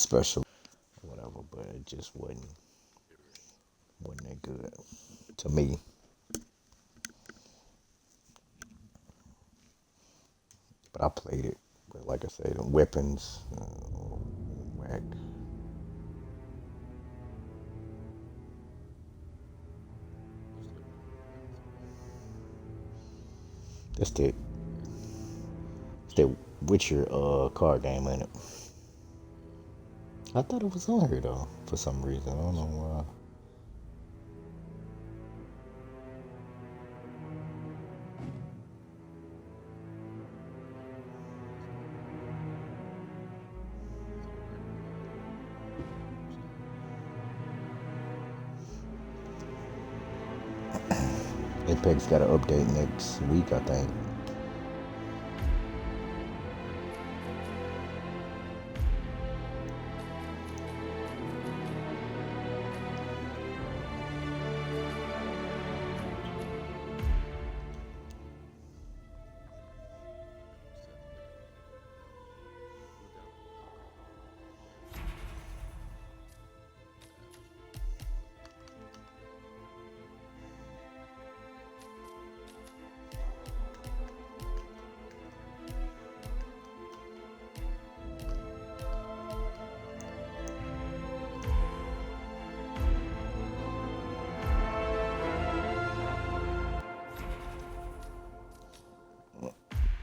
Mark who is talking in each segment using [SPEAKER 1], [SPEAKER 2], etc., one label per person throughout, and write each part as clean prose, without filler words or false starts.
[SPEAKER 1] special or whatever, but it just wasn't that good to me. But I played it. But like I said, the weapons, whack. That's the it's that Witcher card game, ain't it? I thought it was on here though, for some reason. I don't know why. Apex got an update next week, I think.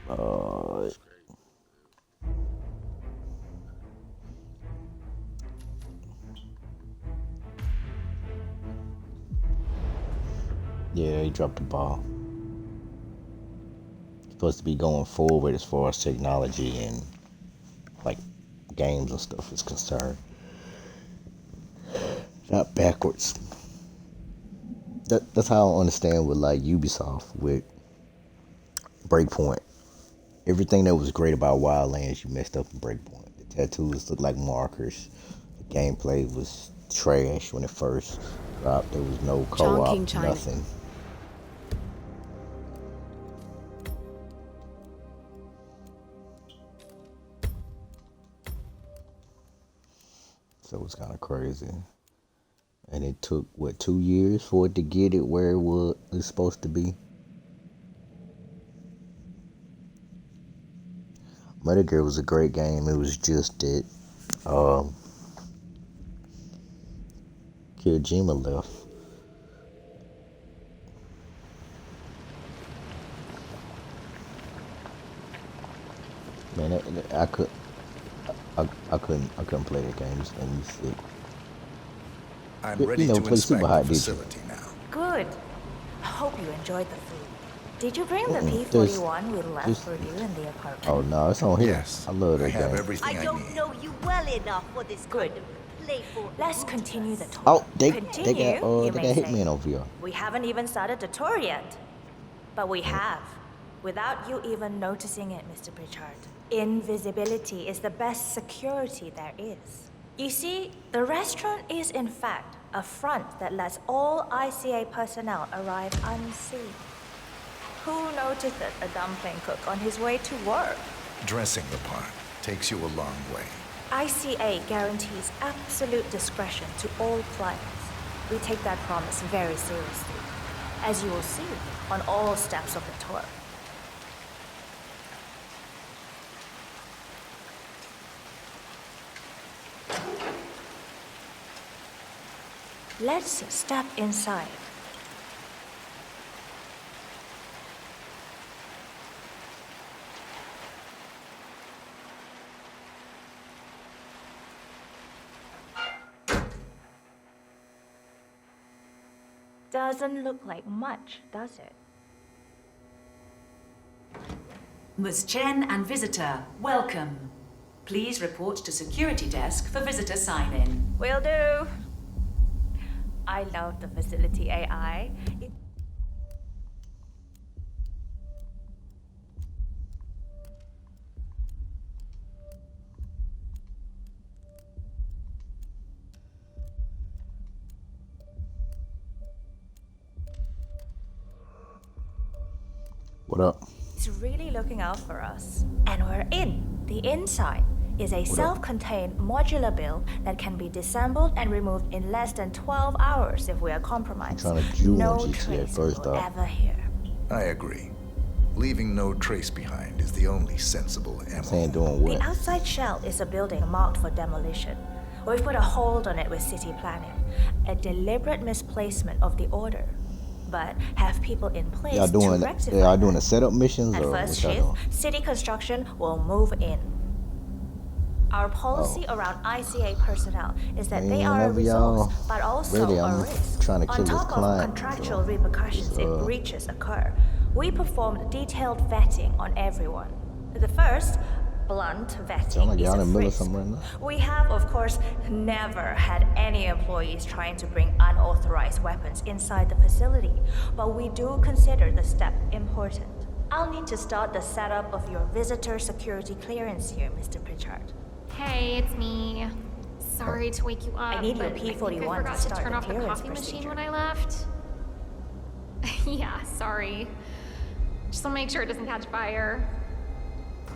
[SPEAKER 1] Uh, yeah, he dropped the ball. Supposed to be going forward as far as technology and like games and stuff is concerned, not backwards. That's how I understand with like Ubisoft with Breakpoint. Everything that was great about Wildlands, you messed up in Breakpoint. The tattoos looked like markers. The gameplay was trash when it first dropped. There was no co-op, nothing. So it was kind of crazy. And it took, what, 2 years for it to get it where it was supposed to be? Metal Gear was a great game. It was just that Kojima left. Man, I couldn't play that game. This thing was sick.
[SPEAKER 2] I'm ready to inspect the facility now.
[SPEAKER 3] Good. I hope you enjoyed the food. Did you bring the P-41 we left for you in the apartment?
[SPEAKER 1] Oh no, it's on here.
[SPEAKER 2] Yes,
[SPEAKER 1] I love that
[SPEAKER 2] I have
[SPEAKER 1] game.
[SPEAKER 2] everything I
[SPEAKER 4] don't know you well enough for this
[SPEAKER 3] Good.
[SPEAKER 4] kind of playful.
[SPEAKER 3] Let's continue the tour.
[SPEAKER 1] Oh, they got Hitman over here.
[SPEAKER 3] We haven't even started the tour yet. But we have. Without you even noticing it, Mr. Pritchard. Invisibility is the best security there is. You see, the restaurant is in fact a front that lets all ICA personnel arrive unseen. Who noticed a dumpling cook on his way to work?
[SPEAKER 2] Dressing the part takes you a long way.
[SPEAKER 3] ICA guarantees absolute discretion to all clients. We take that promise very seriously, as you will see on all steps of the tour. Let's step inside. Doesn't look like much, does it?
[SPEAKER 5] Ms. Chen and visitor, welcome. Please report to security desk for visitor sign-in.
[SPEAKER 3] Will do. I love the facility AI.
[SPEAKER 1] What up?
[SPEAKER 3] It's really looking out for us. And we're in the inside. is a
[SPEAKER 1] What up?
[SPEAKER 3] self-contained modular build that can be disassembled and removed in less than 12 hours if we are compromised.
[SPEAKER 1] Trying to Jew on
[SPEAKER 3] No
[SPEAKER 1] GTA
[SPEAKER 3] trace
[SPEAKER 1] first
[SPEAKER 3] will
[SPEAKER 1] off.
[SPEAKER 3] ever hear.
[SPEAKER 2] I agree. Leaving no trace behind is the only sensible
[SPEAKER 1] Saying
[SPEAKER 2] MO.
[SPEAKER 1] doing what?
[SPEAKER 3] The outside shell is a building marked for demolition. We've put a hold on it with city planning, a deliberate misplacement of the order, but have people in place
[SPEAKER 1] Y'all
[SPEAKER 3] to
[SPEAKER 1] doing
[SPEAKER 3] rectify
[SPEAKER 1] y'all doing
[SPEAKER 3] that.
[SPEAKER 1] the setup missions
[SPEAKER 3] At
[SPEAKER 1] or
[SPEAKER 3] first
[SPEAKER 1] what y'all
[SPEAKER 3] shift,
[SPEAKER 1] doing?
[SPEAKER 3] city construction will move in. Our policy around ICA personnel is that they
[SPEAKER 1] Man,
[SPEAKER 3] are a
[SPEAKER 1] whenever y'all
[SPEAKER 3] resource, but also
[SPEAKER 1] ready,
[SPEAKER 3] a
[SPEAKER 1] I'm
[SPEAKER 3] risk.
[SPEAKER 1] trying to
[SPEAKER 3] On
[SPEAKER 1] kill this
[SPEAKER 3] top of
[SPEAKER 1] client.
[SPEAKER 3] contractual
[SPEAKER 1] So,
[SPEAKER 3] repercussions if breaches occur, we performed detailed vetting on everyone. The first, blunt
[SPEAKER 1] sound
[SPEAKER 3] vetting,
[SPEAKER 1] like
[SPEAKER 3] is
[SPEAKER 1] y'all in
[SPEAKER 3] a
[SPEAKER 1] the middle of
[SPEAKER 3] risk.
[SPEAKER 1] something right now.
[SPEAKER 3] We have, of course, never had any employees trying to bring unauthorized weapons inside the facility, but we do consider the step important. I'll need to start the setup of your visitor security clearance here, Mr. Pritchard.
[SPEAKER 6] Hey, it's me. Sorry to wake you up.
[SPEAKER 3] I need your
[SPEAKER 6] but I think
[SPEAKER 3] P41
[SPEAKER 6] I forgot
[SPEAKER 3] to
[SPEAKER 6] to
[SPEAKER 3] start
[SPEAKER 6] turn
[SPEAKER 3] the
[SPEAKER 6] off the
[SPEAKER 3] clearance
[SPEAKER 6] coffee machine
[SPEAKER 3] procedure.
[SPEAKER 6] when I left. Yeah, sorry. Just want to make sure it doesn't catch fire.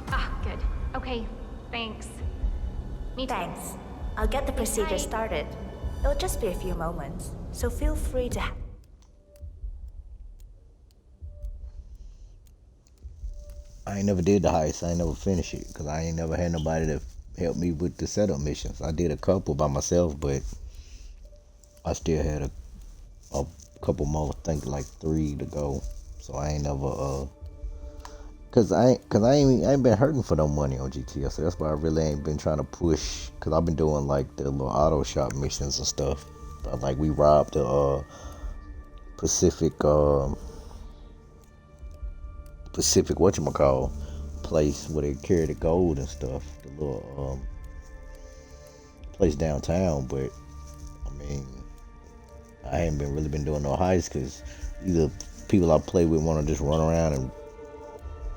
[SPEAKER 6] Ah, good. Okay, thanks. Me too.
[SPEAKER 3] Thanks. I'll get the procedure
[SPEAKER 6] tight.
[SPEAKER 3] started. It'll just be a few moments, so feel free to.
[SPEAKER 1] I ain't never did the heist. I ain't never finished it because I ain't never had nobody to help me with the setup missions. I did a couple by myself, but I still had a couple more. I think like 3 to go. So I ain't never cause I ain't been hurting for no money on GTA. So that's why I really ain't been trying to push. Cause I've been doing like the little auto shop missions and stuff. Like we robbed the Pacific whatchamacall place where they carry the gold and stuff. The little place downtown, but I mean, I ain't really been doing no heists because either people I play with want to just run around and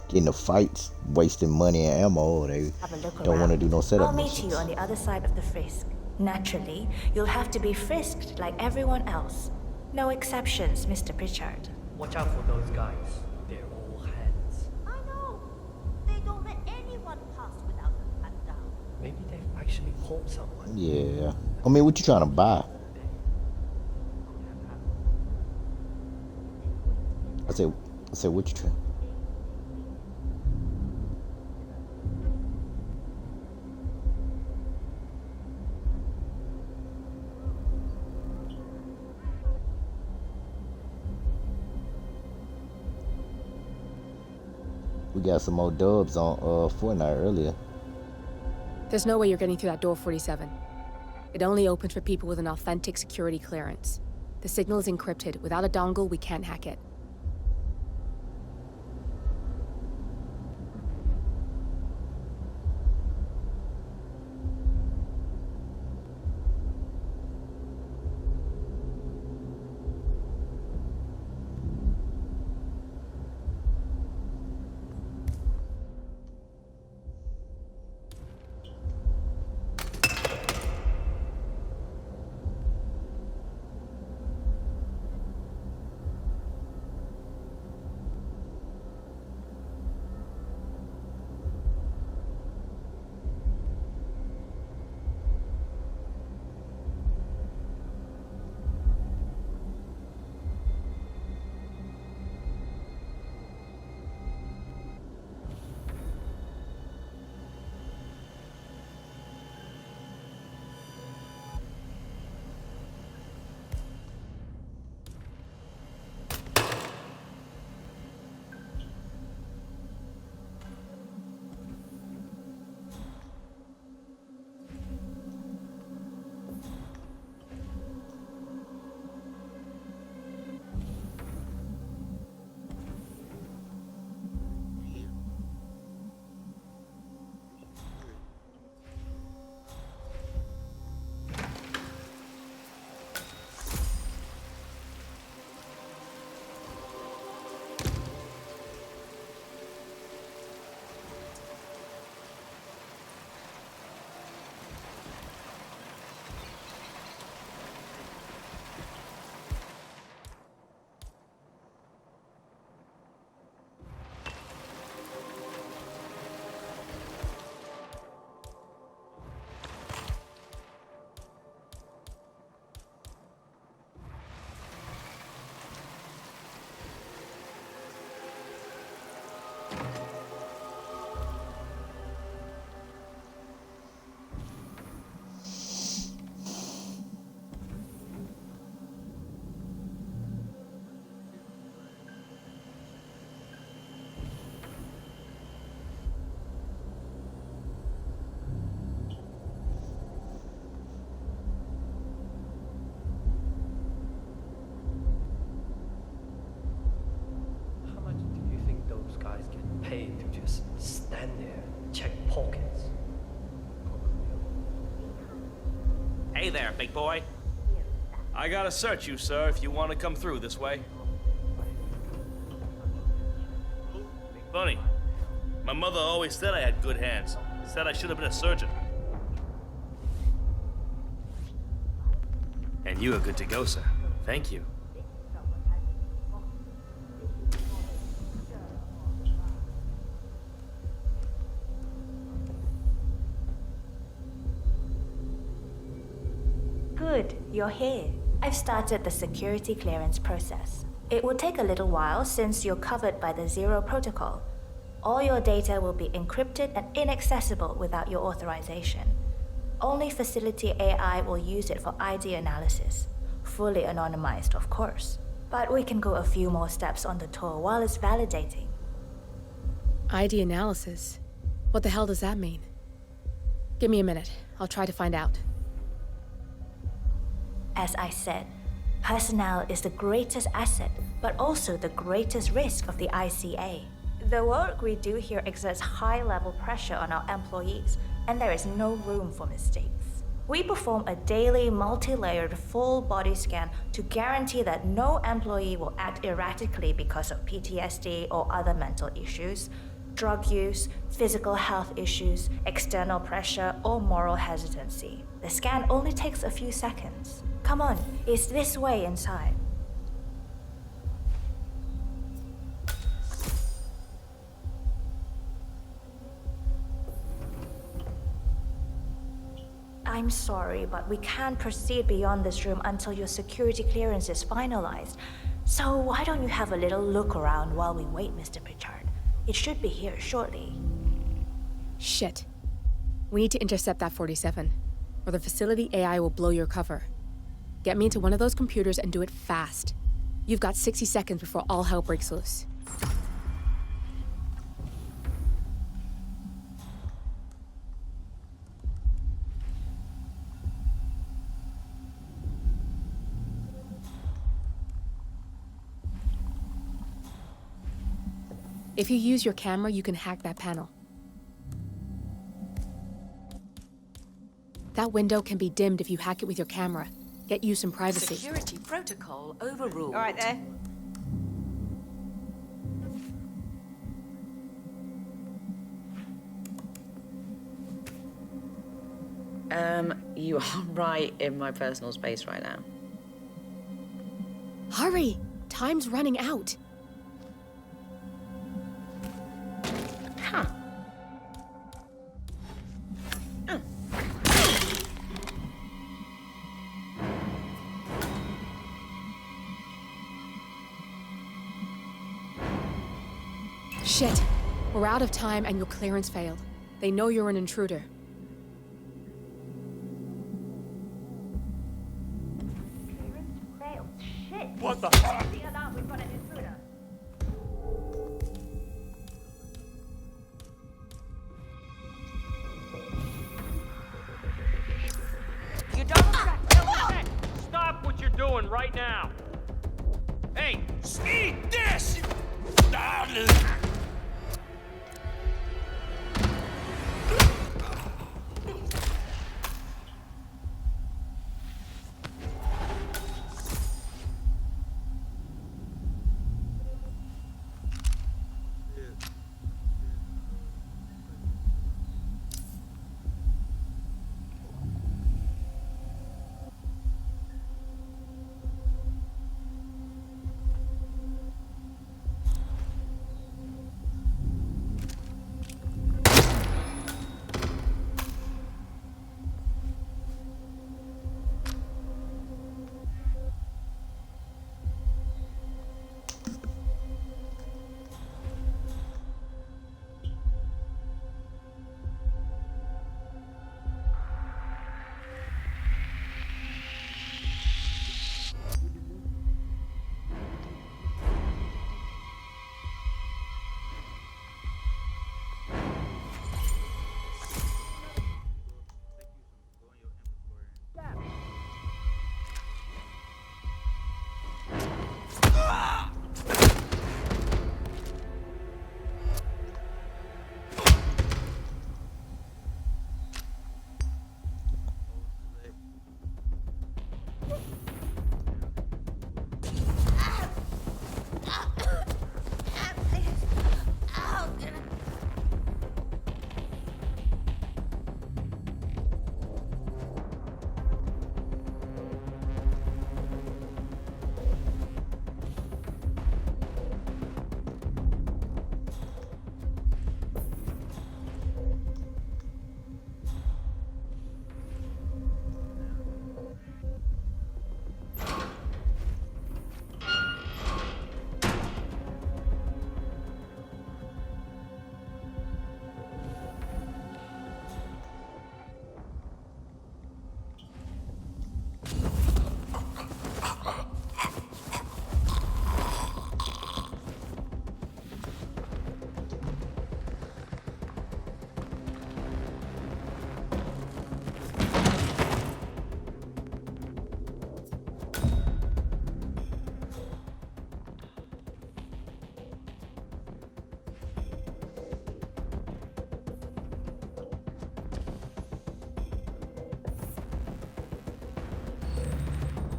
[SPEAKER 1] get into fights, wasting money and ammo, or they
[SPEAKER 3] Have a look
[SPEAKER 1] don't want to
[SPEAKER 3] around.
[SPEAKER 1] do no setup
[SPEAKER 3] I'll meet
[SPEAKER 1] missions.
[SPEAKER 3] you on the other side of the frisk. Naturally, you'll have to be frisked like everyone else. No exceptions, Mr. Pritchard.
[SPEAKER 7] Watch out for those guys. They're all hands.
[SPEAKER 4] I know. They don't let anyone pass without a pat down.
[SPEAKER 7] Maybe they've actually caught someone.
[SPEAKER 1] Yeah, I mean, what you trying to buy? I said, what you trying? We got some more dubs on Fortnite earlier.
[SPEAKER 8] There's no way you're getting through that door 47. It only opens for people with an authentic security clearance. The signal is encrypted. Without a dongle, we can't hack it.
[SPEAKER 9] Hey there, big boy. I gotta search you, sir, if you want to come through this way. Funny. My mother always said I had good hands. Said I should have been a surgeon. And you are good to go, sir. Thank you.
[SPEAKER 3] Good, you're here. I've started the security clearance process. It will take a little while since you're covered by the Zero Protocol. All your data will be encrypted and inaccessible without your authorization. Only facility AI will use it for ID analysis. Fully anonymized, of course. But we can go a few more steps on the tour while it's validating.
[SPEAKER 8] ID analysis? What the hell does that mean? Give me a minute. I'll try to find out.
[SPEAKER 3] As I said, personnel is the greatest asset, but also the greatest risk of the ICA. The work we do here exerts high-level pressure on our employees, and there is no room for mistakes. We perform a daily, multi-layered, full-body scan to guarantee that no employee will act erratically because of PTSD or other mental issues, drug use, physical health issues, external pressure, or moral hesitancy. The scan only takes a few seconds. Come on, it's this way inside. I'm sorry, but we can't proceed beyond this room until your security clearance is finalized. So why don't you have a little look around while we wait, Mr. Pritchard? It should be here shortly.
[SPEAKER 8] Shit. We need to intercept that 47, or the facility AI will blow your cover. Get me into one of those computers and do it fast. You've got 60 seconds before all hell breaks loose. If you use your camera, you can hack that panel. That window can be dimmed if you hack it with your camera. Get you some privacy.
[SPEAKER 5] Security protocol overruled.
[SPEAKER 4] All right there.
[SPEAKER 10] You are right in my personal space right now.
[SPEAKER 8] Hurry! Time's running out.
[SPEAKER 10] Huh. Oh.
[SPEAKER 8] Shit. We're out of time and your clearance failed. They know you're an intruder.
[SPEAKER 4] Failed. Shit.
[SPEAKER 9] What the fuck?
[SPEAKER 4] The alarm, we've got an intruder.
[SPEAKER 7] You double check, double check. Stop what you're doing right now. Hey, eat this!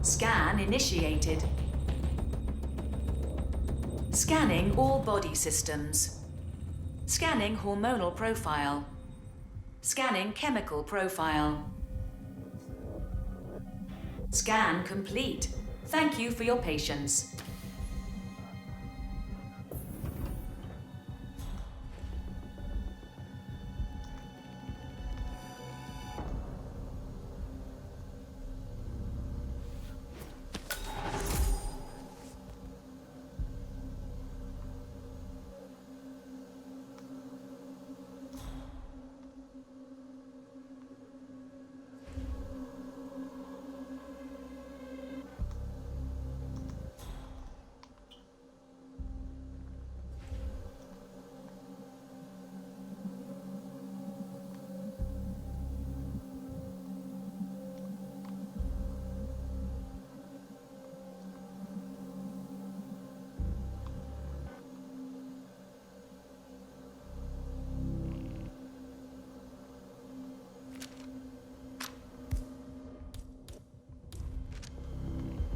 [SPEAKER 5] Scan initiated. Scanning all body systems. Scanning hormonal profile. Scanning chemical profile. Scan complete. Thank you for your patience.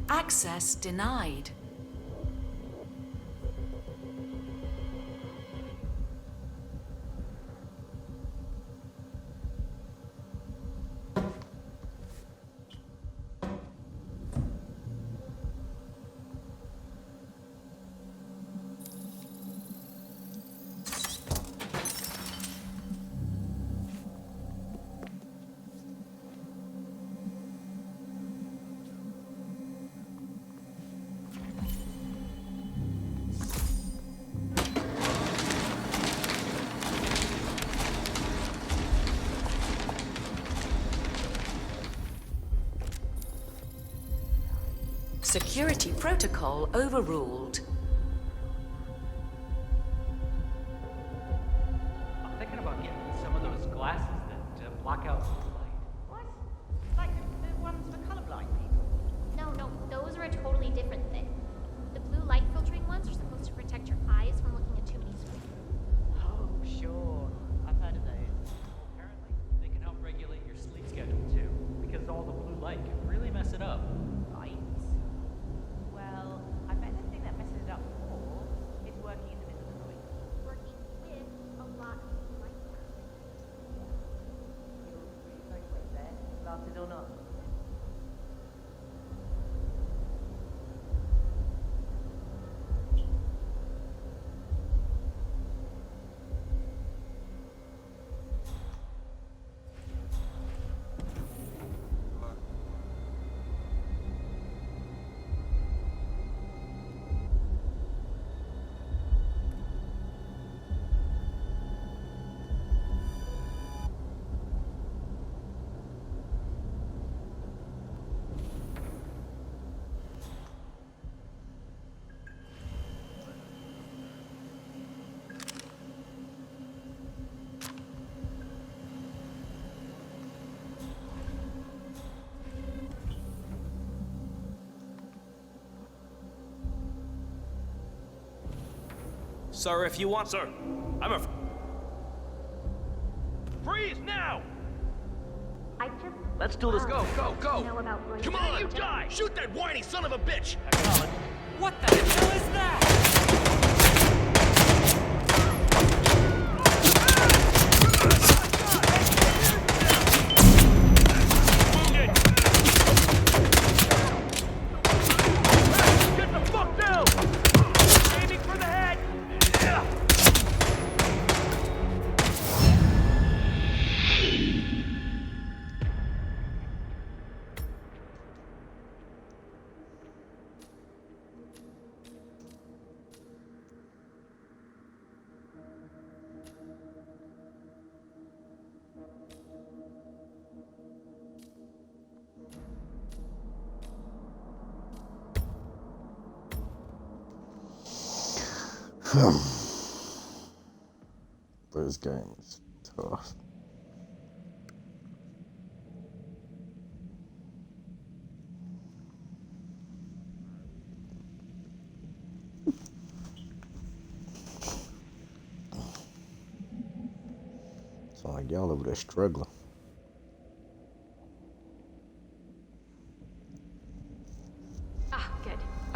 [SPEAKER 5] Access denied. Security protocol overruled.
[SPEAKER 7] I'm thinking about getting some of those glasses that block out blue light.
[SPEAKER 4] What? Like the ones for colorblind people?
[SPEAKER 6] No, those are a totally different thing. The blue light filtering ones are supposed to protect your eyes from looking at too many screens.
[SPEAKER 7] Oh, sure. I've heard of those. Apparently, they can help regulate your sleep schedule too, because all the blue light can really mess it up.
[SPEAKER 4] Right. Well, I bet the thing that messes it up more is working in the middle of the night.
[SPEAKER 6] Working with a lot of blue light.
[SPEAKER 4] Wait there, glasses or not?
[SPEAKER 9] Sir, if you want... Sir, I'm a... Freeze now!
[SPEAKER 6] I just
[SPEAKER 9] Let's do this. Go, go, go!
[SPEAKER 6] know about Roy.
[SPEAKER 9] Come on, you die! Shoot that whiny son of a bitch!
[SPEAKER 7] What the hell is that?
[SPEAKER 9] Get the fuck down! Aiming for the head!
[SPEAKER 1] This game is tough. Sound like y'all over there struggling.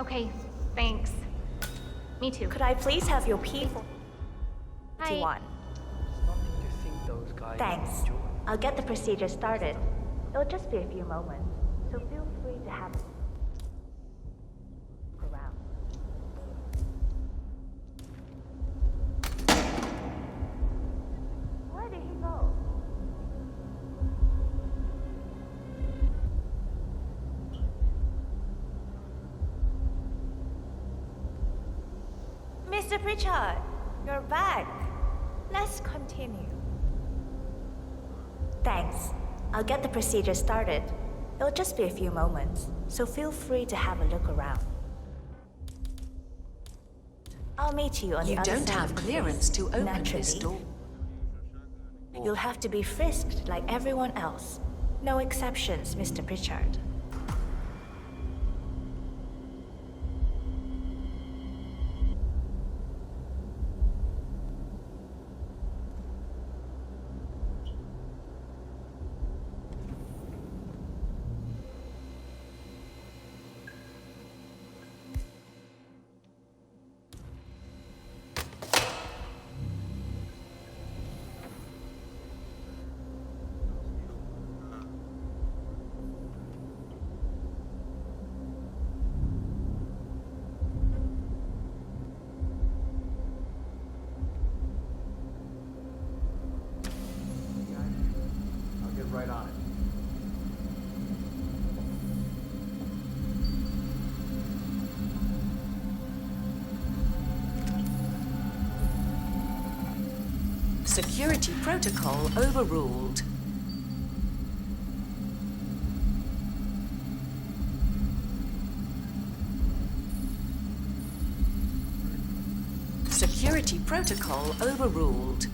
[SPEAKER 6] Okay, thanks. Me too.
[SPEAKER 3] Could I please have your P41?
[SPEAKER 6] Hi.
[SPEAKER 3] Thanks. I'll get the procedure started. It'll just be a few moments, so feel free to have a look around. Where did he go? Mr. Pritchard, you're back. Let's continue. Thanks. I'll get the procedure started. It'll just be a few moments, so feel free to have a look around. I'll meet you on the
[SPEAKER 5] You
[SPEAKER 3] other
[SPEAKER 5] don't
[SPEAKER 3] side
[SPEAKER 5] have
[SPEAKER 3] of the
[SPEAKER 5] clearance
[SPEAKER 3] place.
[SPEAKER 5] to open
[SPEAKER 3] Naturally,
[SPEAKER 5] this door.
[SPEAKER 3] you'll have to be frisked like everyone else. No exceptions, Mr. Pritchard.
[SPEAKER 11] I'll get right on it.
[SPEAKER 5] Security protocol overruled. Security protocol overruled.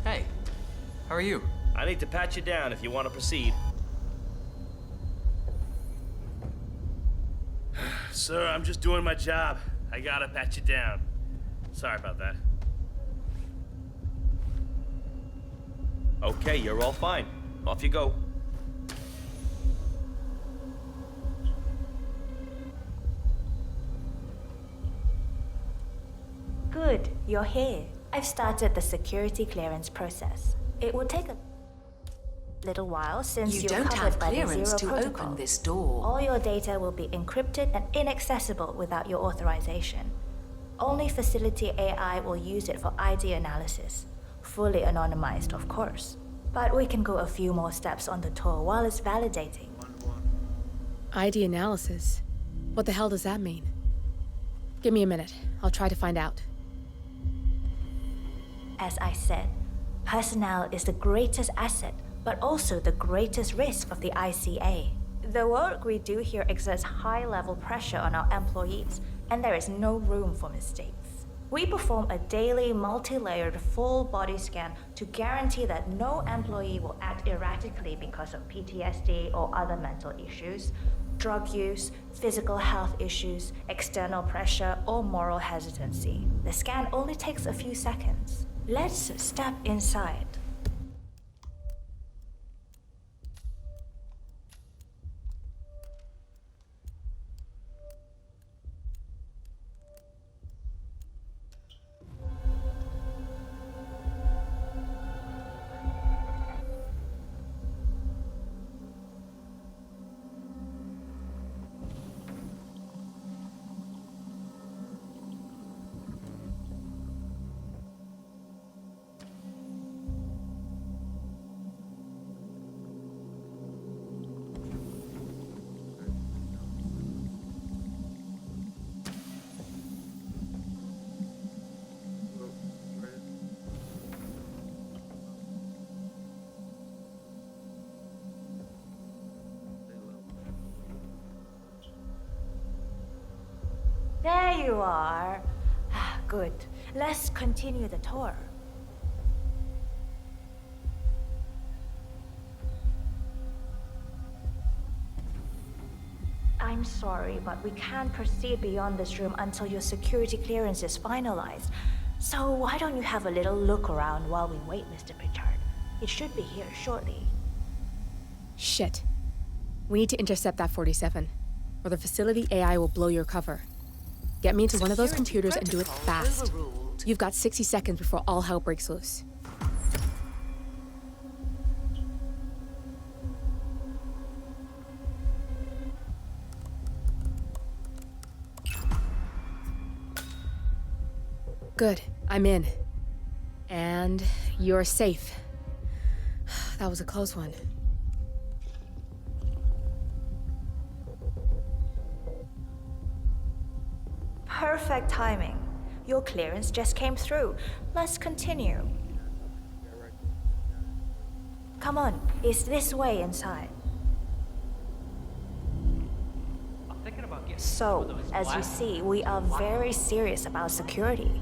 [SPEAKER 11] Hey, how are you?
[SPEAKER 9] I need to pat you down if you want to proceed. Sir, I'm just doing my job. I gotta pat you down. Sorry about that. Okay, you're all fine. Off you go.
[SPEAKER 3] Good, you're here. I've started the security clearance process. It will take a little while since
[SPEAKER 5] You
[SPEAKER 3] you're
[SPEAKER 5] don't
[SPEAKER 3] covered
[SPEAKER 5] have
[SPEAKER 3] by the
[SPEAKER 5] clearance
[SPEAKER 3] Zero
[SPEAKER 5] to
[SPEAKER 3] Protocol.
[SPEAKER 5] open this door.
[SPEAKER 3] All your data will be encrypted and inaccessible without your authorization. Only facility AI will use it for ID analysis. Fully anonymized, of course. But we can go a few more steps on the tour while it's validating.
[SPEAKER 8] ID analysis? What the hell does that mean? Give me a minute. I'll try to find out.
[SPEAKER 3] As I said, personnel is the greatest asset, but also the greatest risk of the ICA. The work we do here exerts high-level pressure on our employees, and there is no room for mistakes. We perform a daily, multi-layered, full body scan to guarantee that no employee will act erratically because of PTSD or other mental issues, drug use, physical health issues, external pressure, or moral hesitancy. The scan only takes a few seconds. Let's step inside. There you are. Good. Let's continue the tour. I'm sorry, but we can't proceed beyond this room until your security clearance is finalized. So why don't you have a little look around while we wait, Mr. Pritchard? It should be here shortly.
[SPEAKER 8] Shit. We need to intercept that 47, or the facility AI will blow your cover. Get me into one of those computers and do it fast. You've got 60 seconds before all hell breaks loose. Good. I'm in. And you're safe. That was a close one.
[SPEAKER 3] Perfect timing. Your clearance just came through. Let's continue. Come on, it's this way inside. So, as you see, we are very serious about security.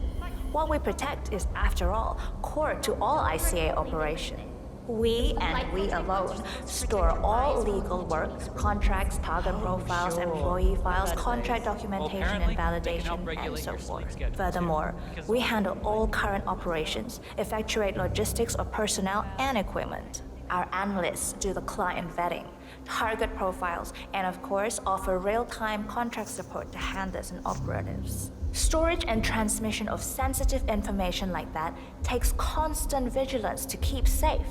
[SPEAKER 3] What we protect is, after all, core to all ICA operation. We, and we alone, store all legal work, contracts, target profiles, employee files, contract documentation and validation, and so forth. Furthermore, we handle all current operations, effectuate logistics of personnel and equipment. Our analysts do the client vetting, target profiles, and of course, offer real-time contract support to handlers and operatives. Storage and transmission of sensitive information like that takes constant vigilance to keep safe.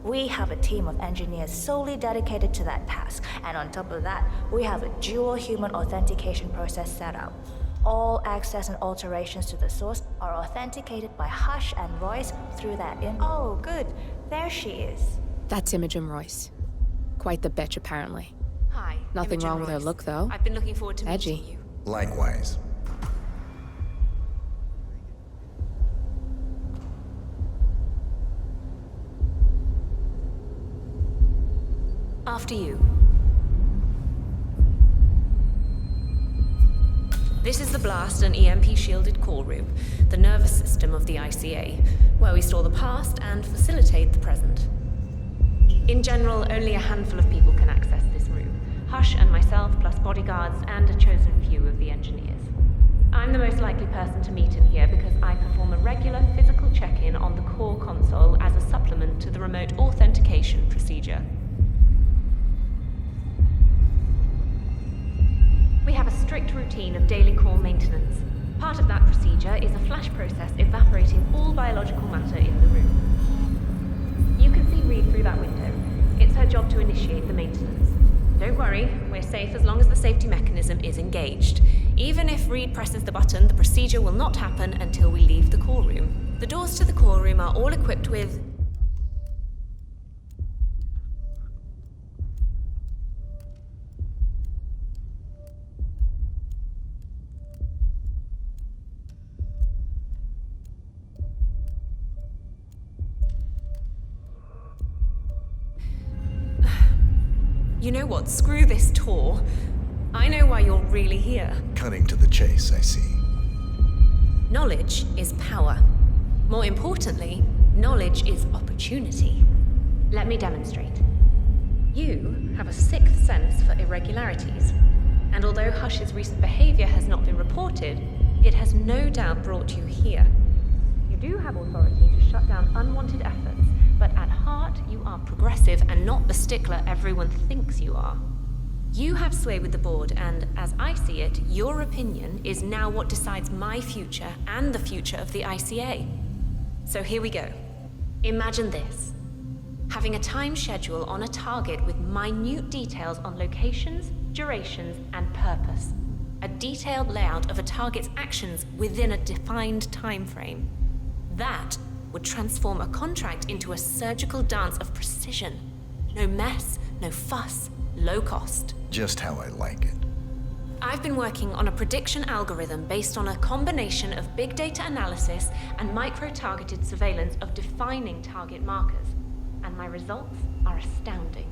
[SPEAKER 3] We have a team of engineers solely dedicated to that task, and on top of that, we have a dual human authentication process set up. All access and alterations to the source are authenticated by Hush and Royce through that Oh, good. There she is.
[SPEAKER 8] That's Imogen Royce. Quite the bitch, apparently.
[SPEAKER 6] Hi.
[SPEAKER 8] Nothing
[SPEAKER 6] Imogen
[SPEAKER 8] wrong with her
[SPEAKER 6] Royce.
[SPEAKER 8] look, though.
[SPEAKER 6] I've been looking forward to
[SPEAKER 8] Edgy.
[SPEAKER 6] meeting you.
[SPEAKER 2] Likewise.
[SPEAKER 6] After you. This is the blast and EMP-shielded core room, the nervous system of the ICA, where we store the past and facilitate the present. In general, only a handful of people can access this room. Hush and myself, plus bodyguards and a chosen few of the engineers. I'm the most likely person to meet in here because I perform a regular physical check-in on the core console as a supplement to the remote authentication procedure. We have a strict routine of daily core maintenance. Part of that procedure is a flash process evaporating all biological matter in the room. You can see Reed through that window. It's her job to initiate the maintenance. Don't worry, we're safe as long as the safety mechanism is engaged. Even if Reed presses the button, the procedure will not happen until we leave the core room. The doors to the core room are all equipped with... You know what? Screw this tour. I know why you're really here.
[SPEAKER 2] Cutting to the chase, I see.
[SPEAKER 6] Knowledge is power. More importantly, knowledge is opportunity. Let me demonstrate. You have a sixth sense for irregularities. And although Hush's recent behavior has not been reported, it has no doubt brought you here. You do have authority to shut down unwanted efforts, but at heart, you are progressive and not the stickler everyone thinks you are. You have sway with the board, and as I see it, your opinion is now what decides my future and the future of the ICA. So here we go. Imagine this. Having a time schedule on a target with minute details on locations, durations, and purpose. A detailed layout of a target's actions within a defined time frame. That would transform a contract into a surgical dance of precision. No mess, no fuss, low cost.
[SPEAKER 2] Just how I like it.
[SPEAKER 6] I've been working on a prediction algorithm based on a combination of big data analysis and micro-targeted surveillance of defining target markers. And my results are astounding.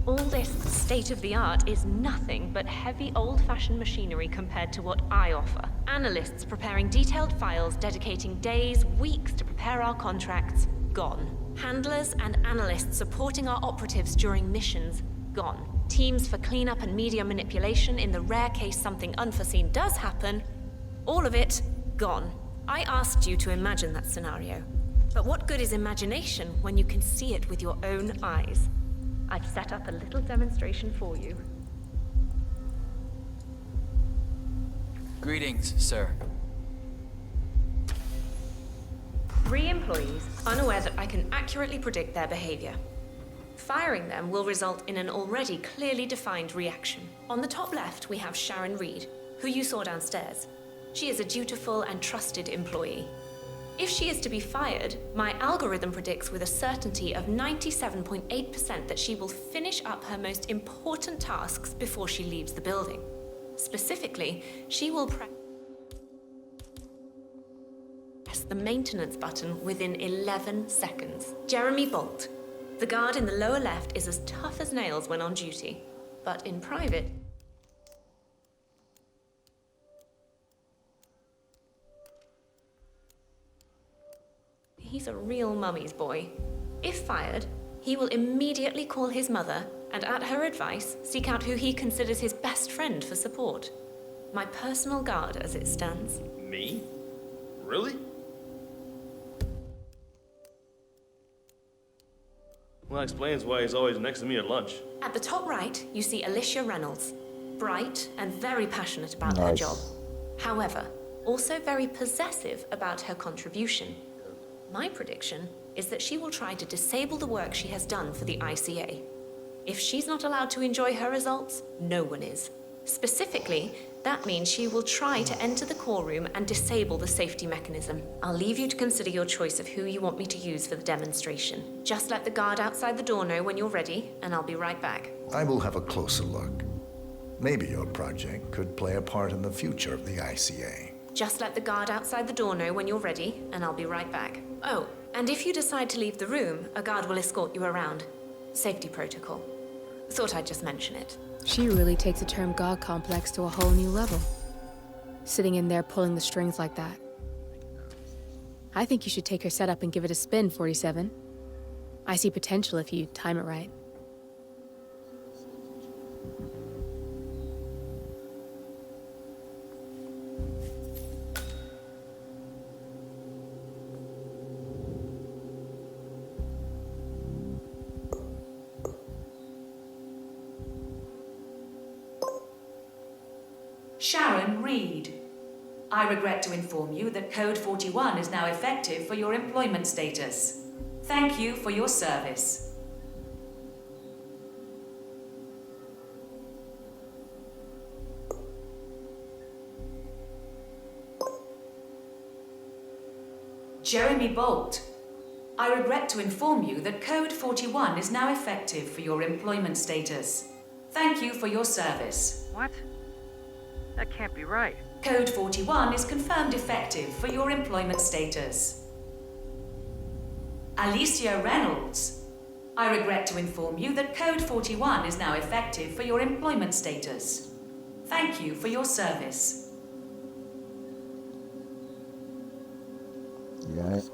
[SPEAKER 6] All this state-of-the-art is nothing but heavy old-fashioned machinery compared to what I offer. Analysts preparing detailed files dedicating days, weeks to prepare our contracts, gone. Handlers and analysts supporting our operatives during missions, gone. Teams for cleanup and media manipulation in the rare case something unforeseen does happen, all of it, gone. I asked you to imagine that scenario. But what good is imagination when you can see it with your own eyes? I've set up a little demonstration for you.
[SPEAKER 11] Greetings, sir.
[SPEAKER 6] 3 employees, unaware that I can accurately predict their behavior. Firing them will result in an already clearly defined reaction. On the top left, we have Sharon Reed, who you saw downstairs. She is a dutiful and trusted employee. If she is to be fired, my algorithm predicts with a certainty of 97.8% that she will finish up her most important tasks before she leaves the building. Specifically, she will press the maintenance button within 11 seconds. Jeremy Bolt, the guard in the lower left, is as tough as nails when on duty, but in private, he's a real mummy's boy. If fired, he will immediately call his mother and, at her advice, seek out who he considers his best friend for support. My personal guard, as it stands.
[SPEAKER 9] Me? Really? Well, that explains why he's always next to me at lunch.
[SPEAKER 6] At the top right, you see Alicia Reynolds. Bright and very passionate about her job. However, also very possessive about her contribution. My prediction is that she will try to disable the work she has done for the ICA. If she's not allowed to enjoy her results, no one is. Specifically, that means she will try to enter the core room and disable the safety mechanism. I'll leave you to consider your choice of who you want me to use for the demonstration. Just let the guard outside the door know when you're ready, and I'll be right back.
[SPEAKER 2] I will have a closer look. Maybe your project could play a part in the future of the ICA.
[SPEAKER 6] Just let the guard outside the door know when you're ready, and I'll be right back. Oh, and if you decide to leave the room, a guard will escort you around. Safety protocol. Thought I'd just mention it.
[SPEAKER 8] She really takes the term God complex to a whole new level. Sitting in there pulling the strings like that. I think you should take her setup and give it a spin, 47. I see potential if you time it right.
[SPEAKER 5] Sharon Reed. I regret to inform you that Code 41 is now effective for your employment status. Thank you for your service. Jeremy Bolt. I regret to inform you that Code 41 is now effective for your employment status. Thank you for your service.
[SPEAKER 7] What? That can't be right.
[SPEAKER 5] Code 41 is confirmed effective for your employment status. Alicia Reynolds. I regret to inform you that Code 41 is now effective for your employment status. Thank you for your service.
[SPEAKER 1] You got it?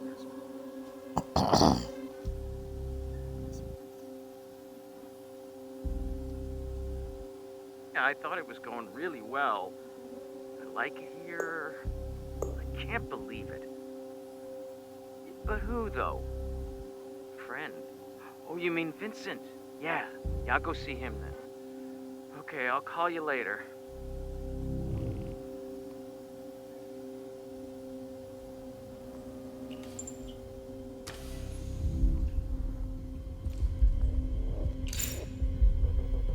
[SPEAKER 7] Yeah, I thought it was going really well. I like it here. I can't believe it. But who, though? Friend? Oh, you mean Vincent? Yeah, I'll go see him then. Okay, I'll call you later.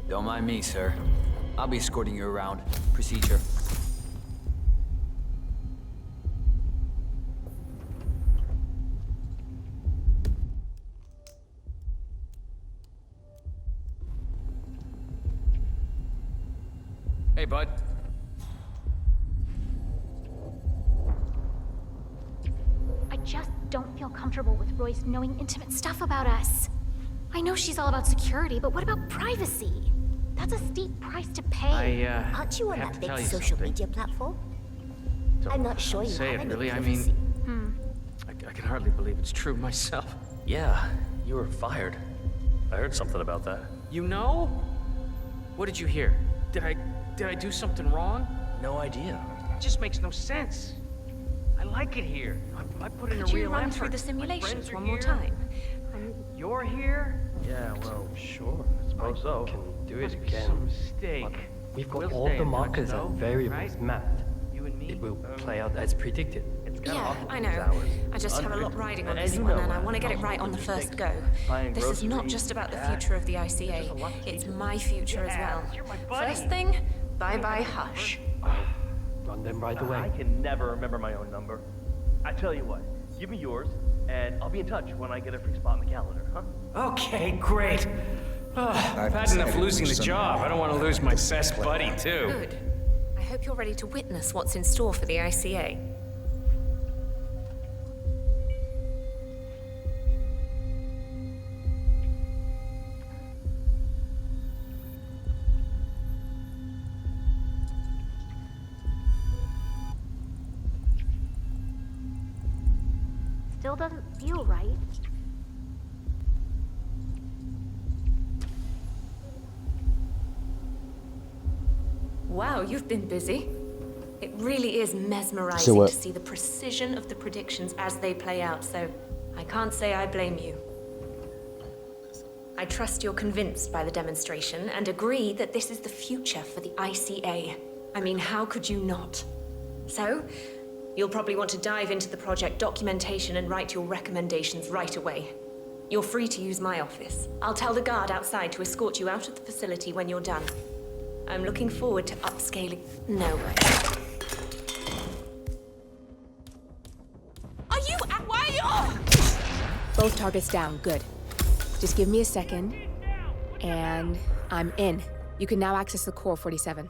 [SPEAKER 11] Don't mind me, sir. I'll be escorting you around. Procedure. Hey, bud.
[SPEAKER 12] I just don't feel comfortable with Royce knowing intimate stuff about us. I know she's all about security, but what about privacy? That's a steep price to pay.
[SPEAKER 13] Aren't you on
[SPEAKER 11] have
[SPEAKER 13] that
[SPEAKER 11] to tell
[SPEAKER 13] big
[SPEAKER 11] you
[SPEAKER 13] social
[SPEAKER 11] something.
[SPEAKER 13] media platform? I'm not sure you
[SPEAKER 11] Say
[SPEAKER 13] have
[SPEAKER 11] it,
[SPEAKER 13] any
[SPEAKER 11] really. I
[SPEAKER 13] privacy.
[SPEAKER 11] mean, I can hardly believe it's true myself.
[SPEAKER 9] Yeah, you were fired. I heard something about that.
[SPEAKER 11] You know? What did you hear? Did I do something wrong?
[SPEAKER 9] No idea.
[SPEAKER 11] It just makes no sense. I like it here. I put in
[SPEAKER 6] Could
[SPEAKER 11] a
[SPEAKER 6] you
[SPEAKER 11] real
[SPEAKER 6] run
[SPEAKER 11] effort.
[SPEAKER 6] through the
[SPEAKER 11] My
[SPEAKER 6] simulations
[SPEAKER 11] friends are
[SPEAKER 6] one more
[SPEAKER 11] here.
[SPEAKER 6] time?
[SPEAKER 11] You're here?
[SPEAKER 9] Yeah, well, sure. I suppose so.
[SPEAKER 14] Can do it
[SPEAKER 11] Must be
[SPEAKER 14] again.
[SPEAKER 11] some mistake.
[SPEAKER 14] We've got
[SPEAKER 11] We'll
[SPEAKER 14] all
[SPEAKER 11] stay
[SPEAKER 14] the
[SPEAKER 11] in touch,
[SPEAKER 14] markers
[SPEAKER 11] though,
[SPEAKER 14] and variables
[SPEAKER 11] right?
[SPEAKER 14] mapped.
[SPEAKER 11] You and me?
[SPEAKER 14] It will play out as predicted.
[SPEAKER 6] Yeah, I know. I just have a lot riding on this one, and I want to get it right on the first go. This is not just about the future of the ICA. It's my future as well. First thing, bye-bye Hush.
[SPEAKER 14] Run them right away.
[SPEAKER 9] I can never remember my own number. I tell you what, give me yours, and I'll be in touch when I get a free spot in the calendar, huh?
[SPEAKER 11] Okay, great. I've had enough losing the job. I don't want to lose my best buddy, too.
[SPEAKER 6] Good. I hope you're ready to witness what's in store for the ICA.
[SPEAKER 12] Still doesn't feel right.
[SPEAKER 6] Wow, you've been busy. It really is mesmerizing
[SPEAKER 1] So what?
[SPEAKER 6] to see the precision of the predictions as they play out, so I can't say I blame you. I trust you're convinced by the demonstration and agree that this is the future for the ICA. I mean, how could you not? So, you'll probably want to dive into the project documentation and write your recommendations right away. You're free to use my office. I'll tell the guard outside to escort you out of the facility when you're done. I'm looking forward to upscaling. No.
[SPEAKER 8] Are you at why are you? Both targets down, good. Just give me a second. And I'm in. You can now access the core 47.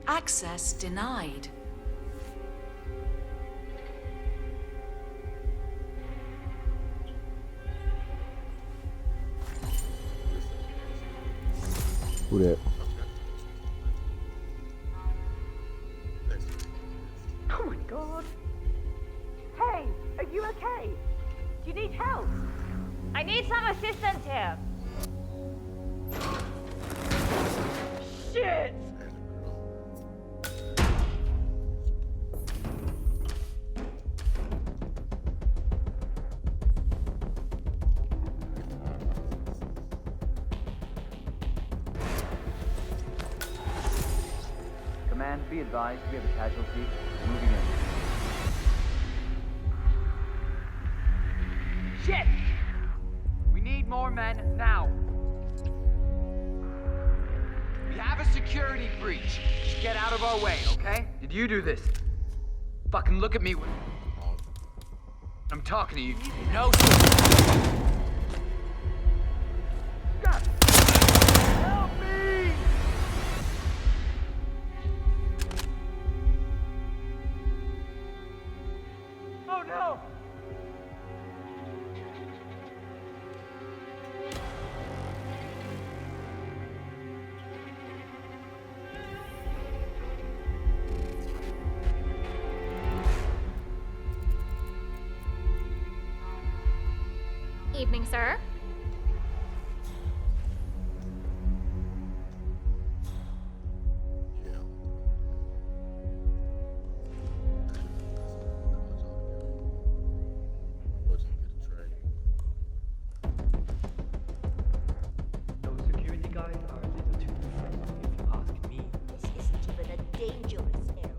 [SPEAKER 5] Access denied.
[SPEAKER 1] Who that?
[SPEAKER 4] Oh my god. Hey, are you okay? Do you need help? I need some assistance here. Shit!
[SPEAKER 11] Command, be advised, we have a casualty. Moving in.
[SPEAKER 15] Shit! We need more men now. We have a security breach. Just get out of our way, okay? Did you do this? Fucking look at me. I'm talking to you. No.
[SPEAKER 4] Help me! Oh no!
[SPEAKER 12] Evening, sir.
[SPEAKER 14] Those security guys are a little too friendly, if you ask me.
[SPEAKER 13] This isn't even a dangerous area.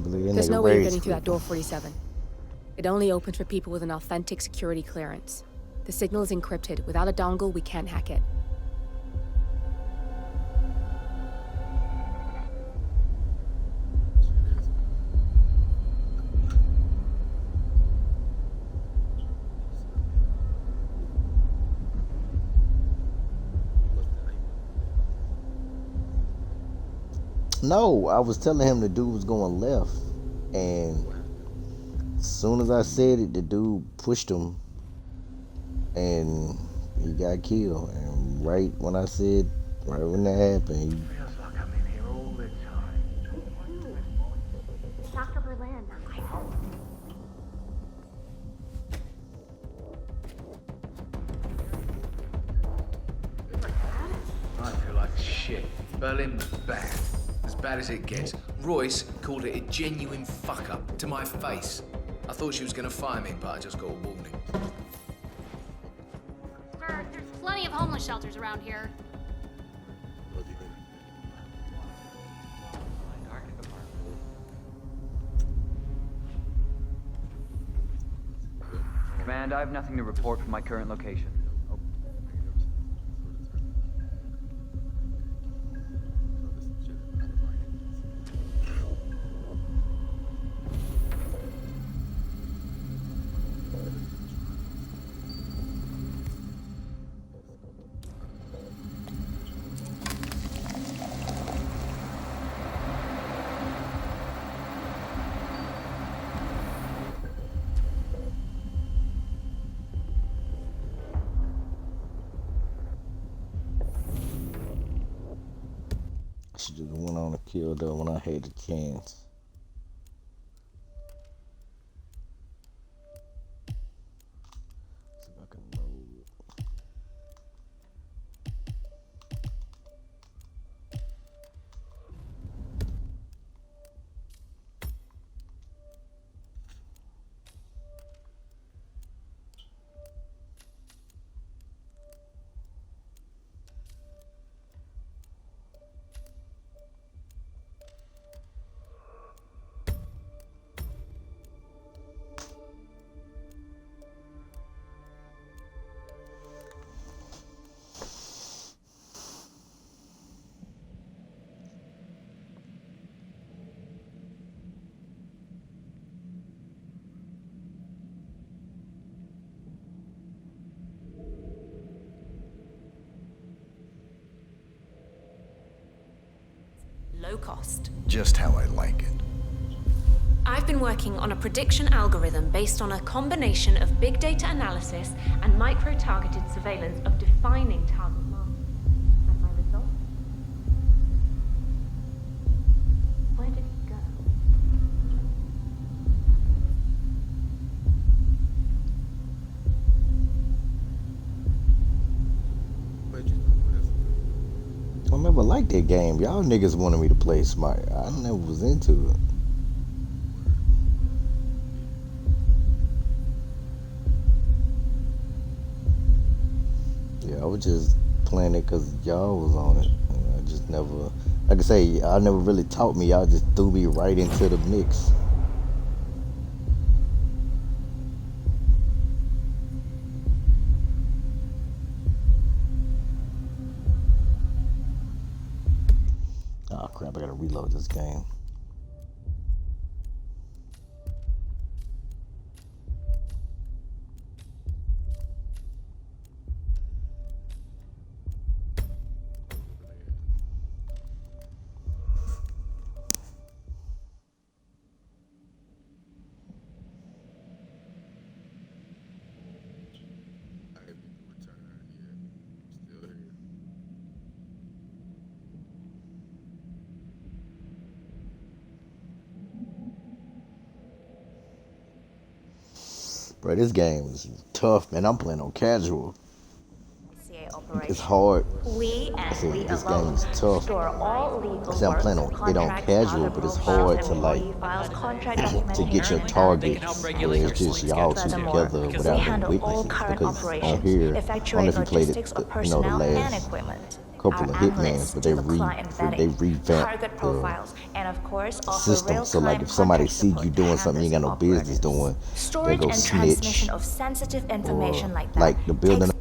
[SPEAKER 1] believe that
[SPEAKER 8] There's
[SPEAKER 1] nigga
[SPEAKER 8] no way you're
[SPEAKER 1] rage
[SPEAKER 8] getting through
[SPEAKER 1] quit.
[SPEAKER 8] that door 47. It only opens for people with an authentic security clearance. The signal is encrypted. Without a dongle, we can't hack it.
[SPEAKER 1] No, I was telling him the dude was going left, and as soon as I said it, the dude pushed him, and he got killed. And right when that happened,
[SPEAKER 9] Feels like I'm in here all the time.
[SPEAKER 12] Dr. Berlin, I hope.
[SPEAKER 15] I feel like shit. Berlin was bad. As bad as it gets. Royce called it a genuine fuck-up to my face. I thought she was gonna fire me, but I just got a warning.
[SPEAKER 12] Sir, there's plenty of homeless shelters around here.
[SPEAKER 14] Command, I have nothing to report from my current location.
[SPEAKER 1] I should have went on and killed her when I had the chance. See if I can load.
[SPEAKER 6] Low cost.
[SPEAKER 2] Just how I like it.
[SPEAKER 6] I've been working on a prediction algorithm based on a combination of big data analysis and micro-targeted surveillance of defining target markers. And my result? Where did it go?
[SPEAKER 1] I never liked that game. Y'all niggas wanted me to play smart. I never was into it. Yeah, I was just playing it because y'all was on it. And I just never, like I say, y'all never really taught me. Y'all just threw me right into the mix. Oh crap, I gotta reload this game. Bro, this game is tough, man. I'm playing on casual. It's hard.
[SPEAKER 3] We and
[SPEAKER 1] See,
[SPEAKER 3] we
[SPEAKER 1] this
[SPEAKER 3] alone
[SPEAKER 1] game is tough.
[SPEAKER 3] store all legal
[SPEAKER 1] I say I'm playing
[SPEAKER 3] works,
[SPEAKER 1] on it on
[SPEAKER 3] contracts,
[SPEAKER 1] casual,
[SPEAKER 3] other
[SPEAKER 1] but it's
[SPEAKER 3] profiles,
[SPEAKER 1] hard to like
[SPEAKER 3] employee files, contract
[SPEAKER 1] to get your
[SPEAKER 3] documentation,
[SPEAKER 1] targets where it's just y'all two
[SPEAKER 3] Furthermore,
[SPEAKER 1] together
[SPEAKER 3] we handle
[SPEAKER 1] without no
[SPEAKER 3] all
[SPEAKER 1] witnesses.
[SPEAKER 3] current
[SPEAKER 1] Because on
[SPEAKER 3] operations,
[SPEAKER 1] here, I don't know
[SPEAKER 3] effectuate
[SPEAKER 1] if you played
[SPEAKER 3] logistics
[SPEAKER 1] it,
[SPEAKER 3] of
[SPEAKER 1] the
[SPEAKER 3] personnel and
[SPEAKER 1] last
[SPEAKER 3] equipment.
[SPEAKER 1] couple
[SPEAKER 3] our
[SPEAKER 1] of hitmans,
[SPEAKER 3] analysts
[SPEAKER 1] but
[SPEAKER 3] do the client vetting,
[SPEAKER 1] revamped
[SPEAKER 3] target profiles, and of course
[SPEAKER 1] the
[SPEAKER 3] offer
[SPEAKER 1] system. So like
[SPEAKER 3] real-time
[SPEAKER 1] if somebody
[SPEAKER 3] contact
[SPEAKER 1] see you
[SPEAKER 3] support to
[SPEAKER 1] doing something you ain't got no
[SPEAKER 3] handlers and
[SPEAKER 1] business doing,
[SPEAKER 3] operatives.
[SPEAKER 1] they
[SPEAKER 3] Storage
[SPEAKER 1] go
[SPEAKER 3] and
[SPEAKER 1] snitch,
[SPEAKER 3] transmission of sensitive
[SPEAKER 1] or
[SPEAKER 3] information like that
[SPEAKER 1] like the building.
[SPEAKER 3] takes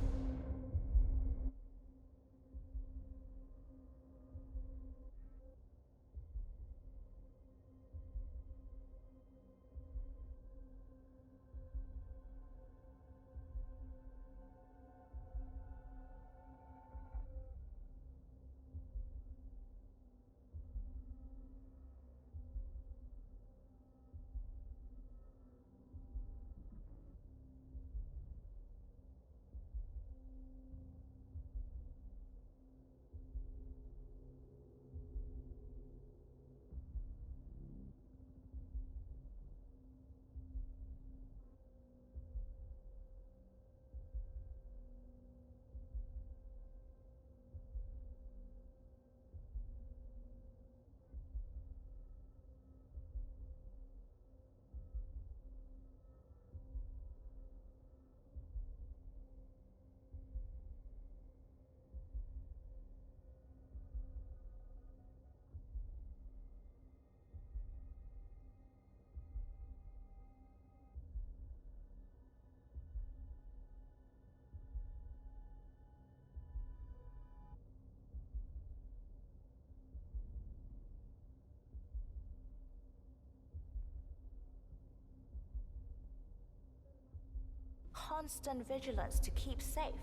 [SPEAKER 3] constant vigilance to keep safe.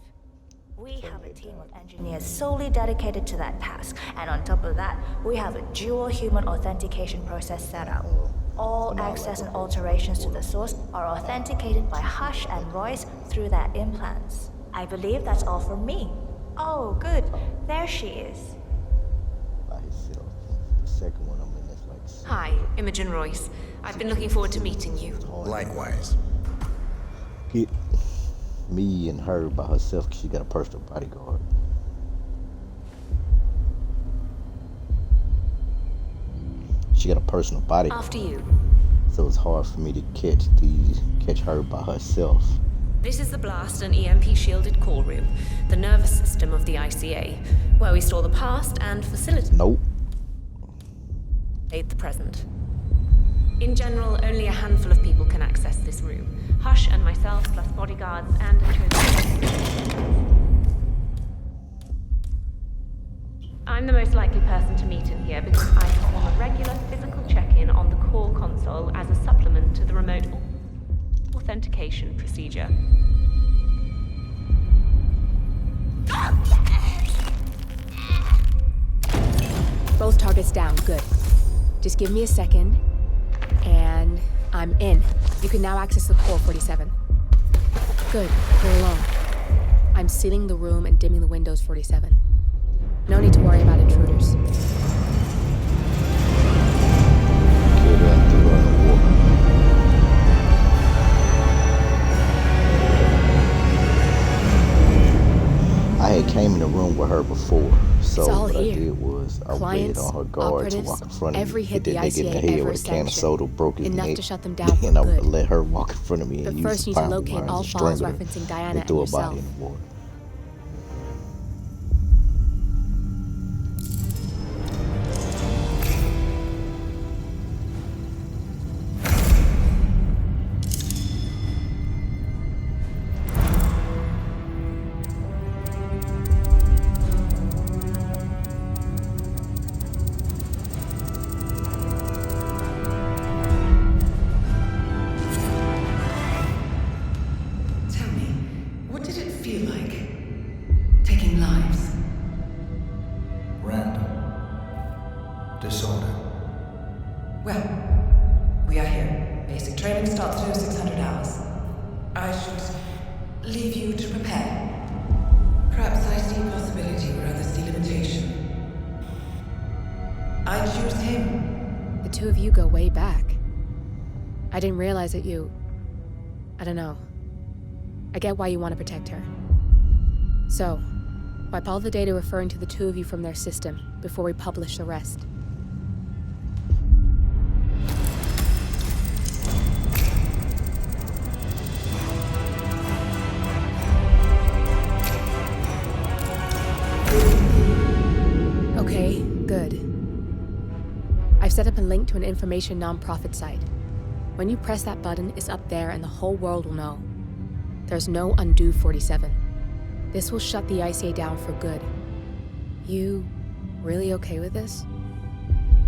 [SPEAKER 3] We have a team of engineers solely dedicated to that task, and on top of that, we have a dual human authentication process set up. All access and alterations to the source are authenticated by Hush and Royce through their implants. I believe that's all from me. Oh, good. There she is.
[SPEAKER 1] By himself. The second one I'm in is like.
[SPEAKER 6] Hi, Imogen Royce. I've been looking forward to meeting you.
[SPEAKER 2] Likewise.
[SPEAKER 1] Get me and her by herself because she got a personal bodyguard. She got a personal bodyguard.
[SPEAKER 6] After you.
[SPEAKER 1] So it's hard for me to catch her by herself.
[SPEAKER 6] This is the blast and EMP shielded call room, the nervous system of the ICA, where we store the past and facilitate
[SPEAKER 1] Nope.
[SPEAKER 6] the present. In general, only a handful of people can access this room. Hush and myself, plus bodyguards and a chosen. I'm the most likely person to meet in here because I perform a regular physical check-in on the core console as a supplement to the remote authentication procedure.
[SPEAKER 8] Both targets down, good. Just give me a second, and I'm in. You can now access the core 47. Good, you're alone. I'm sealing the room and dimming the windows 47. No need to worry about intruders.
[SPEAKER 1] I had came in the room with her before, so what I
[SPEAKER 8] here.
[SPEAKER 1] did was I waited on her guard to walk in front of me, hit that nigga in the head with a can of soda, broke his
[SPEAKER 8] Enough
[SPEAKER 1] neck,
[SPEAKER 8] to shut them down for
[SPEAKER 1] and I
[SPEAKER 8] good.
[SPEAKER 1] let her walk in front of me
[SPEAKER 8] But
[SPEAKER 1] and
[SPEAKER 8] first
[SPEAKER 1] use
[SPEAKER 8] you
[SPEAKER 1] the
[SPEAKER 8] need to
[SPEAKER 1] power
[SPEAKER 8] locate
[SPEAKER 1] lines
[SPEAKER 8] all
[SPEAKER 1] to
[SPEAKER 8] files
[SPEAKER 1] strangle her
[SPEAKER 8] referencing Diana
[SPEAKER 1] and
[SPEAKER 8] and
[SPEAKER 1] threw her
[SPEAKER 8] yourself.
[SPEAKER 1] body in the water.
[SPEAKER 5] Tell me, what did it feel like? Taking lives?
[SPEAKER 2] Random. Disorder.
[SPEAKER 5] Well, we are here. Basic training starts at 0600 hours. I should leave you to prepare. Perhaps I see possibility where others see limitation. I choose him.
[SPEAKER 8] The two of you go way back. I didn't realize that you... I don't know. I get why you want to protect her. So, wipe all the data referring to the two of you from their system before we publish the rest. link to an information nonprofit site. When you press that button, it's up there and the whole world will know. There's no undo 47. This will shut the ICA down for good. You really okay with this?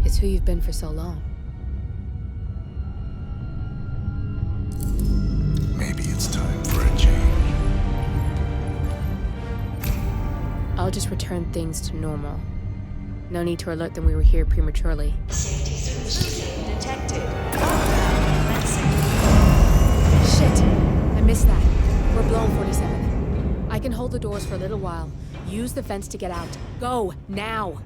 [SPEAKER 8] It's who you've been for so long.
[SPEAKER 2] Maybe it's time for a change.
[SPEAKER 8] I'll just return things to normal. No need to alert them we were here prematurely.
[SPEAKER 16] Detected.
[SPEAKER 8] Shit! I missed that. We're blown, 47. I can hold the doors for a little while. Use the vents to get out. Go, now!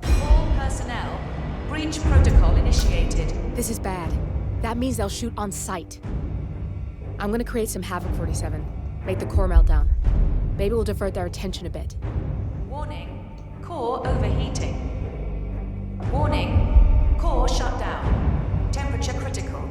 [SPEAKER 16] All personnel, breach protocol initiated.
[SPEAKER 8] This is bad. That means they'll shoot on sight. I'm gonna create some havoc, 47. Make the core melt down. Maybe we'll divert their attention a bit.
[SPEAKER 16] Warning, core overheating. Warning, core shut down. Temperature critical.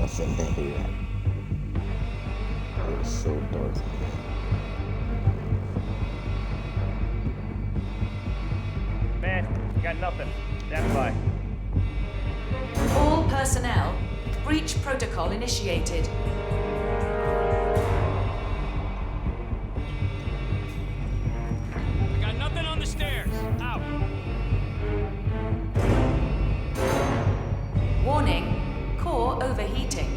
[SPEAKER 1] Nothing in here. It was so dark.
[SPEAKER 9] Man, got nothing. Stand by.
[SPEAKER 16] All personnel, breach protocol initiated.
[SPEAKER 11] I got nothing on the stairs. Out.
[SPEAKER 16] Warning, core overheating.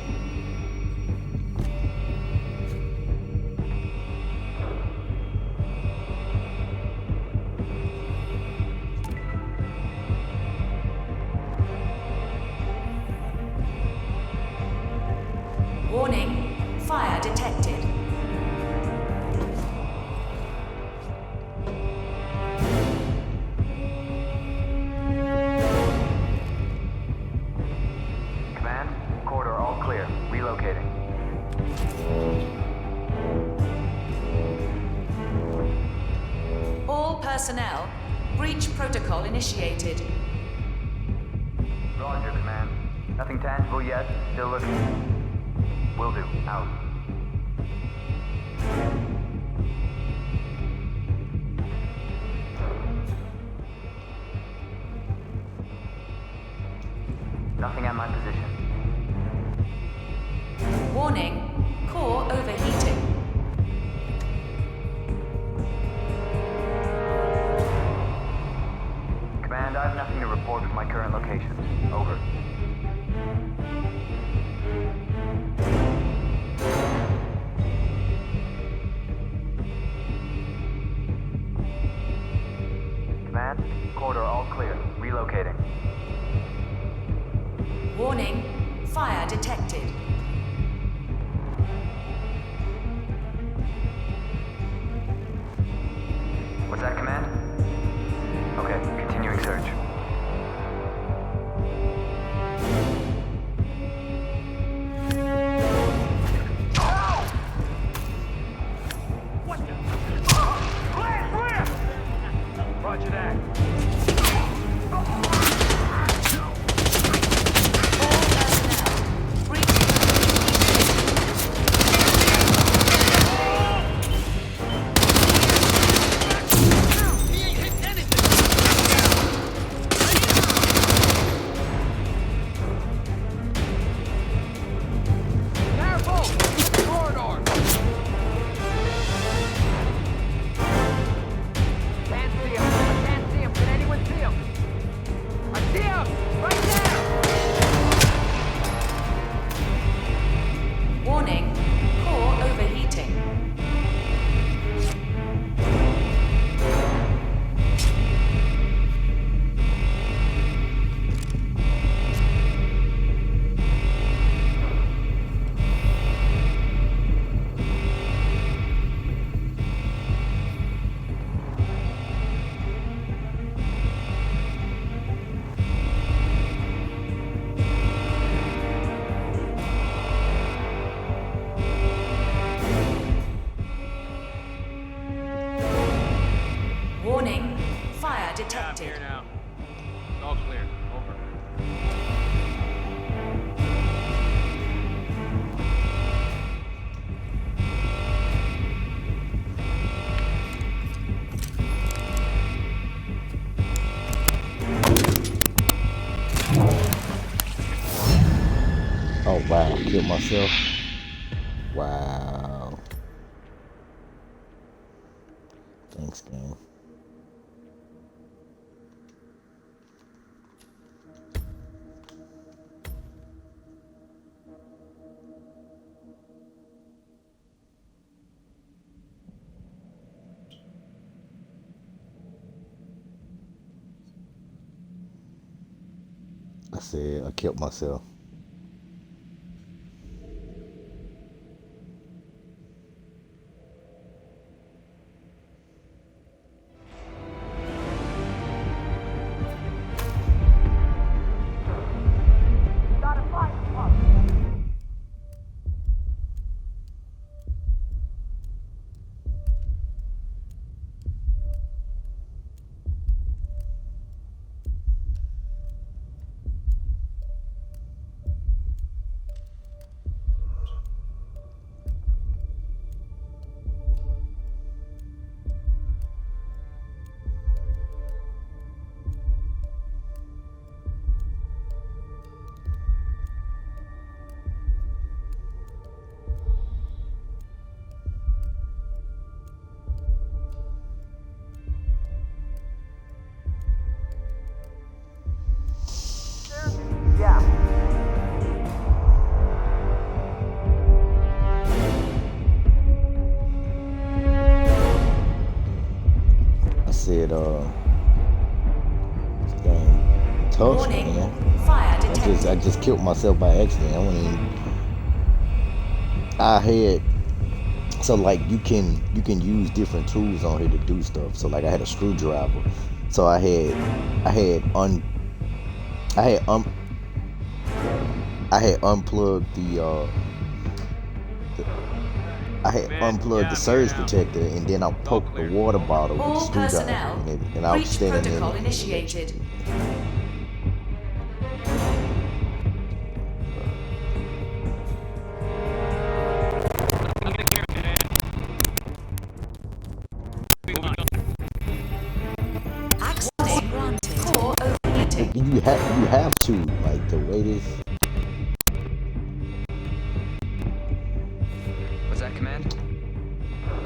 [SPEAKER 16] Warning, fire detected.
[SPEAKER 15] Command, corridor all clear. Relocating.
[SPEAKER 16] All personnel, breach protocol initiated.
[SPEAKER 15] Roger, Command. Nothing tangible yet. Still looking. Will do. Out. Nothing at my position.
[SPEAKER 16] Warning, core overheating.
[SPEAKER 15] Command, I have nothing to report from my current location. Over. Command, corridor all clear. Relocating.
[SPEAKER 16] Warning, fire detected.
[SPEAKER 15] What's that, Command? Okay, continuing search. Ow!
[SPEAKER 16] detected.
[SPEAKER 7] Here now. It's all clear. Over.
[SPEAKER 1] Oh wow, killed myself. Wow. Thanks, game. I said I killed myself. I said, this game tough,
[SPEAKER 16] Warning.
[SPEAKER 1] man.
[SPEAKER 16] Fire detected.
[SPEAKER 1] I just killed myself by accident. I had so like you can use different tools on here to do stuff. So like I had a screwdriver. So I had unplugged the surge protector, and then I poked the water bottle with the
[SPEAKER 16] All
[SPEAKER 1] screwdriver,
[SPEAKER 16] personnel.
[SPEAKER 1] and I was
[SPEAKER 16] Breach
[SPEAKER 1] standing
[SPEAKER 16] protocol
[SPEAKER 1] in.
[SPEAKER 16] initiated. Access granted. Core overheating.
[SPEAKER 1] You have to, like, the way this.
[SPEAKER 15] Was that command?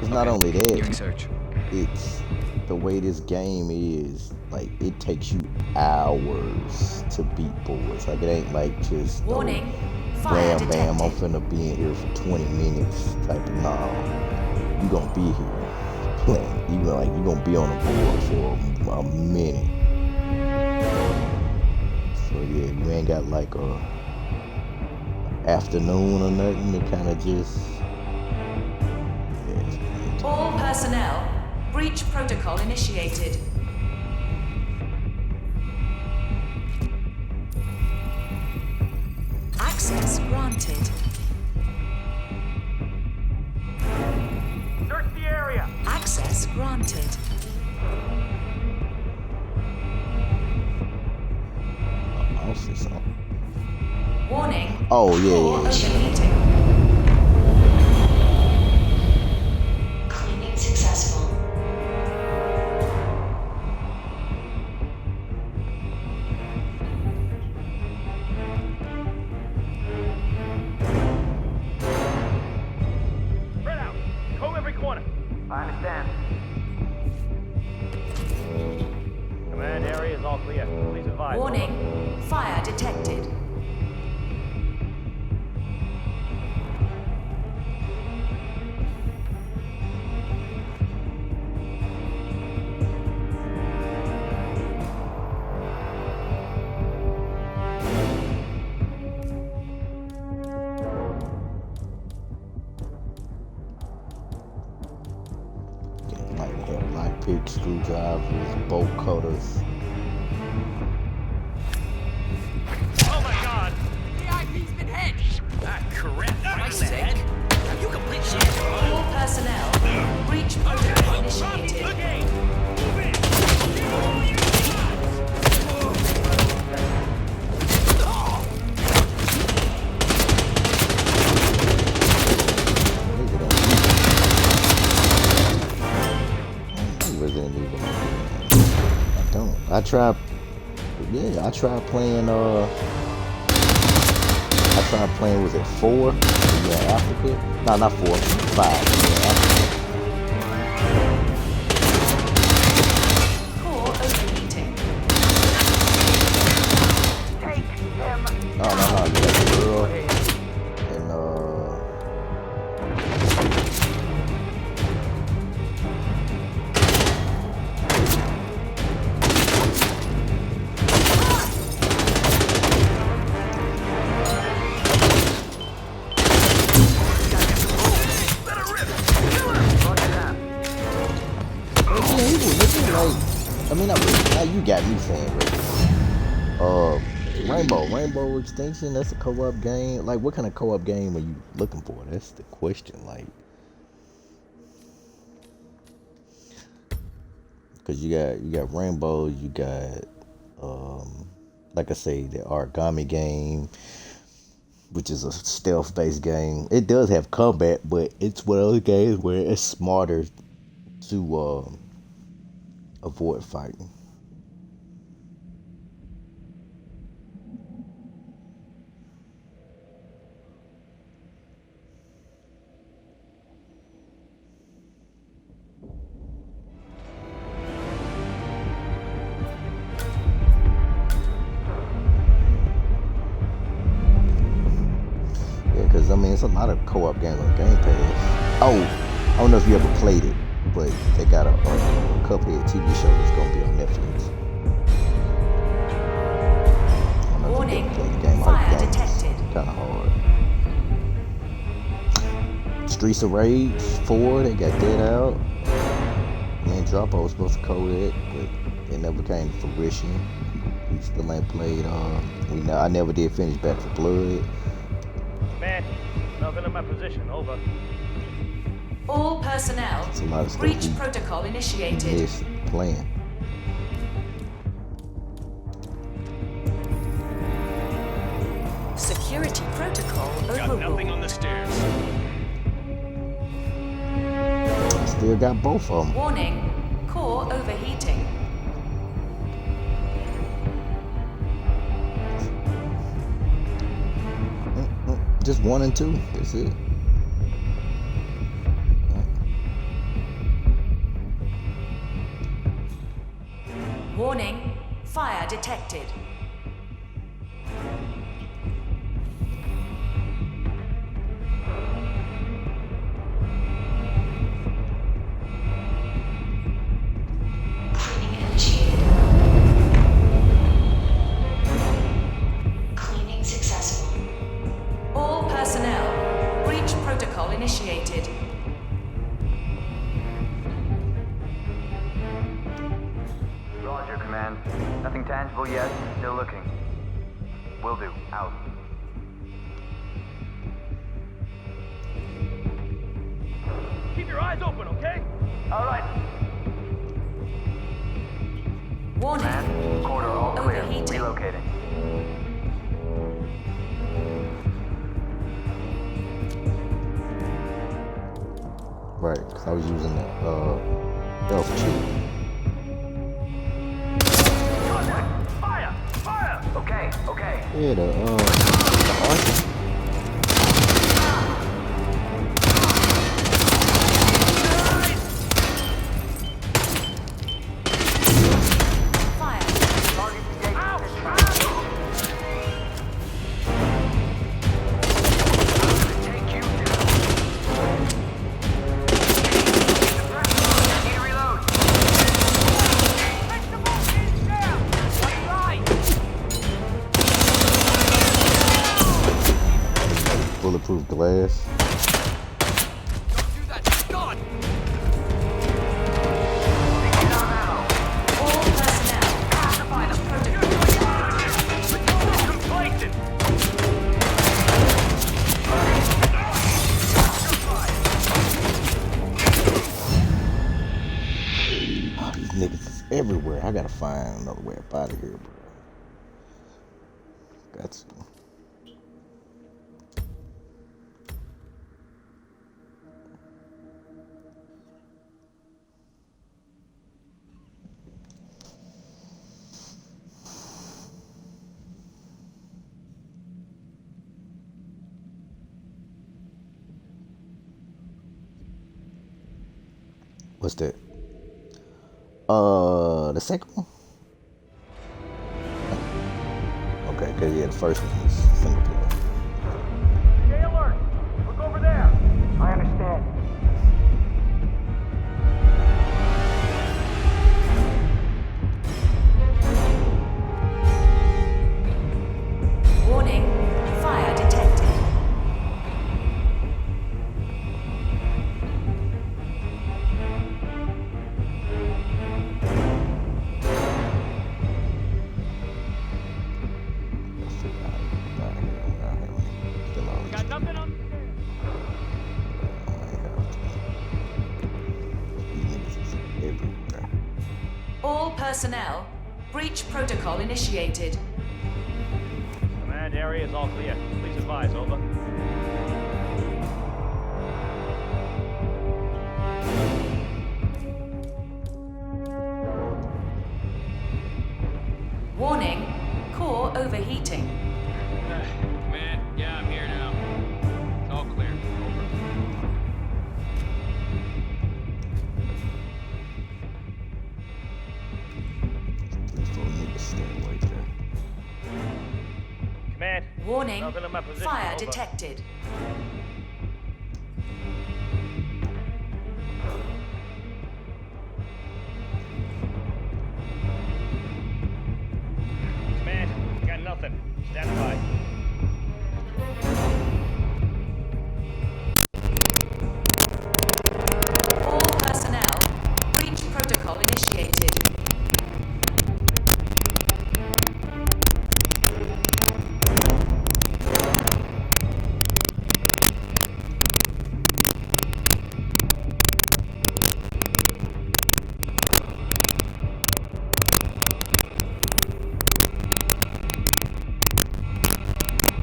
[SPEAKER 1] It's not only
[SPEAKER 15] Doing
[SPEAKER 1] that,
[SPEAKER 15] search.
[SPEAKER 1] it's the way this game is. Like, it takes you hours to beat boys. Like, it ain't like just
[SPEAKER 16] Warning. Fire
[SPEAKER 1] bam bam, I'm
[SPEAKER 16] detected.
[SPEAKER 1] finna be in here for 20 minutes type of. Nah, you gonna be here playing. You gonna be on the board for a minute. So yeah, you ain't got like a afternoon or nothing to kind of just.
[SPEAKER 16] All personnel. Breach protocol initiated. Access granted.
[SPEAKER 9] Search the area.
[SPEAKER 16] Access granted.
[SPEAKER 1] I'll see something.
[SPEAKER 16] Warning.
[SPEAKER 1] Oh yeah,
[SPEAKER 16] Core
[SPEAKER 1] yeah, yeah.
[SPEAKER 16] overheating.
[SPEAKER 17] Cleaning successful.
[SPEAKER 9] Spread out. Comb every corner. I understand. Command area is all clear. Please advise.
[SPEAKER 16] Warning. Fire detected.
[SPEAKER 1] Might have lockpick, screwdrivers, bolt cutters.
[SPEAKER 9] Oh my god!
[SPEAKER 11] VIP's been hit! Ah, correct. My leg. Have you complete shit?
[SPEAKER 16] All personnel. Breach protocol initiated.
[SPEAKER 9] Okay. Move it.
[SPEAKER 1] I tried. Yeah, I tried playing. I tried playing. Was it 4? Yeah, Africa. No, not 4. 5. Yeah, Africa.
[SPEAKER 16] Core overheating.
[SPEAKER 1] No, you got the girl and I mean, now you got me saying, Rainbow Extinction. That's a co-op game. Like, what kind of co-op game are you looking for? That's the question. Like, cause you got Rainbow, you got like I say, the origami game, which is a stealth-based game. It does have combat, but it's one of those games where it's smarter to avoid fighting. Because I mean, it's a lot of co-op games on Game Pass. Oh, I don't know if you ever played it, but they got a Cuphead TV show that's gonna be on Netflix.
[SPEAKER 16] Warning, fire detected.
[SPEAKER 1] Kind of hard. Streets of Rage 4, they got that out. Me and Droppo was supposed to code it, but it never came to fruition. We still ain't played. I never did finish Back for Blood.
[SPEAKER 9] Man, nothing in my position. Over.
[SPEAKER 16] All personnel. Breach protocol initiated.
[SPEAKER 1] Yes, playing.
[SPEAKER 16] Security protocol overruled.
[SPEAKER 11] Got nothing on the stairs.
[SPEAKER 1] Still got both of them.
[SPEAKER 16] Warning, core overheating.
[SPEAKER 1] Just 1 and 2. That's it.
[SPEAKER 16] Warning, fire detected.
[SPEAKER 17] Cleaning initiated. Cleaning successful.
[SPEAKER 16] All personnel, breach protocol initiated.
[SPEAKER 15] Roger, Command. Nothing tangible yet. Still looking. Will do. Out.
[SPEAKER 9] Keep your eyes open, okay?
[SPEAKER 15] All right.
[SPEAKER 16] Warning.
[SPEAKER 15] Command, corridor all clear.
[SPEAKER 16] Overheating.
[SPEAKER 15] Relocating.
[SPEAKER 1] Right, because I was using the elf chip.
[SPEAKER 15] Fire! Fire! Okay.
[SPEAKER 1] Yeah, the archer.
[SPEAKER 16] Fire.
[SPEAKER 15] Take you down. Need to reload.
[SPEAKER 1] Bulletproof glass.
[SPEAKER 16] All personnel, breach protocol.
[SPEAKER 9] Complacent!
[SPEAKER 1] Oh, these niggas is everywhere. I gotta find another way up out of here, bro. Got to. What's that? The second one? Okay, because yeah, the first one was single player.
[SPEAKER 9] Stay alert! Look over there!
[SPEAKER 14] I understand.
[SPEAKER 16] Warning, fire detected.
[SPEAKER 9] Got nothing on
[SPEAKER 1] Everywhere.
[SPEAKER 16] All personnel, breach protocol initiated.
[SPEAKER 9] Command area is all clear. Please advise, over.
[SPEAKER 16] Warning, core overheating.
[SPEAKER 11] Man, yeah, I'm here now. It's all clear. Over.
[SPEAKER 9] Command.
[SPEAKER 16] Warning,
[SPEAKER 9] Nothing in my position,
[SPEAKER 16] fire
[SPEAKER 9] over.
[SPEAKER 16] detected.
[SPEAKER 9] Command, got nothing. Stand by.
[SPEAKER 16] All personnel, breach protocol initiated.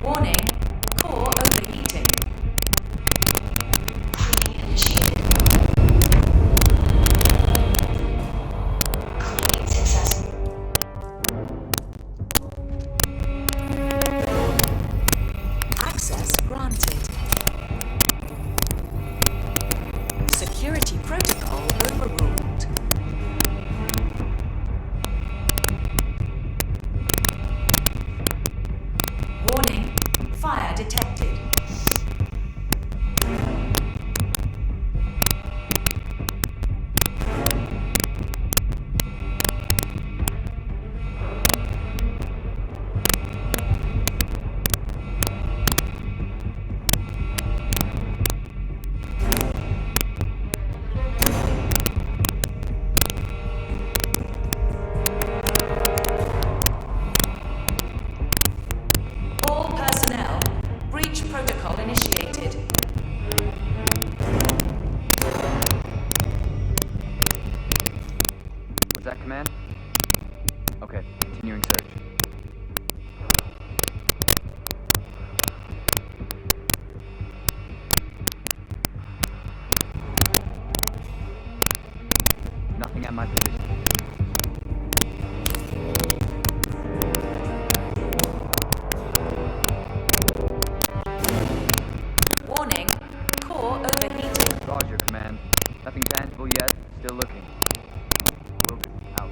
[SPEAKER 16] Warning, core overheating.
[SPEAKER 17] Cleaning initiated. Cleaning successful.
[SPEAKER 16] Access granted. Security protocol overruled. Warning, fire detected. All personnel, breach protocol initiated.
[SPEAKER 15] Was that command? Okay, continuing search. Nothing at my position.
[SPEAKER 16] Warning, core overheating.
[SPEAKER 15] Roger, command. Nothing tangible yet. Still looking. Will do. Out.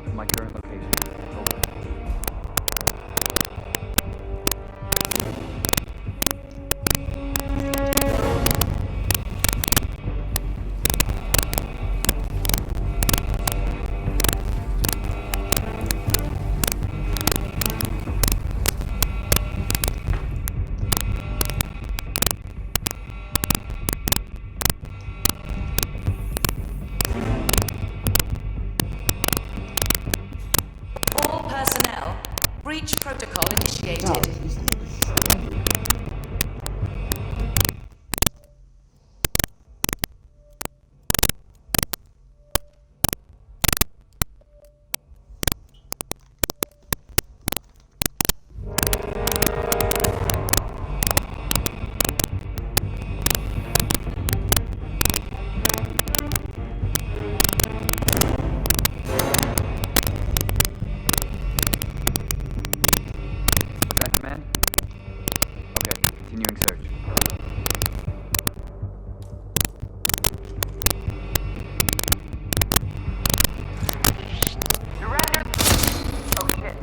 [SPEAKER 15] report from my current location. Over.
[SPEAKER 16] All personnel, breach protocol initiated.
[SPEAKER 15] Is that command? Okay, continuing search. Surrender! Oh shit.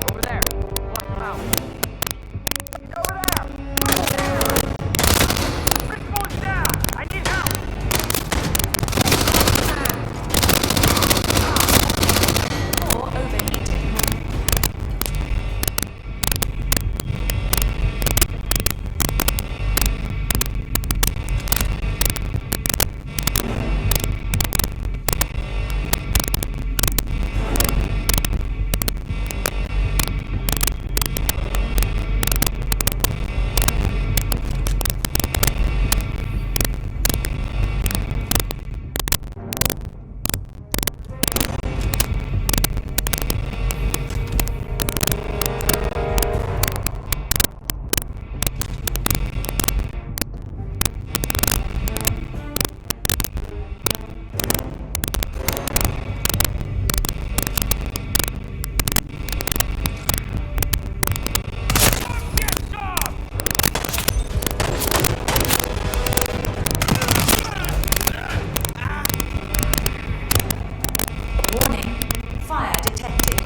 [SPEAKER 15] Over there. Flush him out. He's over there! Over there! Big boy's down! I need help!
[SPEAKER 16] Or overheating. Warning. Fire detected.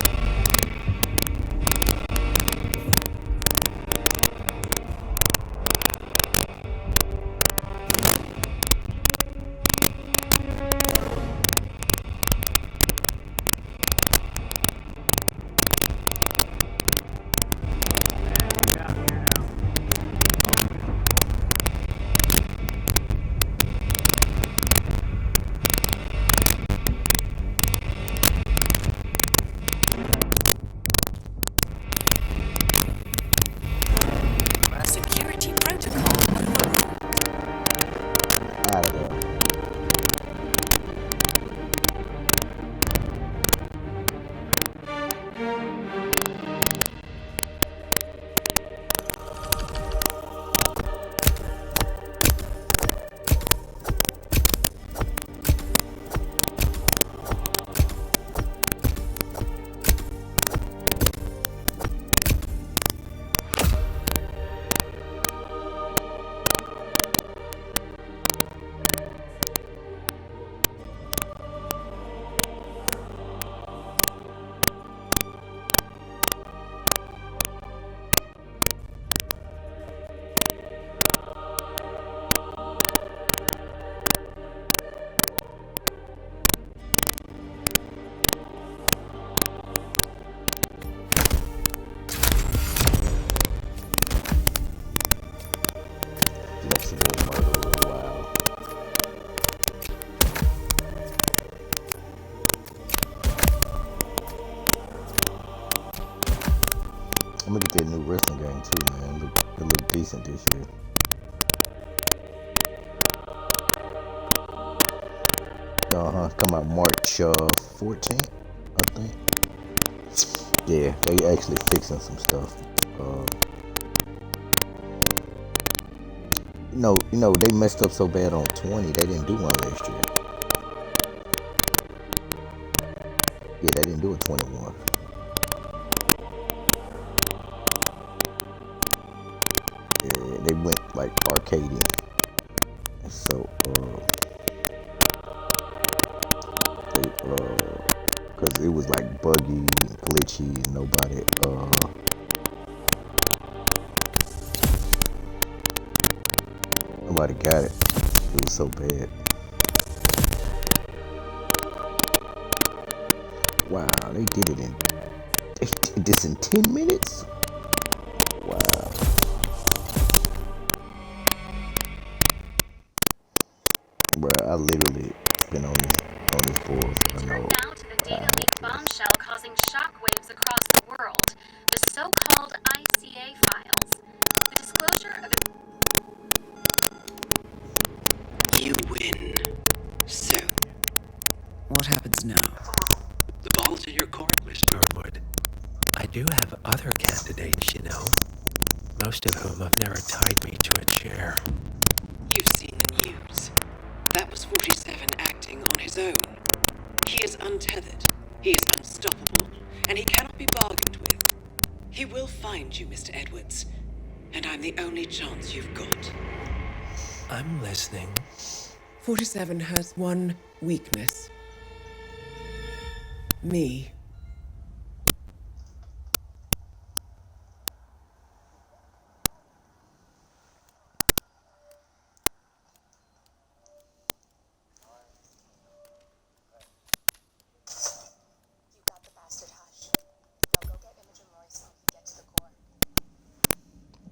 [SPEAKER 16] Security protocol.
[SPEAKER 1] Out of there. Flexible murderer, wow. I'm gonna get that new wrestling game too, man. It look decent this year. Come out March 14th, I think. Yeah, they actually fixing some stuff. They messed up so bad on 20, they didn't do one last year. Yeah, they didn't do a 21. Yeah, they went like arcading. So, cause it was like buggy and glitchy and nobody got it. It was so bad. Wow, they did this in 10 minutes? Wow. Bruh, I literally been on this board for
[SPEAKER 6] Turn now to the data leak bombshell causing shockwaves across the world. The so-called ICA files. The disclosure of
[SPEAKER 18] You win. So,
[SPEAKER 5] What happens now?
[SPEAKER 18] the ball's in your court, Mr.
[SPEAKER 19] Wormwood. I do have other candidates, you know. Most of whom have never tied me to a chair.
[SPEAKER 18] You've seen the news. That was 47 acting on his own. He is untethered. He is unstoppable. And he cannot be bargained with. He will find you, Mr. Edwards. And I'm the only chance you've got.
[SPEAKER 19] I'm listening.
[SPEAKER 5] 47 has one weakness. Me.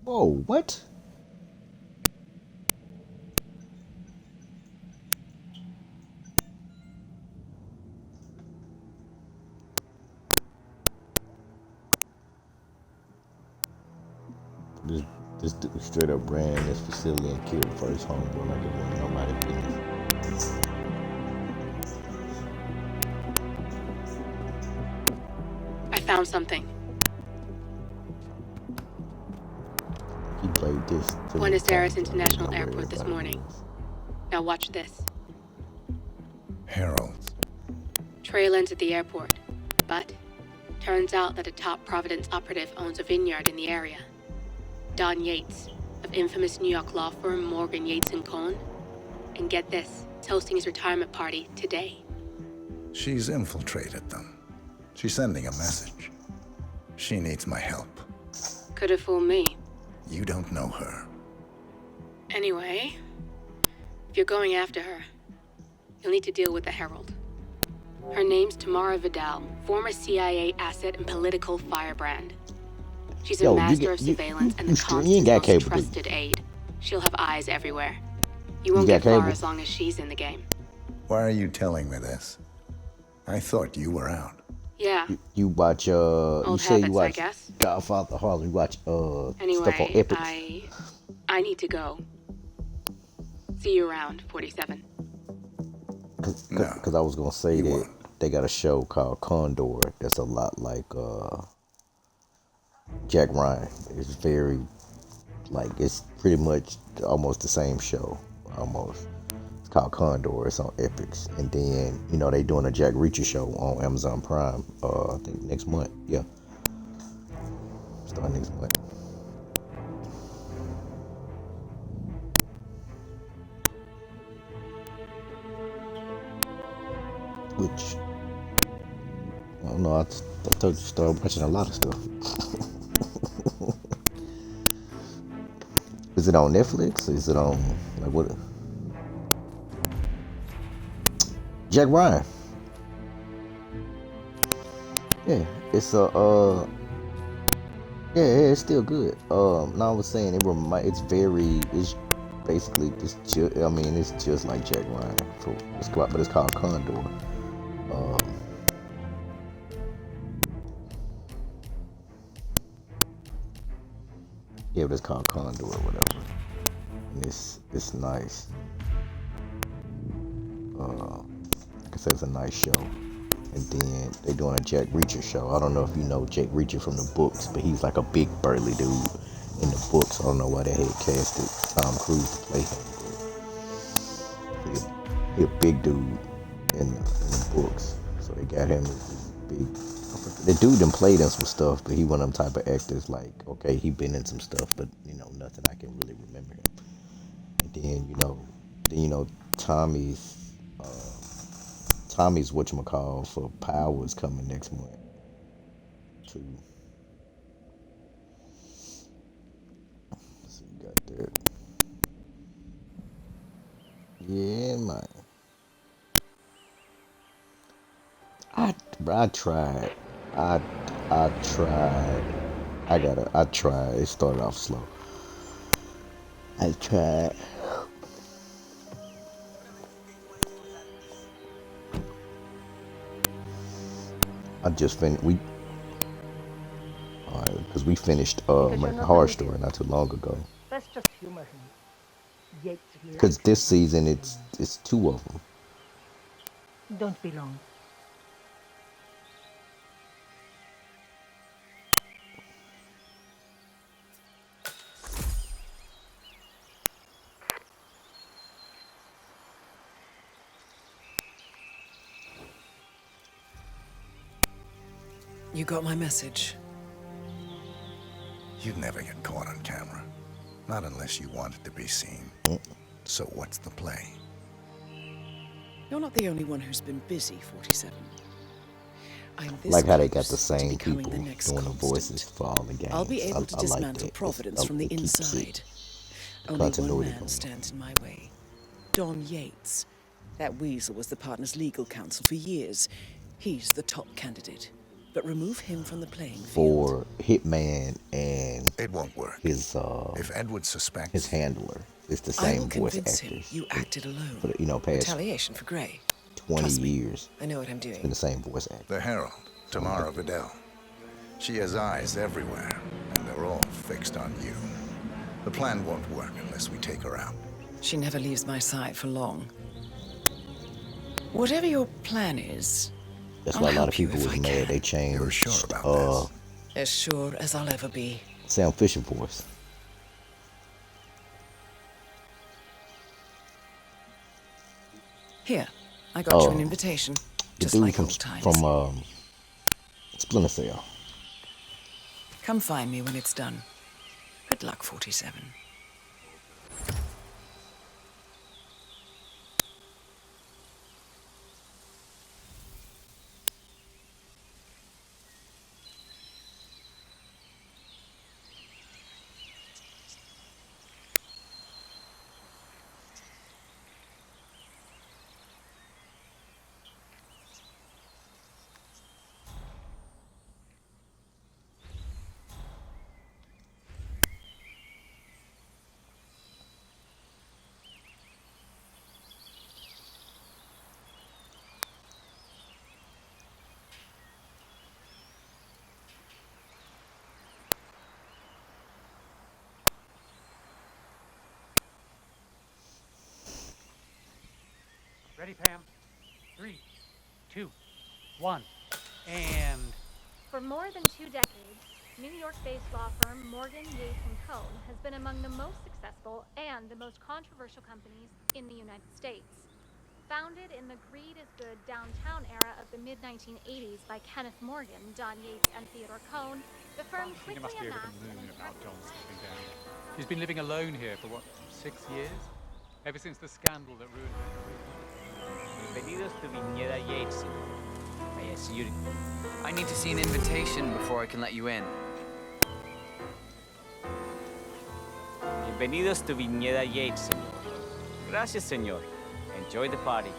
[SPEAKER 1] Whoa, what? This dude straight up ran this facility and killed the first homeboy like it wasn't nobody business.
[SPEAKER 8] I found something.
[SPEAKER 1] He played this.
[SPEAKER 8] Buenos Aires International Airport this morning. Now watch this.
[SPEAKER 2] Harold.
[SPEAKER 8] Trail ends at the airport, but turns out that a top Providence operative owns a vineyard in the area. Don Yates, of infamous New York law firm Morgan, Yates & Cohn. And get this, is hosting his retirement party today.
[SPEAKER 2] She's infiltrated them. She's sending a message. She needs my help.
[SPEAKER 8] Could have fooled me.
[SPEAKER 2] You don't know her.
[SPEAKER 8] Anyway, if you're going after her, you'll need to deal with the Herald. Her name's Tamara Vidal, former CIA asset and political firebrand. She's a master of surveillance and the constant's most trusted aide. She'll have eyes everywhere. You won't get far as long as she's in the game.
[SPEAKER 2] Why are you telling me this? I thought you were out.
[SPEAKER 8] Yeah.
[SPEAKER 1] You watch you say
[SPEAKER 8] habits,
[SPEAKER 1] you watch
[SPEAKER 8] I guess.
[SPEAKER 1] Godfather Harlem, you watch
[SPEAKER 8] Anyway,
[SPEAKER 1] stuff on Epic.
[SPEAKER 8] I need to go. See you around, 47.
[SPEAKER 1] Cause I was gonna say that they got a show called Condor that's a lot like Jack Ryan. It's very it's pretty much almost the same show. Almost. It's called Condor. It's on Epics. And then, they doing a Jack Reacher show on Amazon Prime, I think next month. Yeah. Start next month. Which, I don't know, I told you to start watching a lot of stuff. Is it on Netflix? Is it on, what? Jack Ryan. Yeah, it's it's still good. Now I was saying it's basically it's just like Jack Ryan. But it's called Condor. Yeah, but it's called Condor or whatever. And it's nice. Like I said, it's a nice show. And then they doing a Jack Reacher show. I don't know if you know Jack Reacher from the books, but he's like a big burly dude in the books. I don't know why they had casted Tom Cruise to play him, but he a big dude in the books. So they got him as big. The dude done played in some stuff, but he one of them type of actors he been in some stuff, but nothing I can really remember him. And then, Then Tommy's whatchamacall for Power is coming next month too. So you got that. Yeah, man. I tried. I I tried. I tried. It started off slow. I tried. I just finished. Because we finished American Horror Story not too long ago.
[SPEAKER 20] Let's just humor him. Yates,
[SPEAKER 1] Because this season it's two of them.
[SPEAKER 20] don't be long.
[SPEAKER 18] You got my message.
[SPEAKER 2] You'd never get caught on camera. Not unless you wanted to be seen. So what's the play?
[SPEAKER 18] You're not the only one who's been busy, 47. I'm this
[SPEAKER 1] Like how they got
[SPEAKER 18] close
[SPEAKER 1] the
[SPEAKER 18] to
[SPEAKER 1] same
[SPEAKER 18] becoming
[SPEAKER 1] people
[SPEAKER 18] the next
[SPEAKER 1] doing the
[SPEAKER 18] constant.
[SPEAKER 1] voices for all the games.
[SPEAKER 18] I'll be able to
[SPEAKER 1] I like
[SPEAKER 18] dismantle
[SPEAKER 1] that.
[SPEAKER 18] Providence from the
[SPEAKER 1] It keeps
[SPEAKER 18] inside.
[SPEAKER 1] the
[SPEAKER 18] Only one
[SPEAKER 1] continuity
[SPEAKER 18] man
[SPEAKER 1] going.
[SPEAKER 18] stands in my way. Don Yates. That weasel was the partner's legal counsel for years. He's the top candidate. But remove him from the playing field.
[SPEAKER 1] For Hitman and
[SPEAKER 2] it won't work.
[SPEAKER 1] His
[SPEAKER 2] if Edward suspects
[SPEAKER 1] his handler, it's the
[SPEAKER 18] I
[SPEAKER 1] same
[SPEAKER 18] will
[SPEAKER 1] voice
[SPEAKER 18] convince
[SPEAKER 1] actors.
[SPEAKER 18] him you acted alone.
[SPEAKER 1] For the, past
[SPEAKER 18] Retaliation for Grey.
[SPEAKER 1] 20
[SPEAKER 18] Trust me,
[SPEAKER 1] years.
[SPEAKER 18] I know what I'm doing.
[SPEAKER 1] It's been the same voice actor.
[SPEAKER 2] The Herald, Tamara Vidal. She has eyes everywhere, and they're all fixed on you. The plan won't work unless we take her out.
[SPEAKER 18] She never leaves my side for long. Whatever your plan is,
[SPEAKER 1] That's
[SPEAKER 18] I'll
[SPEAKER 1] why a lot
[SPEAKER 18] help
[SPEAKER 1] of
[SPEAKER 18] you
[SPEAKER 1] people
[SPEAKER 18] if
[SPEAKER 1] was
[SPEAKER 18] I
[SPEAKER 1] mad
[SPEAKER 18] can.
[SPEAKER 1] they changed
[SPEAKER 2] You're sure about
[SPEAKER 18] As sure as I'll ever be.
[SPEAKER 1] Sam Fisher voice.
[SPEAKER 18] Here, I got you an invitation.
[SPEAKER 1] The
[SPEAKER 18] Just
[SPEAKER 1] dude
[SPEAKER 18] like
[SPEAKER 1] from
[SPEAKER 18] old times.
[SPEAKER 1] Splinter Cell.
[SPEAKER 18] Come find me when it's done. Good luck, 47.
[SPEAKER 11] Ready, Pam? 3, 2, 1, and...
[SPEAKER 12] For more than 2 decades, New York-based law firm Morgan, Yates & Cohn has been among the most successful and the most controversial companies in the United States. Founded in the greed is good downtown era of the mid-1980s by Kenneth Morgan, Don Yates, and Theodore Cohn, the firm
[SPEAKER 11] You
[SPEAKER 12] quickly
[SPEAKER 11] must be over
[SPEAKER 12] amassed
[SPEAKER 11] the
[SPEAKER 12] an
[SPEAKER 11] moon about
[SPEAKER 12] impressive...
[SPEAKER 11] John stepping down. He's been living alone here for, what, 6 years? Ever since the scandal that ruined her career.
[SPEAKER 21] Bienvenidos to Viñeda Yates. I need to see an invitation before I can let you in. Bienvenidos to Viñeda Yates, señor. Gracias, señor. Enjoy the party.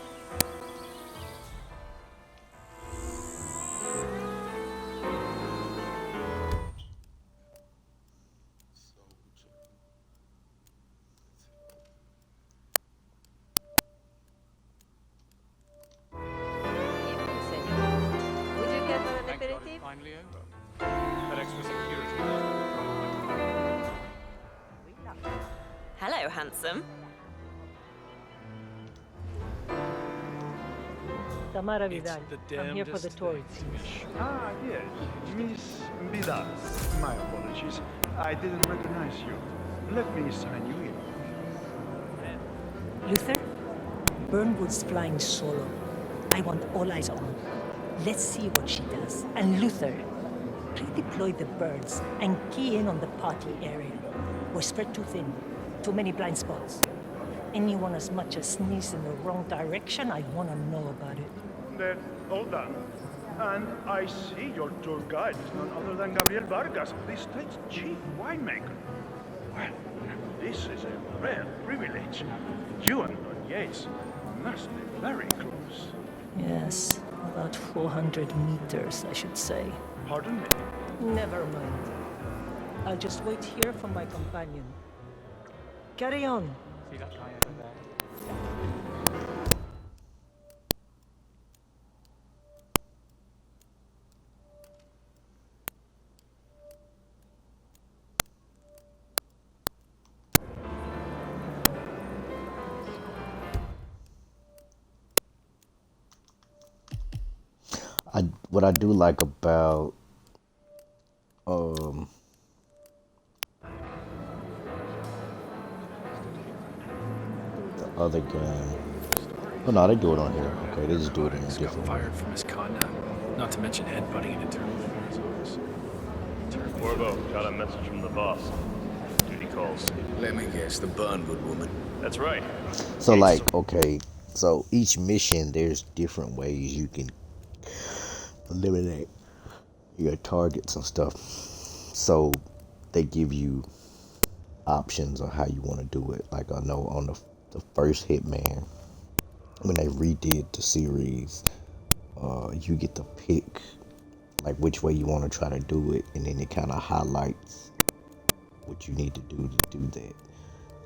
[SPEAKER 11] Fine, Leo. That extra security.
[SPEAKER 22] Hello, handsome.
[SPEAKER 20] Tamara Vidal. I'm here for the tour, it seems.
[SPEAKER 23] Ah, yes. Miss Vidal. My apologies. I didn't recognize you. Let me sign you in.
[SPEAKER 20] Luther? Burnwood's flying solo. I want all eyes on her. Let's see what she does. And Luther, redeploy the birds and key in on the party area. We're spread too thin. Too many blind spots. Anyone as much as sneeze in the wrong direction, I'd want to know about it.
[SPEAKER 23] Then, hold on. And I see your tour guide is none other than Gabriel Vargas, the state's chief winemaker. Well, this is a rare privilege. You and Don Yates must be very close.
[SPEAKER 20] Yes, about 400 meters, I should say.
[SPEAKER 23] Pardon me?
[SPEAKER 20] Never mind. I'll just wait here for my companion. Carry on.
[SPEAKER 14] See that guy over there?
[SPEAKER 1] What I do like about the other game. Oh no, they do it on here. Okay, they just do it in a different way.
[SPEAKER 11] Fired for misconduct. Not to mention headbutting an internal affairs office.
[SPEAKER 9] Corvo, got a message from the boss. Duty calls.
[SPEAKER 4] Let me guess, the Burnwood woman.
[SPEAKER 9] That's right.
[SPEAKER 1] So like, okay, so each mission there's different ways you can eliminate your targets and stuff. So they give you options on how you want to do it. Like I know on the first Hitman, when they redid the series, you get to pick like which way you want to try to do it, and then it kind of highlights what you need to do that.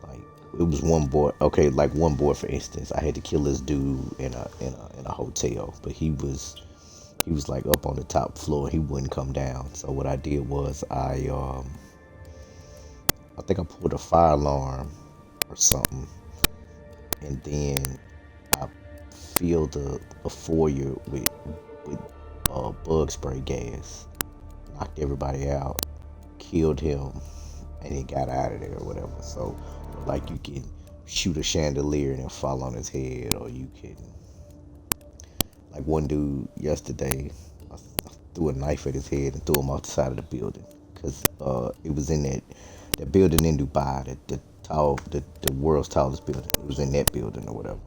[SPEAKER 1] Like it was one boy. Okay, like one boy for instance, I had to kill this dude in a hotel, but he was like up on the top floor. He wouldn't come down. So what I did was I think I pulled a fire alarm or something, and then I filled the foyer with bug spray gas, knocked everybody out, killed him, and he got out of there or whatever. So like you can shoot a chandelier and it'll fall on his head, or you can, like one dude yesterday, I threw a knife at his head and threw him off the side of the building because it was in that building in Dubai, the world's tallest building. It was in that building or whatever.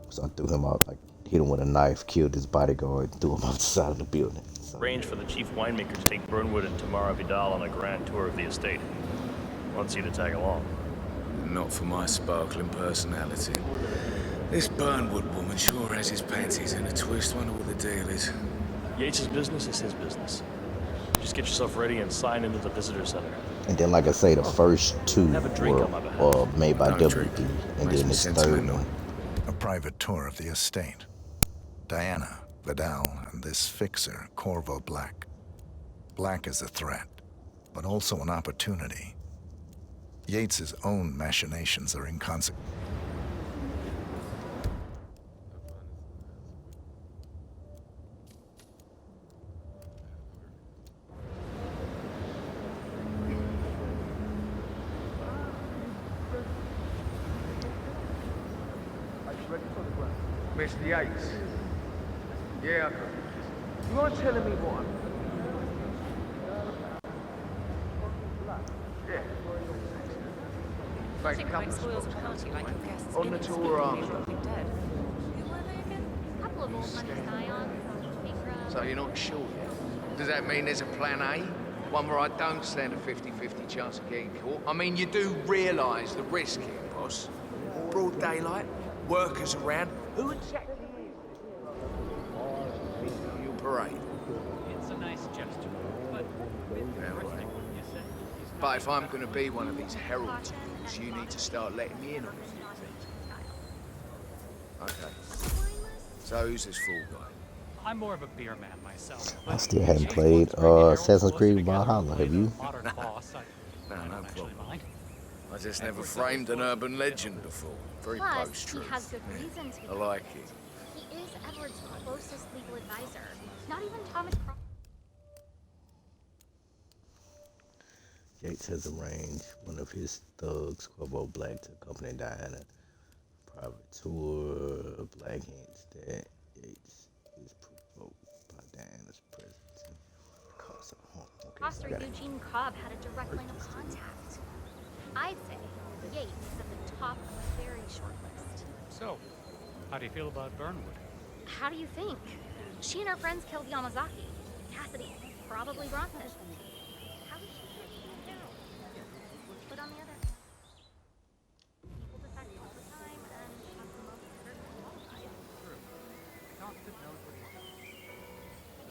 [SPEAKER 1] So I threw him out, like hit him with a knife, killed his bodyguard, threw him off the side of the building. So,
[SPEAKER 9] Arrange for the chief winemakers to take Burnwood and Tamara Vidal on a grand tour of the estate. Wants you to tag along.
[SPEAKER 4] Not for my sparkling personality. This Burnwood woman sure has his panties in a twist. Wonder what the deal is.
[SPEAKER 9] Yates' business is his business. Just get yourself ready and sign into the visitor center.
[SPEAKER 1] and then like I say, the first two were made by WD, and then this third one.
[SPEAKER 2] A private tour of the estate. Diana, Vidal, and this fixer, Corvo Black. Black is a threat, but also an opportunity. Yates's own machinations are inconsequential.
[SPEAKER 15] Mr. Yates. Yeah, you mind telling me what? Yeah. Back a couple
[SPEAKER 6] spoils of party like your guests.
[SPEAKER 15] on the tour arm.
[SPEAKER 6] Dead.
[SPEAKER 12] Who were they again? A couple of old money scions.
[SPEAKER 15] So you're not sure yet? Does that mean there's a plan A? One where I don't stand a 50-50 chance of getting caught? I mean, you do realise the risk here, boss. Broad daylight, workers around. Who exactly is your parade?
[SPEAKER 11] It's a nice gesture, but
[SPEAKER 15] Anyway. But if I'm going to be one of these heralds, you need to start letting me in on it. Okay. So who's this fool guy?
[SPEAKER 11] I'm more of a beer man myself.
[SPEAKER 1] I still haven't played Assassin's Creed Valhalla. Have you?
[SPEAKER 11] Modern boss.
[SPEAKER 15] No problem. I just never framed an urban legend before. Very
[SPEAKER 12] Plus,
[SPEAKER 15] post-truth.
[SPEAKER 12] he has good reason to.
[SPEAKER 15] I like it.
[SPEAKER 12] He is Edward's closest legal advisor. Not even Thomas Cross.
[SPEAKER 1] Yates has arranged one of his thugs, Corvo Black, to accompany Diana. Private tour. Black hints that Yates is provoked by Diana's presence. Because of home. Okay,
[SPEAKER 12] Foster Eugene Cobb had a direct line of contact. I'd say Yates is at the top of a very short list.
[SPEAKER 10] So, how do you feel about Burnwood?
[SPEAKER 12] How do you think? She and her friends killed Yamazaki. Cassidy probably brought this. How did she get taken down? But on the other hand, people defect all the time and have the most certain qualified.
[SPEAKER 10] True. Constant knows what he's doing.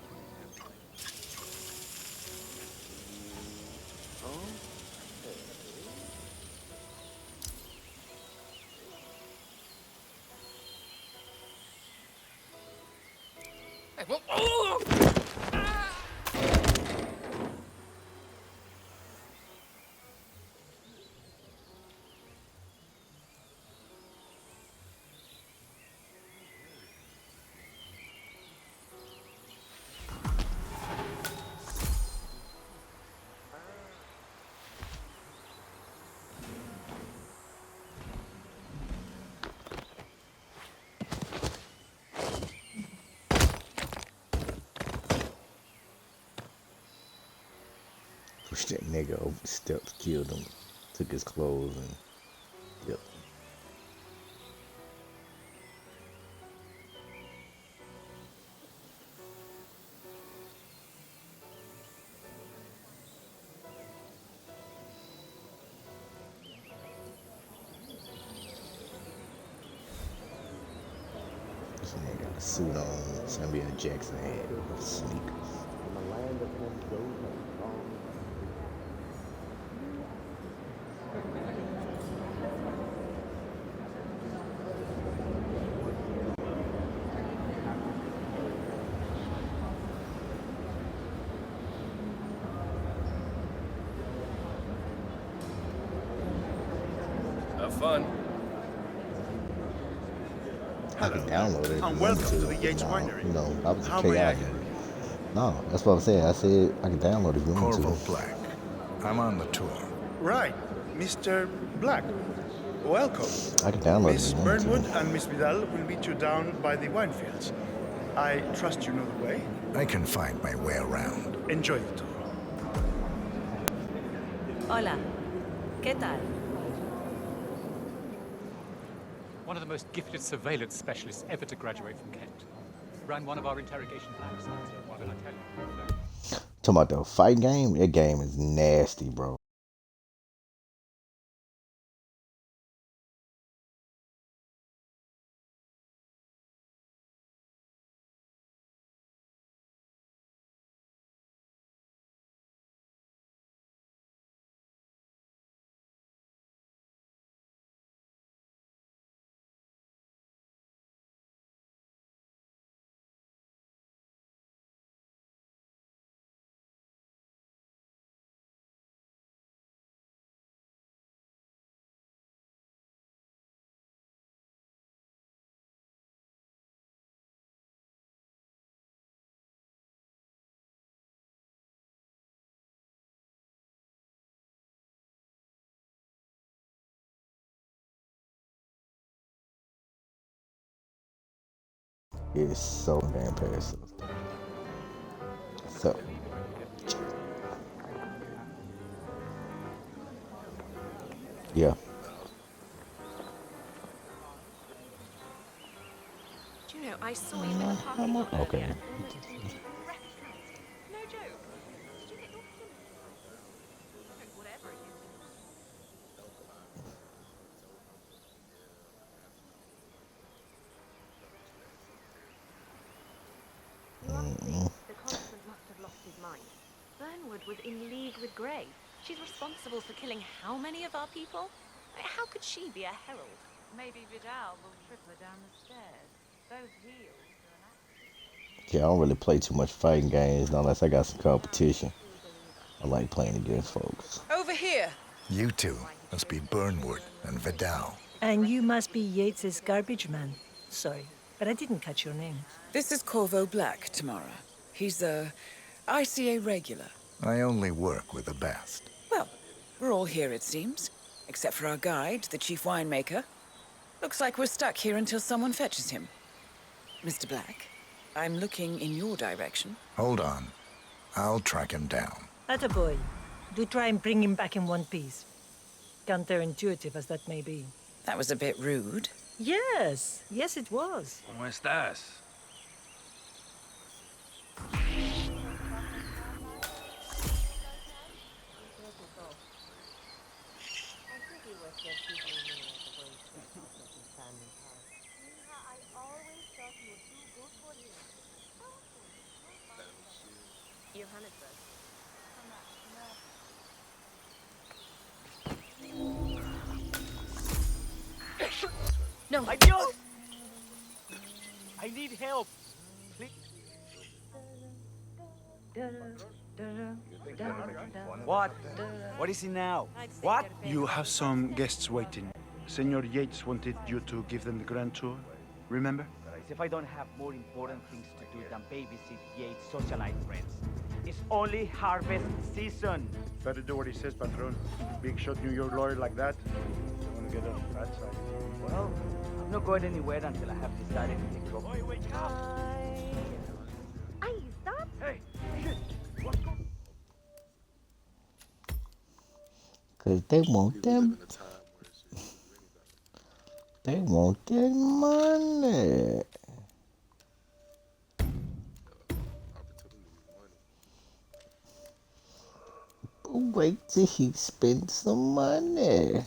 [SPEAKER 15] Hey, what? Oh!
[SPEAKER 1] Pushed that nigga over the steps, killed him, took his clothes, and yep. This nigga got a suit on, Samuel Jackson had with sneakers.
[SPEAKER 13] Have fun.
[SPEAKER 1] I can download it.
[SPEAKER 23] And welcome to the Yates Winery.
[SPEAKER 1] You know, I was
[SPEAKER 23] How
[SPEAKER 1] a
[SPEAKER 23] may I
[SPEAKER 1] chaotic.
[SPEAKER 23] help?
[SPEAKER 1] No, that's what I'm saying. I said I can download it if you want
[SPEAKER 2] Corvo
[SPEAKER 1] to.
[SPEAKER 2] Black. I'm on the tour.
[SPEAKER 23] Right, Mr. Black. Welcome.
[SPEAKER 1] I can download
[SPEAKER 23] Miss
[SPEAKER 1] it if you want
[SPEAKER 23] Burnwood
[SPEAKER 1] to.
[SPEAKER 23] and Miss Vidal will meet you down by the wine fields. I trust you know the way.
[SPEAKER 2] I can find my way around.
[SPEAKER 23] Enjoy the tour.
[SPEAKER 16] Hola. ¿Qué tal?
[SPEAKER 10] One of the most gifted surveillance specialists ever to graduate from Kent. Ran one of our interrogation labs. What did I tell you?
[SPEAKER 1] Talking about the fight game? That game is nasty, bro. It's so damn passive. So, yeah.
[SPEAKER 6] Do you know, I saw you in the parking lot
[SPEAKER 1] Okay.
[SPEAKER 6] earlier. No joke. Did you get your pin? Whatever it is. You asked me. The constable must have lost his mind. Burnwood was in league with Grey. She's responsible for killing how many of our people? How could she be a herald?
[SPEAKER 16] Maybe Vidal will trip her down the stairs. Those heels are an accident.
[SPEAKER 1] Yeah, I don't really play too much fighting games unless I got some competition. I like playing against folks.
[SPEAKER 16] Over here!
[SPEAKER 2] You two must be Burnwood and Vidal.
[SPEAKER 20] And you must be Yates's garbage man. Sorry, but I didn't catch your name.
[SPEAKER 22] This is Corvo Black, Tamara. He's a ICA regular.
[SPEAKER 2] I only work with the best.
[SPEAKER 22] Well, we're all here, it seems. Except for our guide, the chief winemaker. Looks like we're stuck here until someone fetches him. Mr. Black, I'm looking in your direction.
[SPEAKER 2] Hold on. I'll track him down.
[SPEAKER 20] Attaboy. Do try and bring him back in one piece. Counterintuitive as that may be.
[SPEAKER 22] That was a bit rude.
[SPEAKER 20] Yes, yes, it was.
[SPEAKER 15] ¿Cómo estás?
[SPEAKER 9] No. Adios! I need help. Please. What? What is it now? What?
[SPEAKER 23] You have some guests waiting. Senor Yates wanted you to give them the grand tour. Remember?
[SPEAKER 9] If I don't have more important things to do than babysit Yates' socialite friends. It's only harvest season.
[SPEAKER 23] Better do what he says, Patron. Big shot New York lawyer like that. Don't want to get on the bad side.
[SPEAKER 9] Well, I'm not going anywhere until I have decided to take over. Wait, wait, stop!
[SPEAKER 12] Ay, stop!
[SPEAKER 9] Hey, shit! What's going?
[SPEAKER 1] Cause they want them. They want that money. But wait till he spends some money.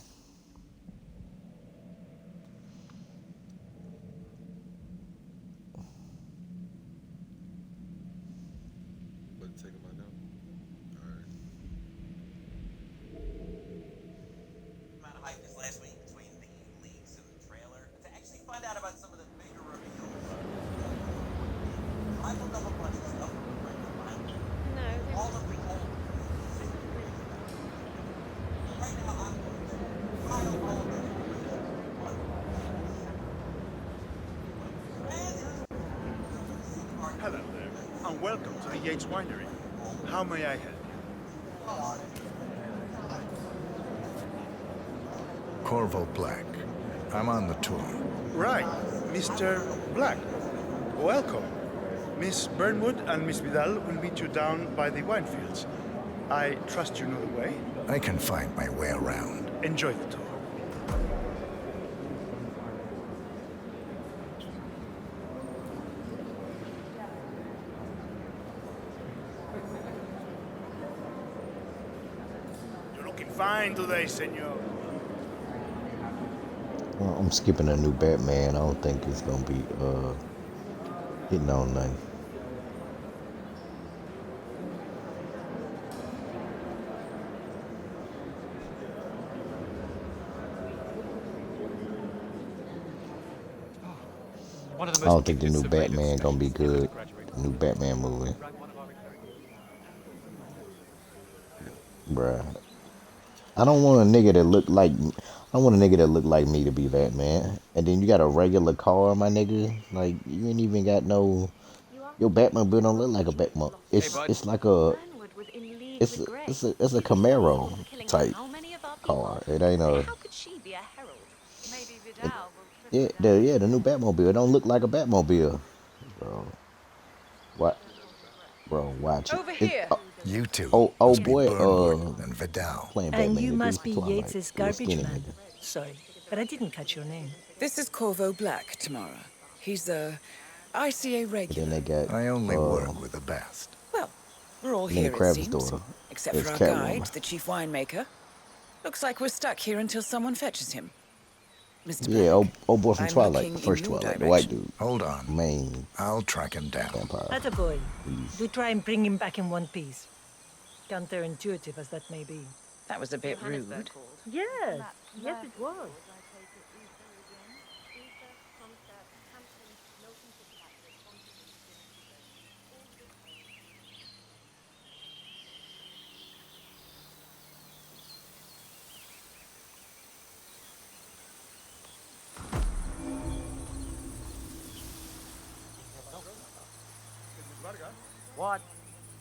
[SPEAKER 23] Hello there, and welcome to the Yates Winery. How may I help
[SPEAKER 2] Corvo Black. I'm on the tour.
[SPEAKER 23] you? Right, Mr. Black. Welcome. Miss Burnwood and Miss Vidal will meet you down by the wine fields. I trust you know the way.
[SPEAKER 2] I can find my way around.
[SPEAKER 23] Enjoy the tour. You're looking fine today, senor.
[SPEAKER 1] Well, I'm skipping a new Batman. I don't think it's gonna be hitting on nothing.
[SPEAKER 10] One of the
[SPEAKER 1] I don't
[SPEAKER 10] most
[SPEAKER 1] think the new
[SPEAKER 10] gifted
[SPEAKER 1] Batman gonna be
[SPEAKER 10] surveillance
[SPEAKER 1] good.
[SPEAKER 10] specialists
[SPEAKER 1] The new Batman movie, bruh. I don't want a nigga that look like. I want a nigga that look like me to be Batman. And then you got a regular car, my nigga. Like you ain't even got no. Your Batmobile don't look like a Batmobile. It's like a. It's a Camaro type car. It ain't a.
[SPEAKER 16] How could she be a herald? Maybe Vidal will
[SPEAKER 1] Yeah,
[SPEAKER 16] triple down.
[SPEAKER 1] the new Batmobile. It don't look like a Batmobile, bro. What, bro? Watch it.
[SPEAKER 22] Over here.
[SPEAKER 2] You two
[SPEAKER 1] Oh
[SPEAKER 2] must be
[SPEAKER 1] boy.
[SPEAKER 2] Burnwood and Vidal.
[SPEAKER 1] Playing Batman.
[SPEAKER 20] And you
[SPEAKER 1] nigga,
[SPEAKER 20] must
[SPEAKER 1] it's
[SPEAKER 20] be
[SPEAKER 1] Twilight.
[SPEAKER 20] Yates's
[SPEAKER 1] Little
[SPEAKER 20] garbage
[SPEAKER 1] skinny
[SPEAKER 20] man.
[SPEAKER 1] nigga.
[SPEAKER 20] Sorry, but I didn't catch your name.
[SPEAKER 22] This is Corvo Black, Tamara. He's the ICA
[SPEAKER 1] And
[SPEAKER 22] regular.
[SPEAKER 1] then they got
[SPEAKER 2] I only work with the best.
[SPEAKER 22] Well, we're all
[SPEAKER 1] Lenny
[SPEAKER 22] here, it
[SPEAKER 1] Kravitz's
[SPEAKER 22] seems.
[SPEAKER 1] daughter.
[SPEAKER 22] Except
[SPEAKER 1] It's
[SPEAKER 22] for our
[SPEAKER 1] Catwoman.
[SPEAKER 22] guide, the chief winemaker. Looks like we're stuck here until someone fetches him. Mr.
[SPEAKER 1] Yeah, old boy from
[SPEAKER 22] I'm
[SPEAKER 1] Twilight,
[SPEAKER 22] looking
[SPEAKER 1] the first
[SPEAKER 22] in your
[SPEAKER 1] Twilight, the white
[SPEAKER 22] direction.
[SPEAKER 1] dude,
[SPEAKER 2] Hold on.
[SPEAKER 1] main
[SPEAKER 2] I'll track him down.
[SPEAKER 1] vampire.
[SPEAKER 20] Attaboy. Do try and bring him back in one piece. Counterintuitive as that may be.
[SPEAKER 22] That was a bit rude.
[SPEAKER 20] Yes, yes, it was.
[SPEAKER 9] What?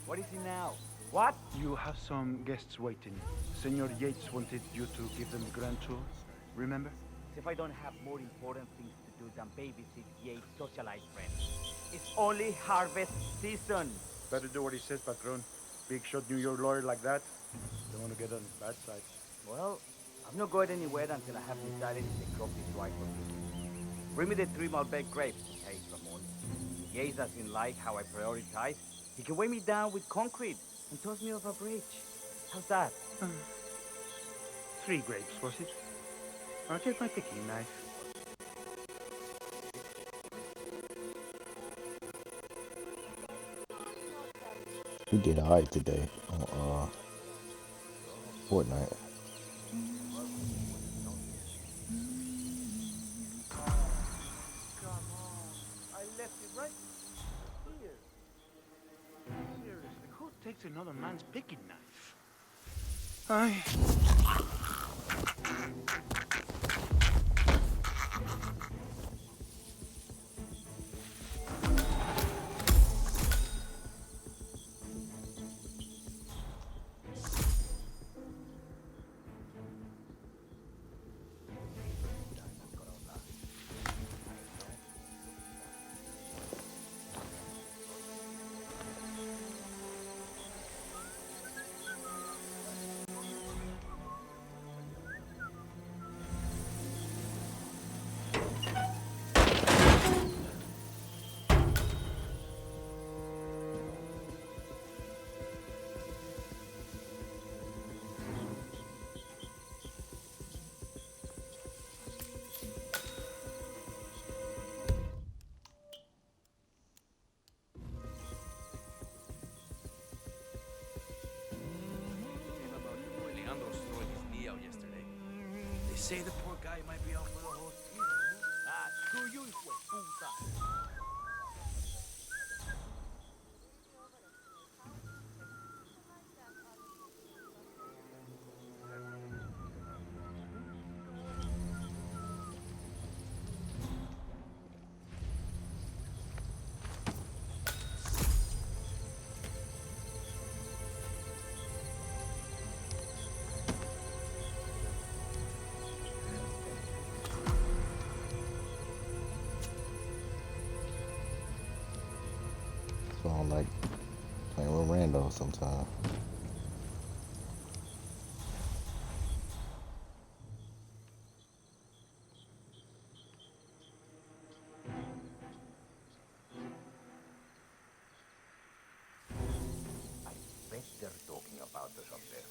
[SPEAKER 9] What is it now? What?
[SPEAKER 23] You have some guests waiting. Senor Yates wanted you to give them the grand tour. Remember?
[SPEAKER 9] If I don't have more important things to do than babysit Yates' socialite friends. It's only harvest season.
[SPEAKER 23] Better do what he says, Patron. Big shot New York lawyer like that. Don't want to get on his bad side.
[SPEAKER 9] Well, I'm not going anywhere until I have decided if the crop is right for me. Bring me the 3 Malbec grapes, hey, Ramon. If Yates doesn't like how I prioritize, he can weigh me down with concrete and toss me off a bridge. How's that?
[SPEAKER 23] 3 grapes, was it? I'll get my picking knife.
[SPEAKER 1] We did alright today on Fortnite.
[SPEAKER 23] I left it right here. Seriously, who takes another man's picking knife? I.
[SPEAKER 3] They say the poor guy might be out for the whole season.
[SPEAKER 9] Ah, screw you, hijo de puta.
[SPEAKER 1] So I don't like playing with rando sometimes.
[SPEAKER 9] I bet they're talking about us up there.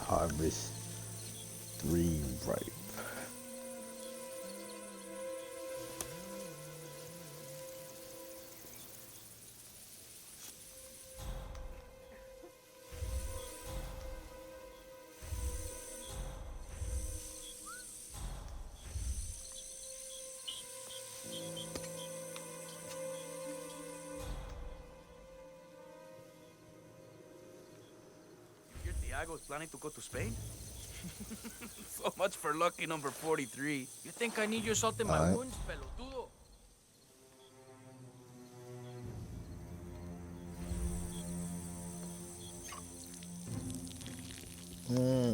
[SPEAKER 1] Harvest 3 ripe.
[SPEAKER 3] You hear Diago's planning to go to Spain? So much for lucky number 43. You think I need your salt in my
[SPEAKER 1] Alright.
[SPEAKER 3] wounds, pelotudo?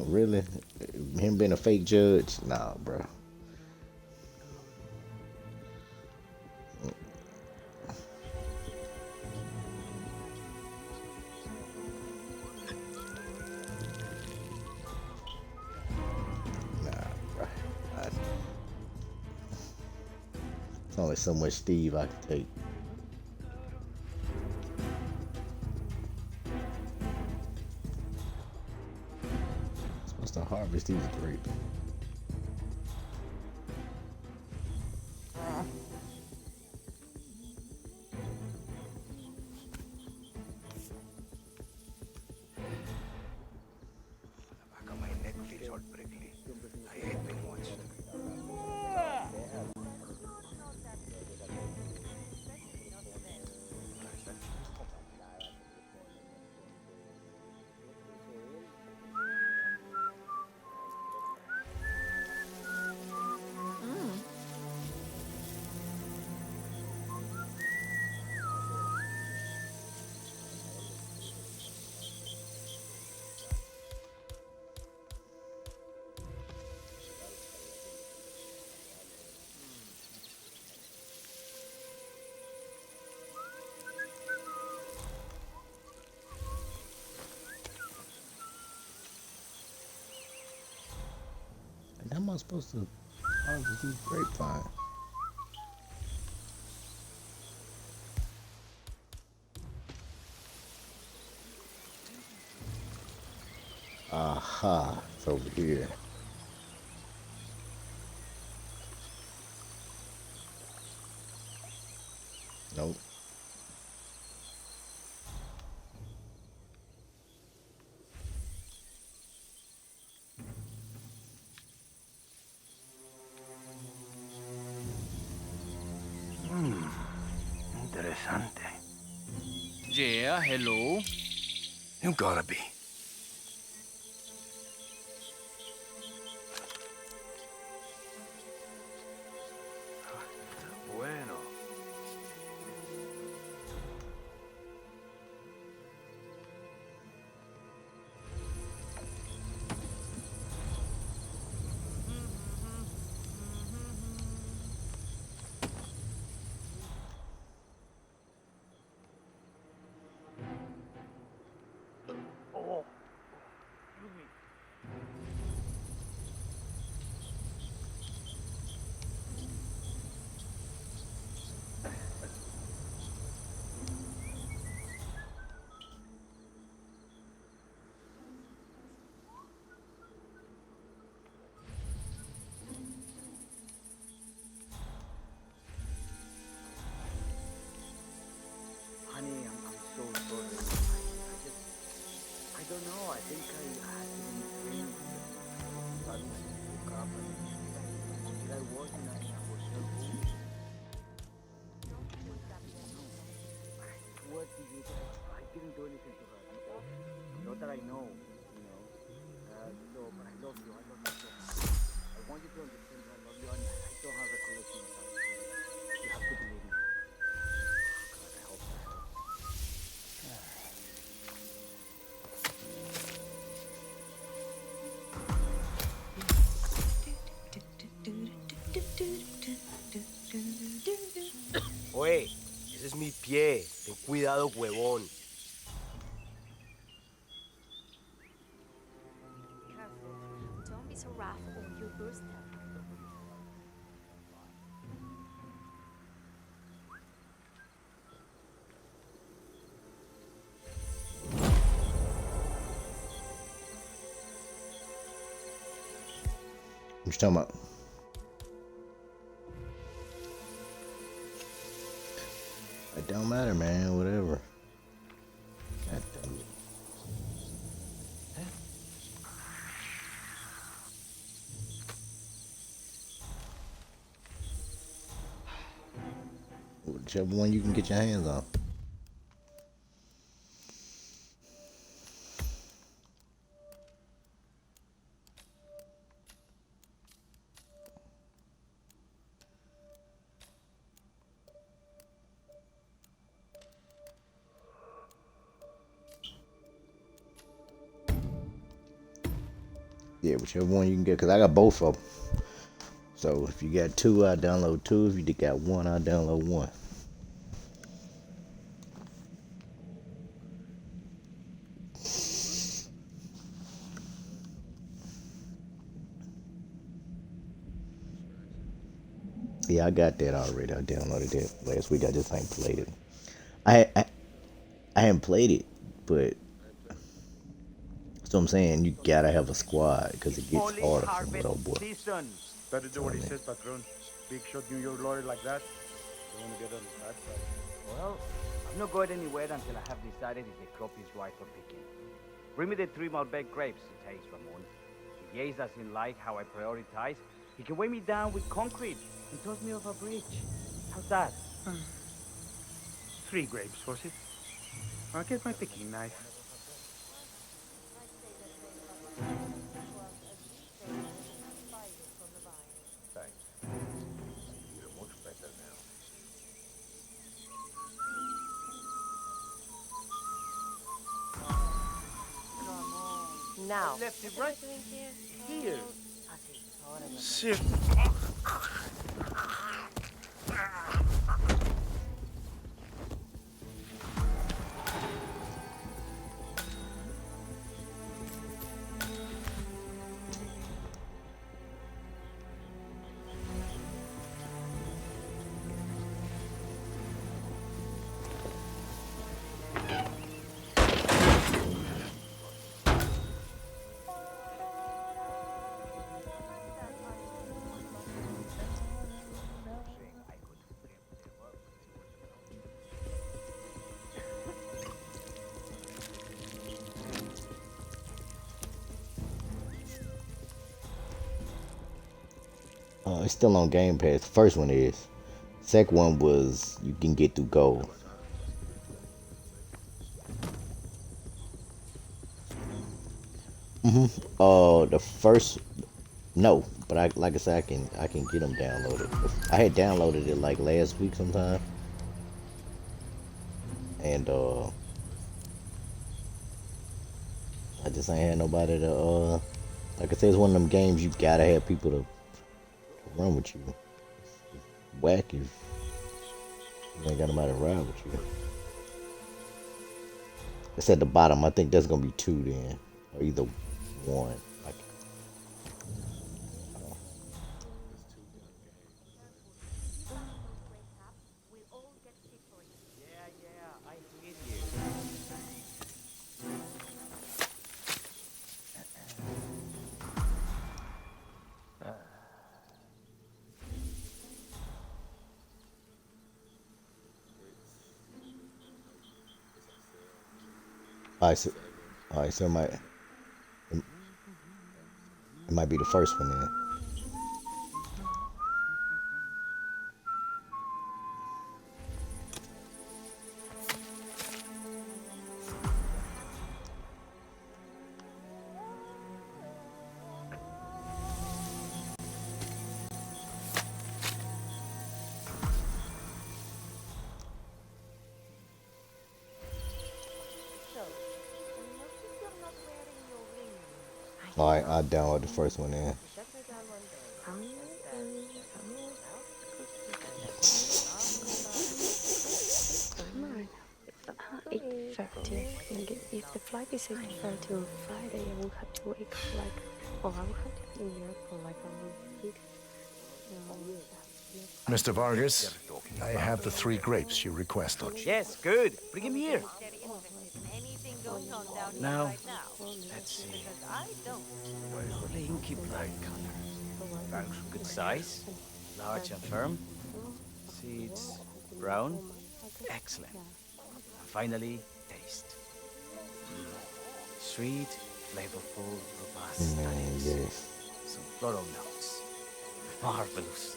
[SPEAKER 1] Really? Him being a fake judge? Nah, bro. It's only so much Steve I can take. Supposed to harvest these grapes.
[SPEAKER 15] Back of my neck feels all prickly. I hate being watched.
[SPEAKER 1] I supposed to harvest these grapevine? Aha, it's over here. Nope.
[SPEAKER 9] Interesante.
[SPEAKER 3] Yeah, hello.
[SPEAKER 9] You gotta be. Bueno. Oh, excuse me. Honey, I'm so sorry. I don't know. I think I had to be dream. Suddenly woke up and here I was in a hotel room. What did you do? I didn't do anything to her. Not that I know, you know. So, but I love you. I love you so much. I want you to understand that I love you and I don't have recollection of that. You have to believe me. God, I hope that helps.
[SPEAKER 7] Oye, ese es mi pie. Ten cuidado, huevón.
[SPEAKER 12] Careful. Don't be so rough or you'll burst them.
[SPEAKER 1] What you talking about? It don't matter, man. Whatever. God damn it. Whichever one you can get your hands on. Yeah, whichever one you can get, because I got both of them. So if you got two, I download two. If you got one, I download one. Yeah, I got that already. I downloaded it last week. I just ain't played it. I haven't played it, but that's what I'm saying. You gotta have a squad because it gets harder from little boy.
[SPEAKER 9] Season. Better do what he says, patron. Big shot New York lawyer like that. You want to get on the bad side. Well, I'm not going anywhere until I have decided if the crop is right for picking. Bring me the 3 Malbec grapes, it takes Ramon. If Yates doesn't like how I prioritize, he can weigh me down with concrete and toss me off a bridge. How's that?
[SPEAKER 23] 3 grapes, was it? I'll get my picking knife.
[SPEAKER 7] Thanks. You're much better now.
[SPEAKER 16] Now.
[SPEAKER 7] Left it right here.
[SPEAKER 23] Shit.
[SPEAKER 1] It's still on Game Pass. The first one is. Second one was you can get through gold. The first no, but I like I said I can get them downloaded. I had downloaded it like last week sometime, and I just ain't had nobody to like I said, it's one of them games you gotta have people to run with you. Whack if you ain't got nobody to ride with you. It's at the bottom. I think that's gonna be 2 then, or either 1. Like,
[SPEAKER 9] I hear you.
[SPEAKER 1] all right, so it might be the first one then. All right, I'll download the first one then.
[SPEAKER 13] Tomorrow. 8:30. If the flight is 8:30 on Friday, I will have to wake up like, or I will have to be in Europe for like a week.
[SPEAKER 2] Mr. Vargas, I have the 3 grapes you requested.
[SPEAKER 9] Yes, good. Bring him here.
[SPEAKER 11] Now, let's see. Inky black color. Good size, large and firm. Seeds brown. Excellent. And finally, taste. Sweet, flavorful, robust tannins.
[SPEAKER 1] Yes.
[SPEAKER 11] Some floral notes. Marvelous.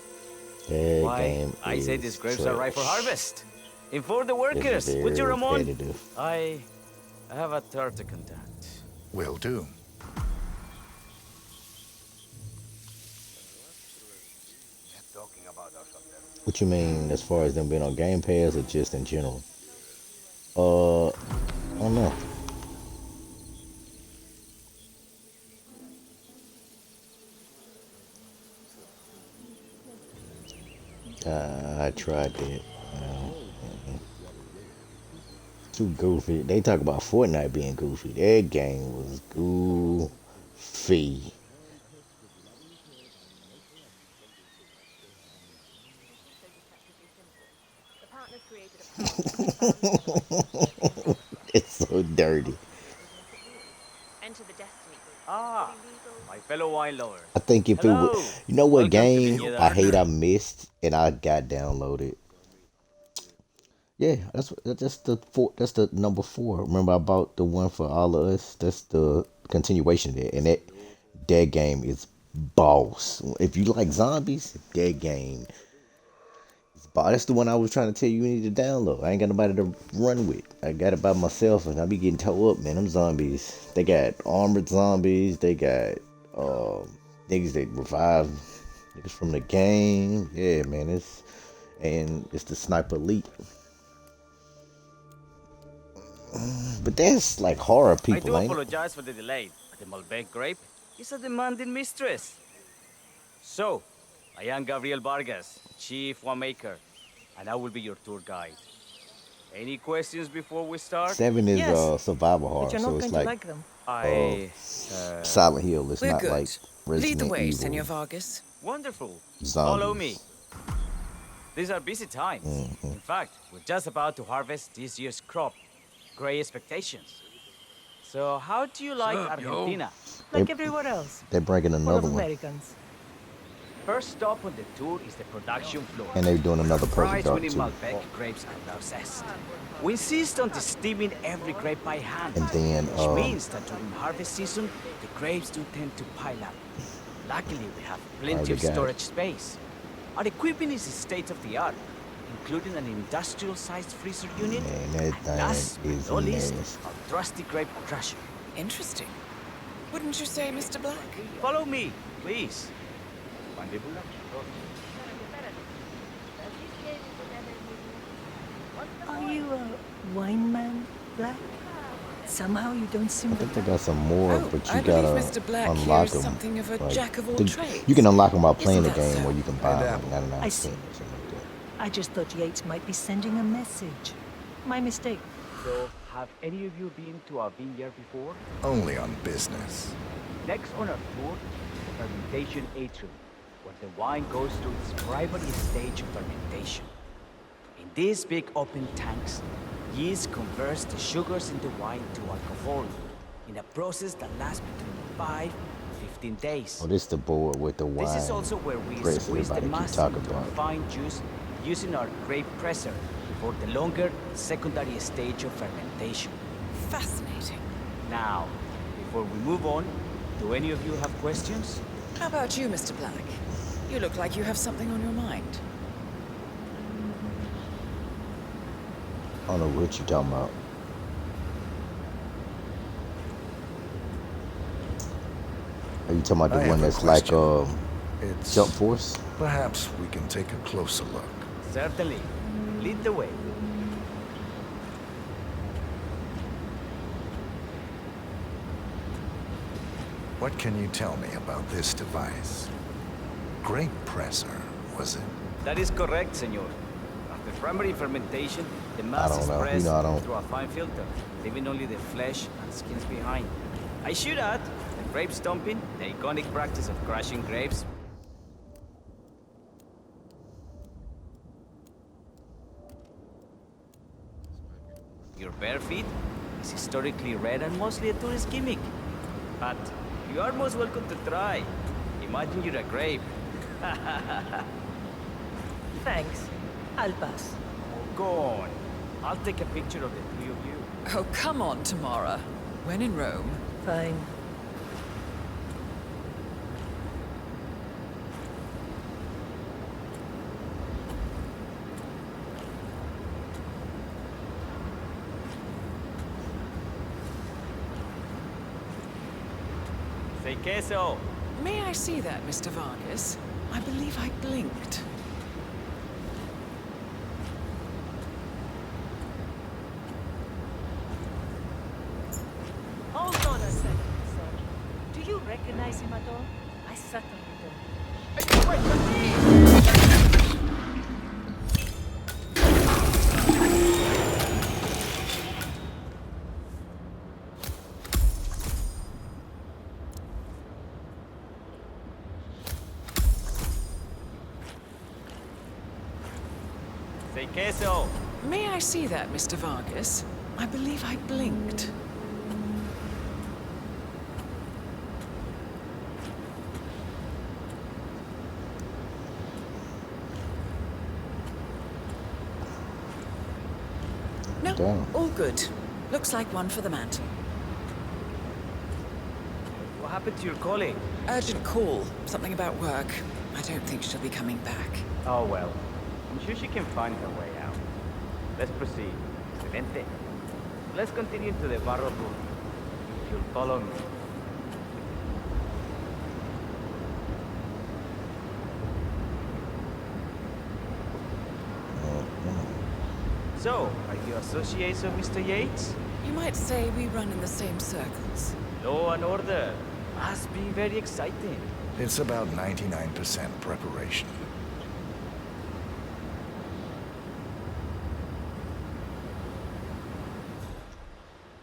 [SPEAKER 1] That
[SPEAKER 11] Why,
[SPEAKER 1] game
[SPEAKER 11] I say
[SPEAKER 1] is
[SPEAKER 11] these grapes
[SPEAKER 1] trash.
[SPEAKER 11] are ripe for harvest. Inform the
[SPEAKER 1] It's
[SPEAKER 11] workers. Would you,
[SPEAKER 1] very
[SPEAKER 11] Ramon?
[SPEAKER 1] repetitive.
[SPEAKER 11] I have a third to conduct.
[SPEAKER 2] Will do.
[SPEAKER 1] What you mean as far as them being on Game Pass or just in general? I don't know. I tried that. Too goofy. They talk about Fortnite being goofy. That game was goofy. It's so dirty.
[SPEAKER 6] Enter the Destiny Group.
[SPEAKER 9] Ah, my fellow wine lover.
[SPEAKER 1] I think if
[SPEAKER 9] Hello.
[SPEAKER 1] it would, you know what
[SPEAKER 9] Welcome to
[SPEAKER 1] game
[SPEAKER 9] Vineyard
[SPEAKER 1] I hate I
[SPEAKER 9] Arena.
[SPEAKER 1] missed and I got downloaded. Yeah, that's the number 4. Remember I bought the one for all of us. That's the continuation there, and that game is boss. If you like zombies, that game is boss. That's the one I was trying to tell you need to download. I ain't got nobody to run with. I got it by myself, and I be getting towed up, man. Them zombies. They got armored zombies. They got niggas that revive niggas from the game. Yeah, man. It's the sniper elite. But that's like horror
[SPEAKER 9] I
[SPEAKER 1] people,
[SPEAKER 9] do
[SPEAKER 1] ain't it?
[SPEAKER 9] apologize for the delay, but the Malbec grape is a demanding mistress. So, I am Gabriel Vargas, Chief Winemaker, and I will be your tour guide. Any questions before we start?
[SPEAKER 1] 7 is
[SPEAKER 20] Yes.
[SPEAKER 1] survival horror,
[SPEAKER 20] But you're
[SPEAKER 1] so
[SPEAKER 20] not
[SPEAKER 1] it's
[SPEAKER 20] going to
[SPEAKER 1] like
[SPEAKER 20] like them.
[SPEAKER 1] Silent Hill. It's
[SPEAKER 22] We're
[SPEAKER 1] not
[SPEAKER 22] good.
[SPEAKER 1] like Resident
[SPEAKER 22] Lead the way,
[SPEAKER 1] Evil.
[SPEAKER 22] Senor Vargas.
[SPEAKER 9] Wonderful.
[SPEAKER 1] Zombies.
[SPEAKER 9] Follow me. These are busy times.
[SPEAKER 1] Mhm.
[SPEAKER 9] In fact, we're just about to harvest this year's crop. Great expectations. So, how do you like Argentina?
[SPEAKER 20] Like everywhere else.
[SPEAKER 1] They're bringing
[SPEAKER 20] Full
[SPEAKER 1] another
[SPEAKER 20] of
[SPEAKER 1] one,
[SPEAKER 20] Americans.
[SPEAKER 9] First stop on the tour is the production floor.
[SPEAKER 1] and they're doing another perfect dark
[SPEAKER 9] Prize-winning
[SPEAKER 1] too.
[SPEAKER 9] Malbec grapes are processed. We insist on steaming every grape by hand,
[SPEAKER 1] And then
[SPEAKER 9] which means that during harvest season, the grapes do tend to pile up. Luckily, we have plenty of storage space. Our equipment is state-of-the-art, including an industrial-sized freezer unit,
[SPEAKER 1] Man,
[SPEAKER 9] and last but
[SPEAKER 1] is
[SPEAKER 9] not least,
[SPEAKER 1] nasty.
[SPEAKER 9] a trusty grape crusher.
[SPEAKER 22] Interesting. Wouldn't you say, Mr. Black?
[SPEAKER 9] Follow me, please.
[SPEAKER 20] Are you a wine man, Black? Somehow you don't seem
[SPEAKER 1] I think they got some more,
[SPEAKER 22] Oh,
[SPEAKER 1] but
[SPEAKER 22] I
[SPEAKER 1] you
[SPEAKER 22] believe
[SPEAKER 1] gotta
[SPEAKER 22] Mr. Black here
[SPEAKER 1] unlock
[SPEAKER 22] is
[SPEAKER 1] them.
[SPEAKER 22] something of a
[SPEAKER 1] Like,
[SPEAKER 22] jack of all
[SPEAKER 1] think-
[SPEAKER 22] trades.
[SPEAKER 1] you can unlock them while playing the
[SPEAKER 22] Isn't that
[SPEAKER 1] game,
[SPEAKER 22] so?
[SPEAKER 1] or you can buy them at 99
[SPEAKER 20] I
[SPEAKER 1] cents
[SPEAKER 20] see.
[SPEAKER 1] or something like that.
[SPEAKER 20] I just thought Yates might be sending a message. My mistake.
[SPEAKER 9] So, have any of you been to a vineyard before?
[SPEAKER 2] Only on business.
[SPEAKER 9] Next on our tour is the fermentation atrium, where the wine goes through its primary stage of fermentation. In these big open tanks, yeast converts the sugars in the wine to alcohol in a process that lasts between 5 to 15 days.
[SPEAKER 1] Oh, this the board with the wine.
[SPEAKER 9] This is also where we
[SPEAKER 1] grapes
[SPEAKER 9] squeeze the
[SPEAKER 1] everybody keep
[SPEAKER 9] mass
[SPEAKER 1] talking
[SPEAKER 9] into a
[SPEAKER 1] about.
[SPEAKER 9] fine juice using our grape presser for the longer secondary stage of fermentation.
[SPEAKER 22] Fascinating.
[SPEAKER 9] Now, before we move on, do any of you have questions?
[SPEAKER 22] How about you, Mr. Black? You look like you have something on your mind.
[SPEAKER 1] I don't know what you talking about. Are you talking about
[SPEAKER 2] I
[SPEAKER 1] the one
[SPEAKER 2] have a
[SPEAKER 1] that's like
[SPEAKER 2] question. It's
[SPEAKER 1] Jump Force?
[SPEAKER 2] Perhaps we can take a closer look.
[SPEAKER 9] Certainly. Lead the way.
[SPEAKER 2] What can you tell me about this device? Grape presser, was it?
[SPEAKER 9] That is correct, senor. After primary fermentation, the mass
[SPEAKER 1] don't
[SPEAKER 9] is
[SPEAKER 1] know. You
[SPEAKER 9] pressed
[SPEAKER 1] know, I don't-
[SPEAKER 9] through a fine filter, leaving only the flesh and skins behind. I should add, the grape stomping, the iconic practice of crushing grapes. Your bare feet is historically rare and mostly a tourist gimmick. But you are most welcome to try. Imagine you're a grape.
[SPEAKER 20] Thanks. I'll pass.
[SPEAKER 9] Go on. I'll take a picture of the three of you.
[SPEAKER 22] Oh, come on, Tamara. When in Rome.
[SPEAKER 20] Fine.
[SPEAKER 9] Say queso.
[SPEAKER 22] May I see that, Mr. Vargas? I believe I blinked.
[SPEAKER 20] Hold on a second, sir. Do you recognize him at all? I certainly don't.
[SPEAKER 9] Say queso.
[SPEAKER 22] May I see that, Mr. Vargas? I believe I blinked. No,
[SPEAKER 1] Damn.
[SPEAKER 22] all good. Looks like one for the mantle.
[SPEAKER 9] What happened to your colleague?
[SPEAKER 22] Urgent call. Something about work. I don't think she'll be coming back.
[SPEAKER 9] Oh well. I'm sure she can find her way out. Let's proceed. Excelente. Let's continue to the barro room. If you'll follow me. So, are you associates of Mr. Yates?
[SPEAKER 22] You might say we run in the same circles.
[SPEAKER 9] Law and order. Must be very exciting.
[SPEAKER 2] It's about 99% preparation.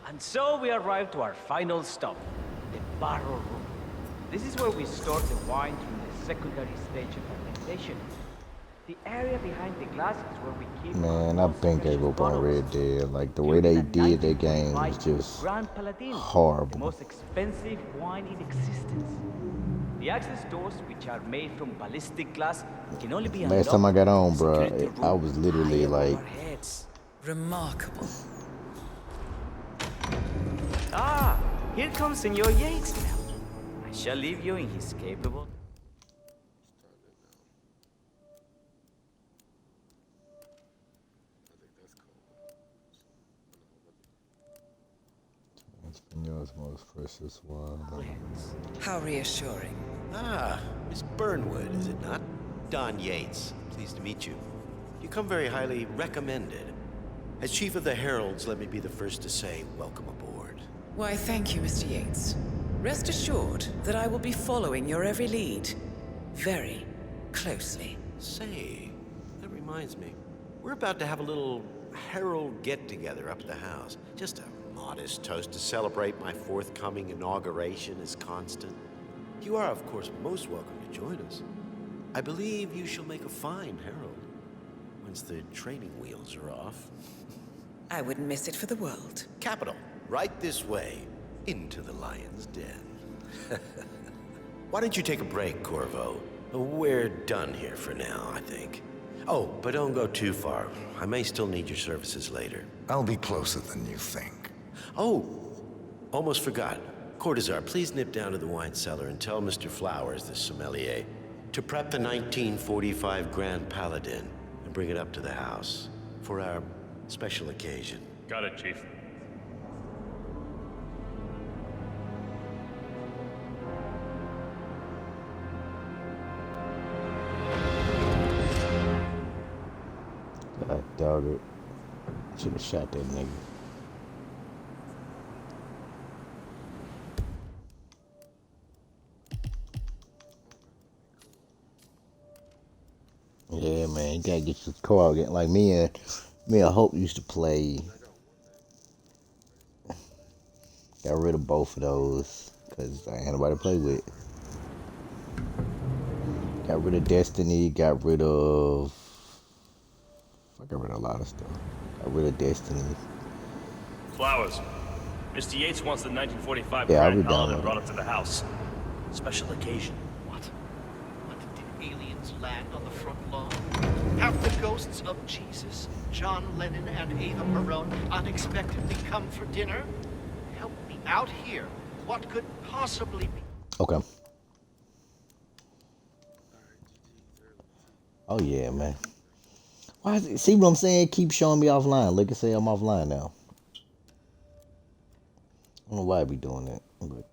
[SPEAKER 9] And so we arrive to our final stop, the barrel room. This is where we store the wine from the secondary stage of fermentation. The area behind the glass is where we keep
[SPEAKER 1] Man, I been gave up on Red Dead. Like, the way they did their game was just
[SPEAKER 9] Grand Paladin, the
[SPEAKER 1] horrible.
[SPEAKER 9] most expensive wine in existence. The access doors, which are made from ballistic glass, can only be unlocked
[SPEAKER 1] Last time I got on,
[SPEAKER 9] from the
[SPEAKER 1] bro,
[SPEAKER 9] security
[SPEAKER 1] I
[SPEAKER 9] room
[SPEAKER 1] was literally
[SPEAKER 9] high above
[SPEAKER 1] like,
[SPEAKER 9] our heads.
[SPEAKER 22] Remarkable.
[SPEAKER 9] Ah, here comes Senor Yates now. I
[SPEAKER 21] shall leave you in his capable.
[SPEAKER 1] Espanol's most precious wine.
[SPEAKER 22] How reassuring.
[SPEAKER 5] Ah, Miss Burnwood, is it not? Don Yates. Pleased to meet you. You come very highly recommended. As Chief of the Heralds, let me be the first to say welcome aboard.
[SPEAKER 22] Why, thank you, Mr. Yates. Rest assured that I will be following your every lead. Very closely.
[SPEAKER 5] Say, that reminds me. We're about to have a little Herald get-together up at the house. Just a modest toast to celebrate my forthcoming inauguration as Constant. You are, of course, most welcome to join us. I believe you shall make a fine Herald, once the training wheels are off.
[SPEAKER 22] I wouldn't miss it for the world.
[SPEAKER 5] Capital. Right this way, into the lion's den. Why don't you take a break, Corvo? We're done here for now, I think. Oh, but don't go too far. I may still need your services later.
[SPEAKER 2] I'll be closer than you think.
[SPEAKER 5] Oh, almost forgot. Cortazar, please nip down to the wine cellar and tell Mr. Flowers, the sommelier, to prep the 1945 Grand Paladin and bring it up to the house for our special occasion.
[SPEAKER 17] Got it, Chief.
[SPEAKER 1] I doubt it. Should have shot that nigga. Yeah, man, you gotta get your car again. Like me and Hope used to play. Got rid of both of those because I ain't had nobody to play with. Got rid of Destiny. Got rid of. I got rid of a lot of stuff. Got rid of Destiny.
[SPEAKER 17] Flowers. Mr. Yates wants the 1945
[SPEAKER 1] Yeah,
[SPEAKER 17] Grand
[SPEAKER 1] I'll be down
[SPEAKER 17] Paladin
[SPEAKER 1] with
[SPEAKER 17] brought up to the house. Special occasion.
[SPEAKER 19] What? Did aliens land on the front lawn? Have the ghosts of Jesus, John Lennon, and Ava Perón unexpectedly come for dinner? Help me out here. What could possibly be?
[SPEAKER 1] Okay. Oh yeah, man. Why is it, see what I'm saying? Keep showing me offline. Look and say I'm offline now. I don't know why I be doing that. But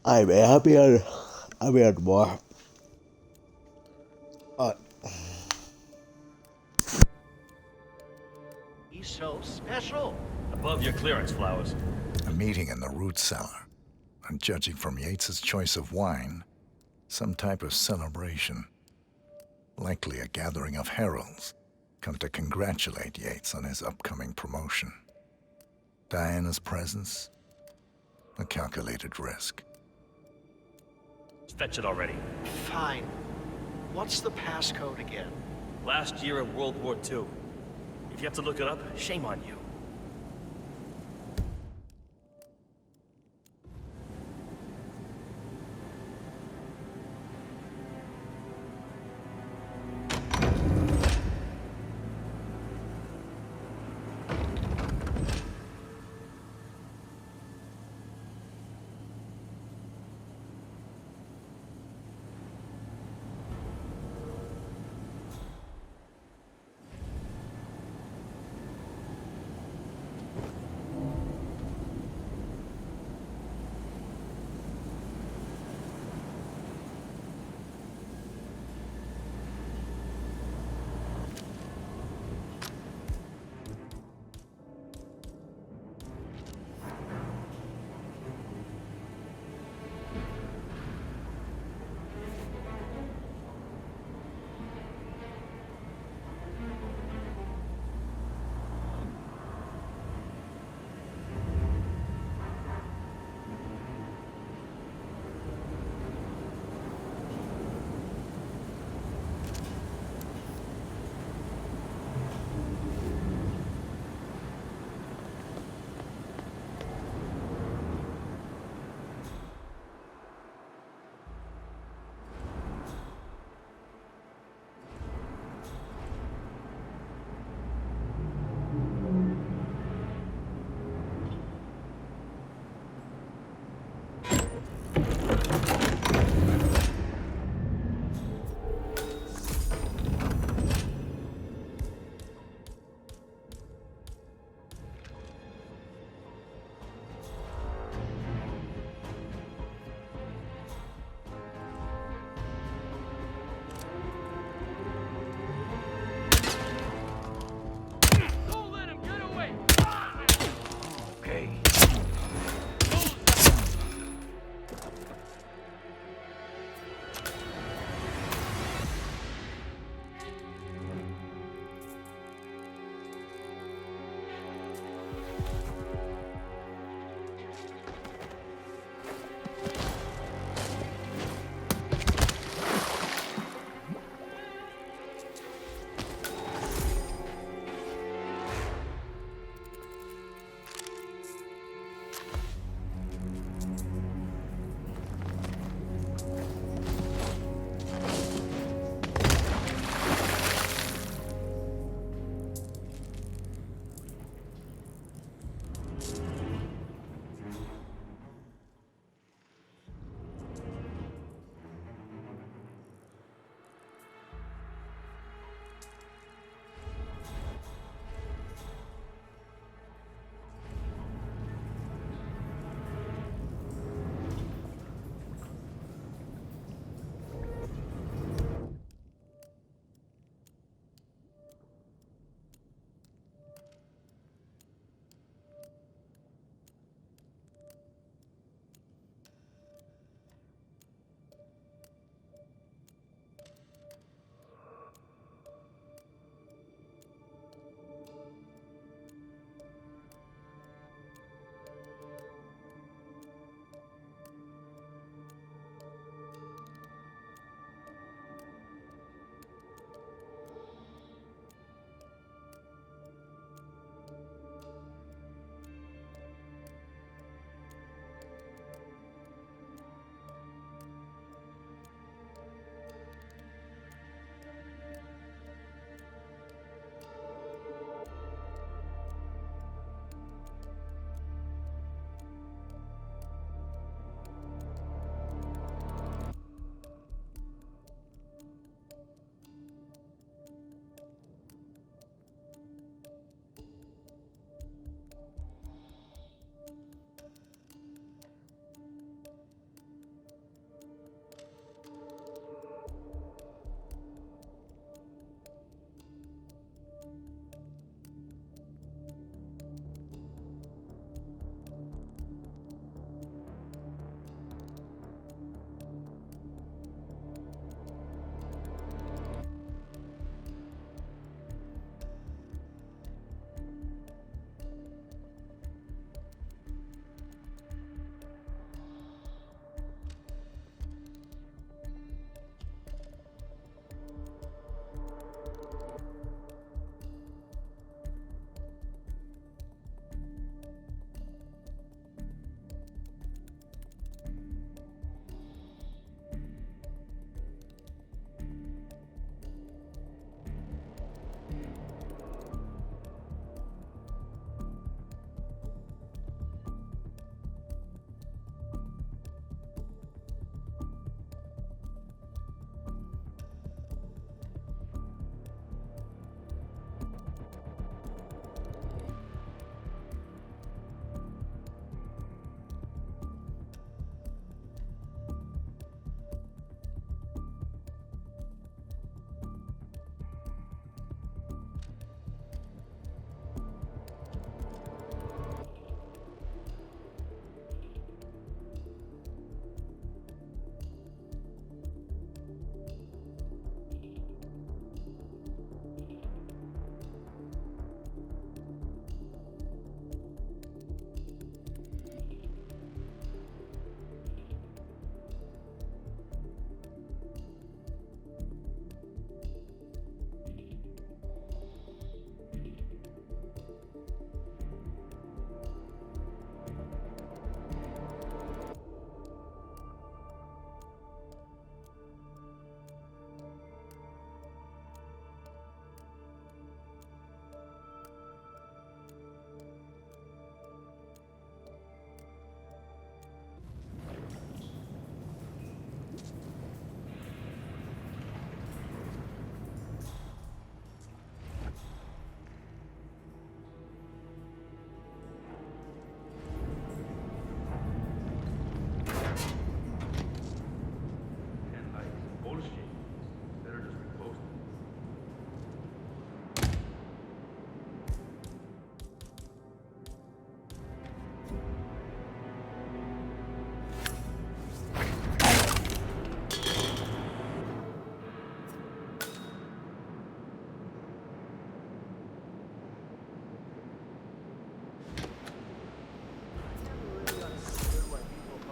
[SPEAKER 1] alright, man. I'll be out tomorrow. Alright.
[SPEAKER 19] He's so special.
[SPEAKER 17] Above your clearance, Flowers.
[SPEAKER 2] A meeting in the root cellar. And judging from Yates's choice of wine, some type of celebration. Likely a gathering of heralds come to congratulate Yates on his upcoming promotion. Diana's presence, a calculated risk.
[SPEAKER 17] Fetch it already.
[SPEAKER 19] Fine. What's the passcode again?
[SPEAKER 17] Last year of World War II. If you have to look it up, shame on you.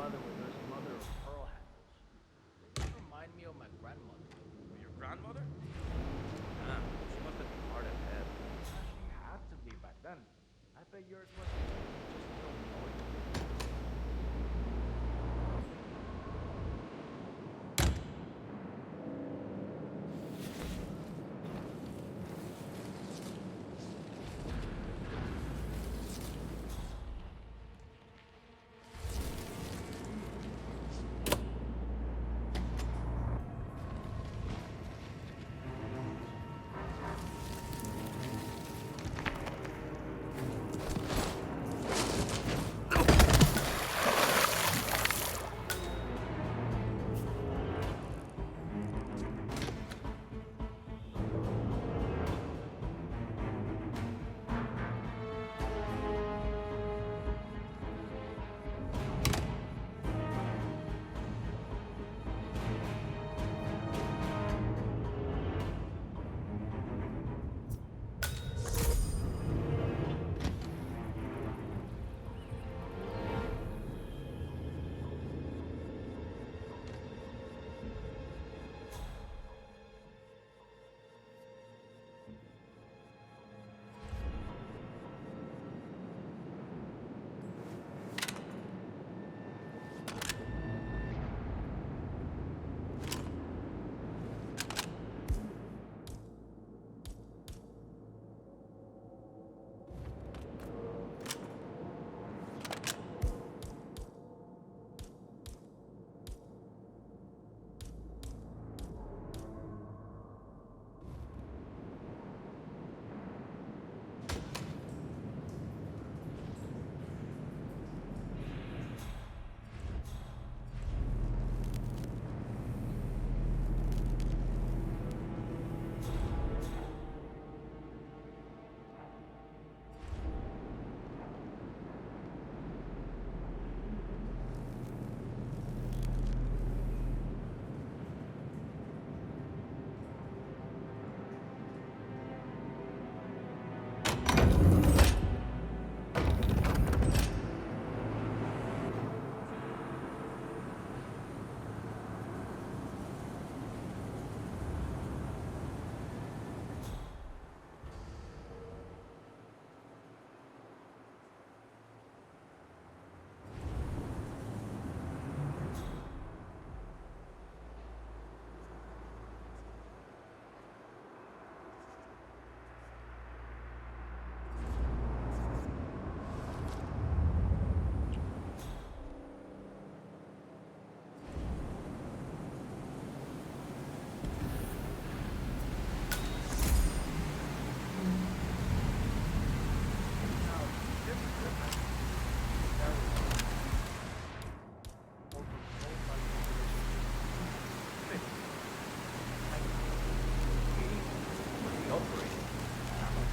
[SPEAKER 9] mother was a mother of pearl handles.
[SPEAKER 3] They remind me of my grandmother. Your grandmother? Damn, she must have been hard at head.
[SPEAKER 9] She had to be back then. I bet yours was just don't know it.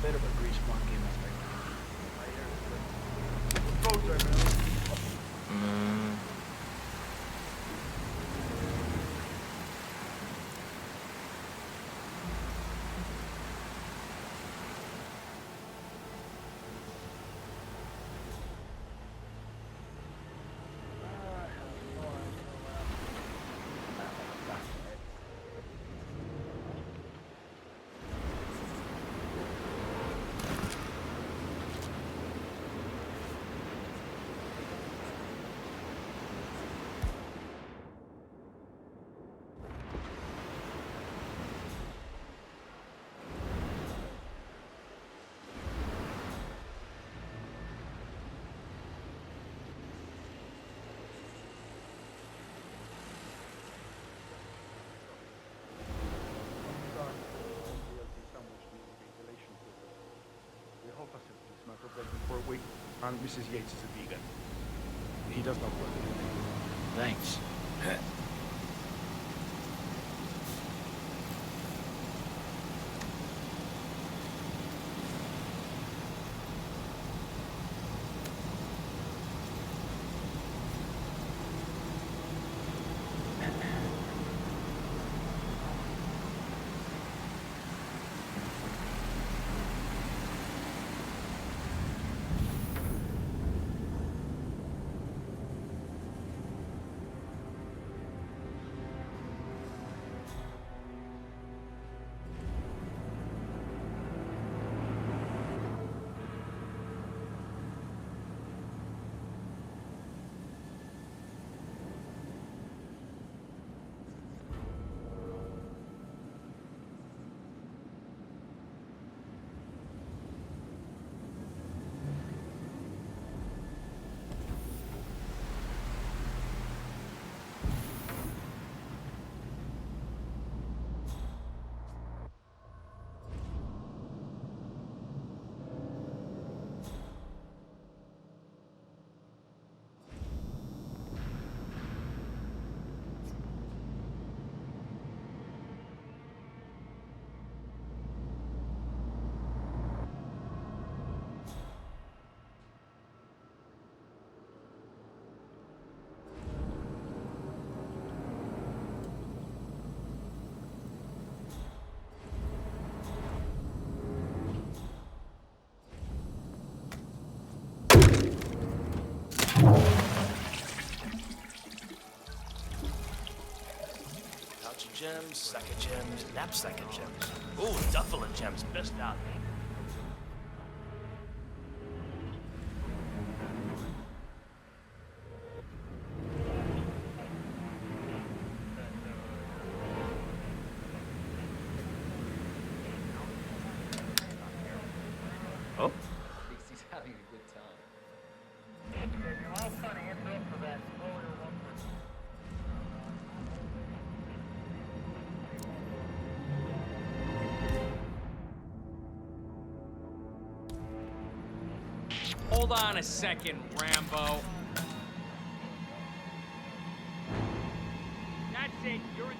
[SPEAKER 9] Bit of a grease monkey, Mr.
[SPEAKER 23] And Mrs. Yates is a vegan. He does not work.
[SPEAKER 9] Thanks.
[SPEAKER 17] gems, sack of gems, knapsack of gems. Ooh, duffel of gems, best value.
[SPEAKER 3] Oh? Thinks he's having a good time.
[SPEAKER 11] Hold on a second, Rambo. That's it, you're...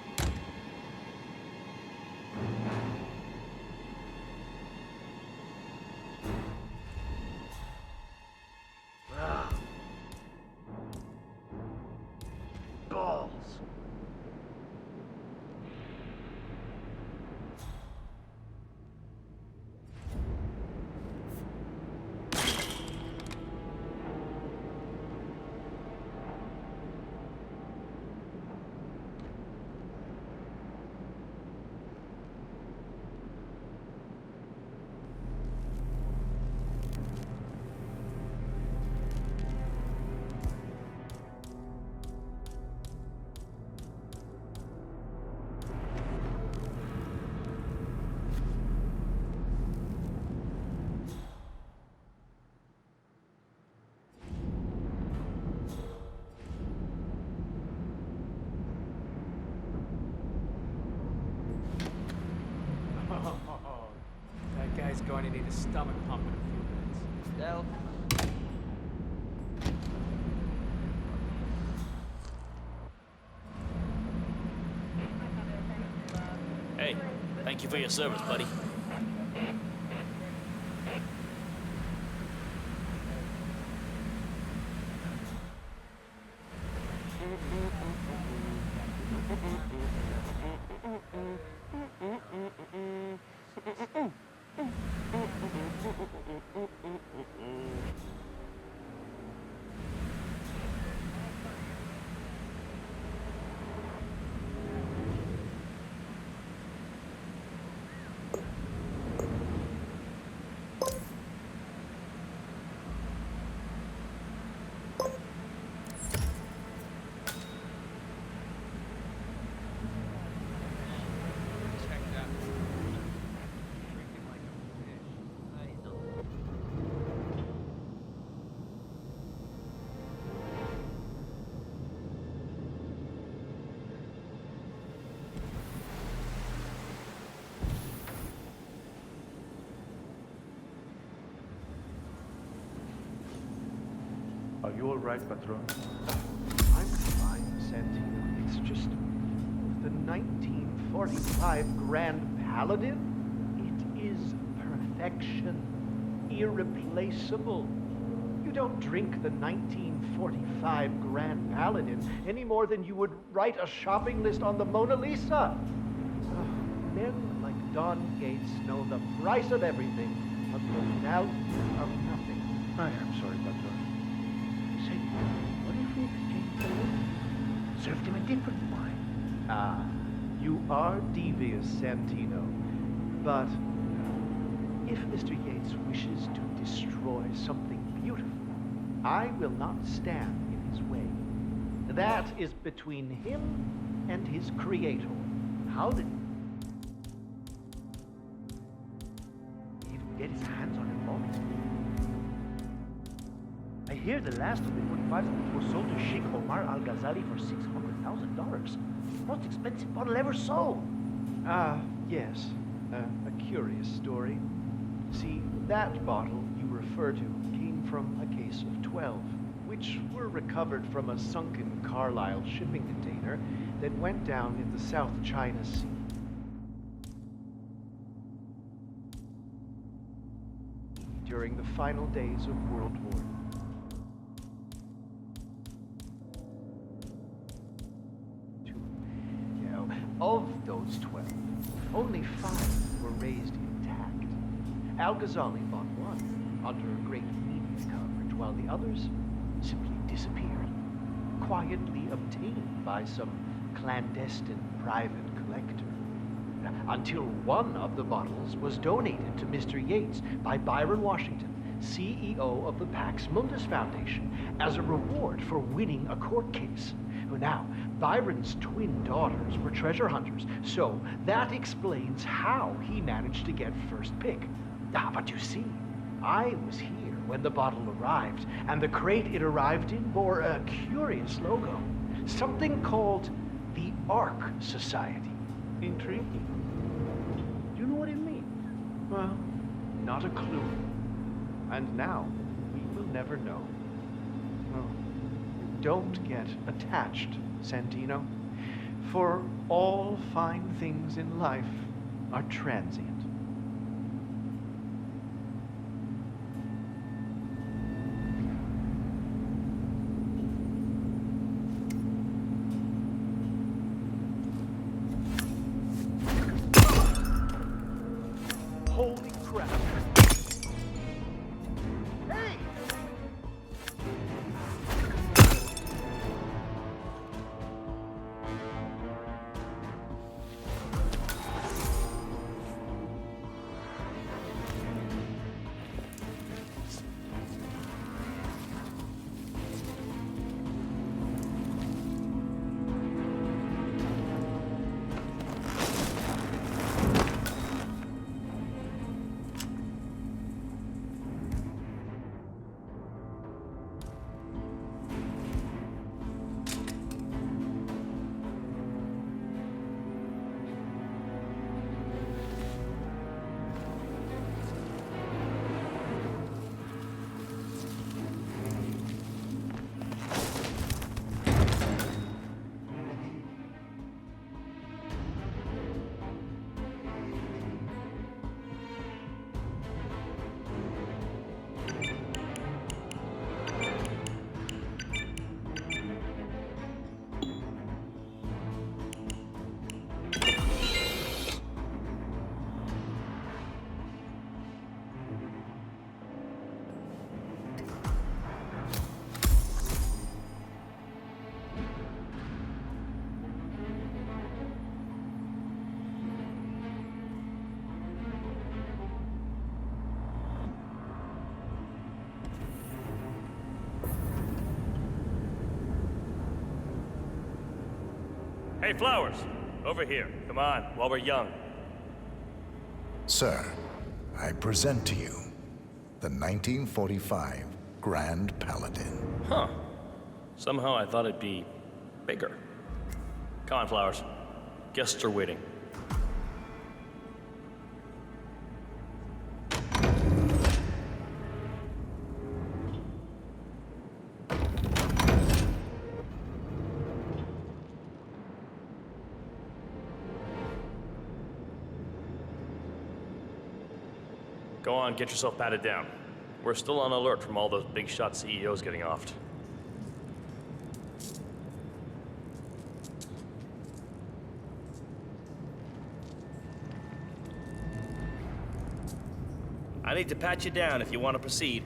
[SPEAKER 23] Balls.
[SPEAKER 11] That guy's going to need a stomach pump in a few minutes.
[SPEAKER 3] Del.
[SPEAKER 17] Hey, thank you for your service, buddy.
[SPEAKER 23] Are you all right, Patron?
[SPEAKER 19] I'm fine, Santino. It's just the 1945 Grand Paladin. It is perfection, irreplaceable. You don't drink the 1945 Grand Paladin any more than you would write a shopping list on the Mona Lisa. Men like Don Gates know the price of everything, but the value of nothing.
[SPEAKER 23] I am sorry, Patron. Say, what if we exchanged the loot? Served him a different wine.
[SPEAKER 19] Ah, you are devious, Santino. But if Mr. Yates wishes to destroy something beautiful, I will not stand in his way. That is between him and his creator. How did
[SPEAKER 23] he even get his hands on it all? I hear the last of the 45s was sold to Sheikh Omar Al-Ghazali for $600,000. Most expensive bottle ever sold.
[SPEAKER 19] Yes. A curious story. See, that bottle you refer to came from a case of 12, which were recovered from a sunken Carlisle shipping container that went down in the South China Sea. During the final days of World War II. Of those 12, only 5 were raised intact. Al-Ghazali bought one under great media coverage, while the others simply disappeared, quietly obtained by some clandestine private collector. Until one of the bottles was donated to Mr. Yates by Byron Washington, CEO of the Pax Mundus Foundation, as a reward for winning a court case. Now, Byron's twin daughters were treasure hunters, so that explains how he managed to get first pick. But you see, I was here when the bottle arrived, and the crate it arrived in bore a curious logo. Something called the Ark Society. Intriguing. Do you know what it means? Well, not a clue. And now, we will never know. No. Don't get attached, Santino. For all fine things in life are transient. Holy crap! Hey!
[SPEAKER 17] Hey, Flowers! Over here. Come on, while we're young.
[SPEAKER 2] Sir, I present to you the 1945 Grand Paladin.
[SPEAKER 17] Huh. Somehow I thought it'd be bigger. Come on, Flowers. Guests are waiting. Go on, get yourself patted down. We're still on alert from all those big shot CEOs getting offed. I need to pat you down if you want to proceed.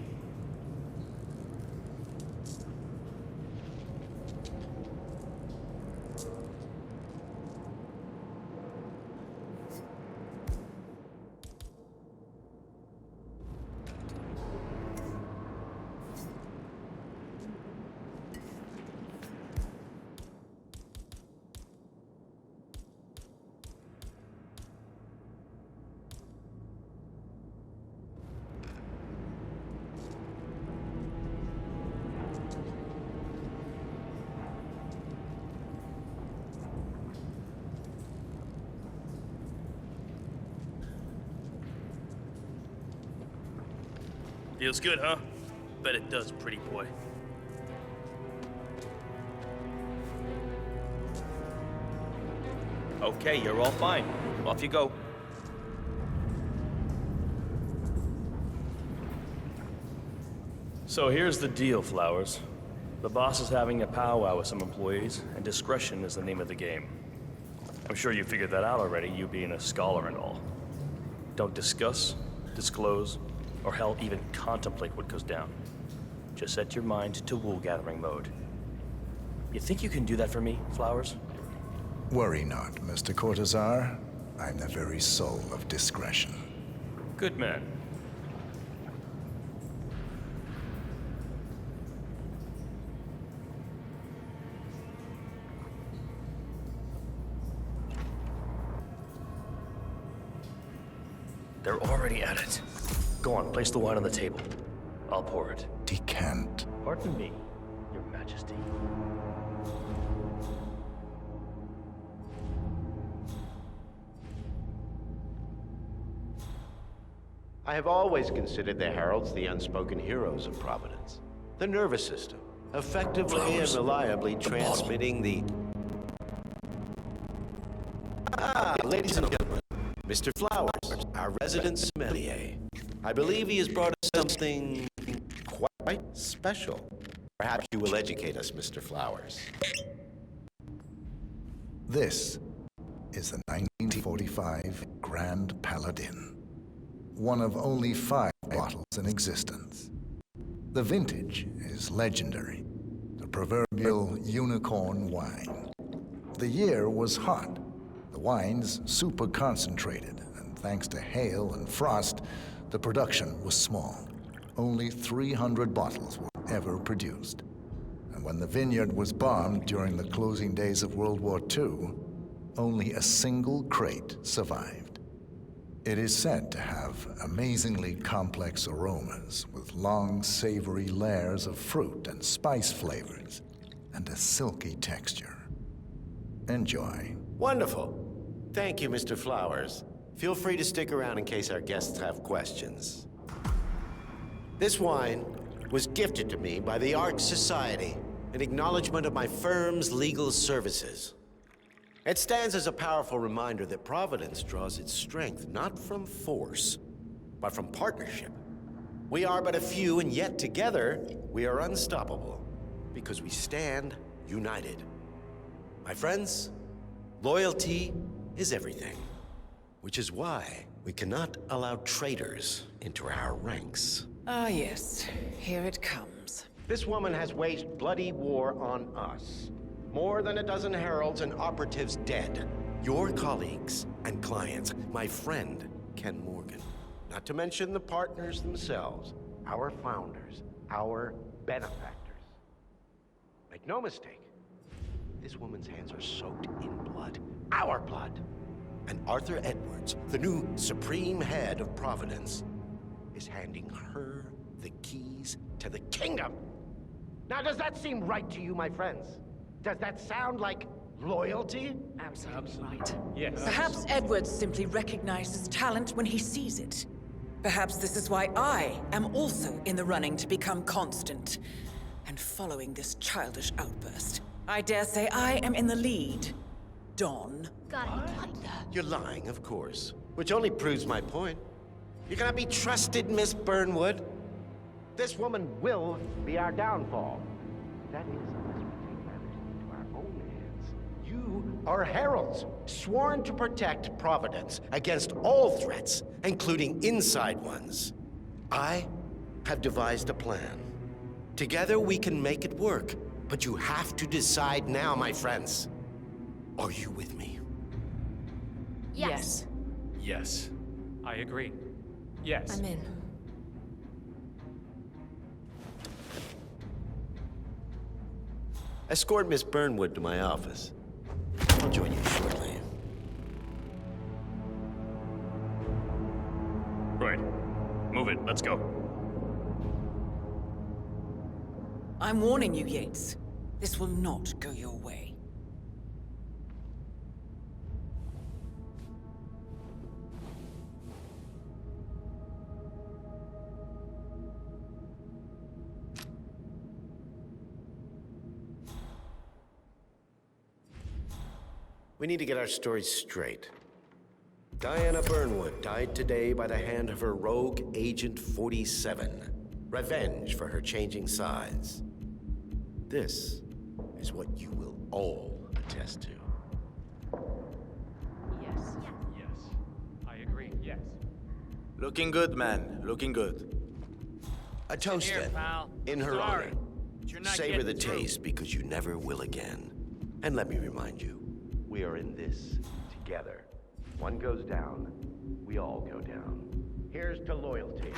[SPEAKER 17] Feels good, huh? Bet it does, pretty boy. Okay, you're all fine. Off you go. So here's the deal, Flowers. The boss is having a powwow with some employees, and discretion is the name of the game. I'm sure you figured that out already, you being a scholar and all. Don't discuss, disclose, or hell, even contemplate what goes down. Just set your mind to wool-gathering mode. You think you can do that for me, Flowers?
[SPEAKER 2] Worry not, Mr. Cortazar. I'm the very soul of discretion.
[SPEAKER 17] Good man. They're already at it. Go on, place the wine on the table. I'll pour it.
[SPEAKER 2] Decant.
[SPEAKER 17] Pardon me, Your Majesty.
[SPEAKER 5] I have always considered the heralds the unspoken heroes of Providence. The nervous system, effectively and reliably transmitting the... Ah, ladies and gentlemen, Mr. Flowers, our resident sommelier. I believe he has brought us something quite special. Perhaps you will educate us, Mr. Flowers.
[SPEAKER 2] This is the 1945 Grand Paladin, one of only 5 bottles in existence. The vintage is legendary, the proverbial unicorn wine. The year was hot, the wine's super concentrated, and thanks to hail and frost, the production was small. Only 300 bottles were ever produced. And when the vineyard was bombed during the closing days of World War II, only a single crate survived. It is said to have amazingly complex aromas with long, savory layers of fruit and spice flavors, and a silky texture. Enjoy.
[SPEAKER 5] Wonderful. Thank you, Mr. Flowers. Feel free to stick around in case our guests have questions. This wine was gifted to me by the Ark Society in acknowledgement of my firm's legal services. It stands as a powerful reminder that Providence draws its strength not from force, but from partnership. We are but a few, and yet together we are unstoppable because we stand united. My friends, loyalty is everything, which is why we cannot allow traitors into our ranks.
[SPEAKER 22] Ah, yes. Here it comes.
[SPEAKER 5] This woman has waged bloody war on us. More than a dozen heralds and operatives dead. Your colleagues and clients. My friend, Ken Morgan. Not to mention the partners themselves. Our founders. Our benefactors. Make no mistake. This woman's hands are soaked in blood. Our blood. And Arthur Edwards, the new supreme head of Providence, is handing her the keys to the kingdom. Now, does that seem right to you, my friends? Does that sound like loyalty?
[SPEAKER 22] Absolutely right.
[SPEAKER 10] Yes.
[SPEAKER 22] Perhaps Edwards simply recognizes talent when he sees it. Perhaps this is why I am also in the running to become constant. And following this childish outburst, I dare say I am in the lead. Don.
[SPEAKER 5] You're lying, of course. Which only proves my point. You cannot be trusted, Miss Burnwood. This woman will be our downfall. That is, unless we take matters into our own hands. You are heralds, sworn to protect Providence against all threats, including inside ones. I have devised a plan. Together we can make it work, but you have to decide now, my friends. Are you with me?
[SPEAKER 22] Yes.
[SPEAKER 10] Yes. I agree. Yes.
[SPEAKER 13] I'm in.
[SPEAKER 5] Escort Miss Burnwood to my office. I'll join you shortly.
[SPEAKER 17] Right. Move it. Let's go.
[SPEAKER 22] I'm warning you, Yates. This will not go your way.
[SPEAKER 5] We need to get our stories straight. Diana Burnwood died today by the hand of her rogue Agent 47. Revenge for her changing sides. This is what you will all attest to.
[SPEAKER 10] Yes. I agree. Yes.
[SPEAKER 7] Looking good, man. Looking good.
[SPEAKER 5] A toast,
[SPEAKER 11] Here,
[SPEAKER 5] then,
[SPEAKER 11] pal.
[SPEAKER 5] in her
[SPEAKER 11] Sorry,
[SPEAKER 5] honor.
[SPEAKER 11] but you're not
[SPEAKER 5] Savor the
[SPEAKER 11] getting through.
[SPEAKER 5] taste because you never will again. And let me remind you,
[SPEAKER 8] We are in this together. One goes down, we all go down. Here's to loyalty.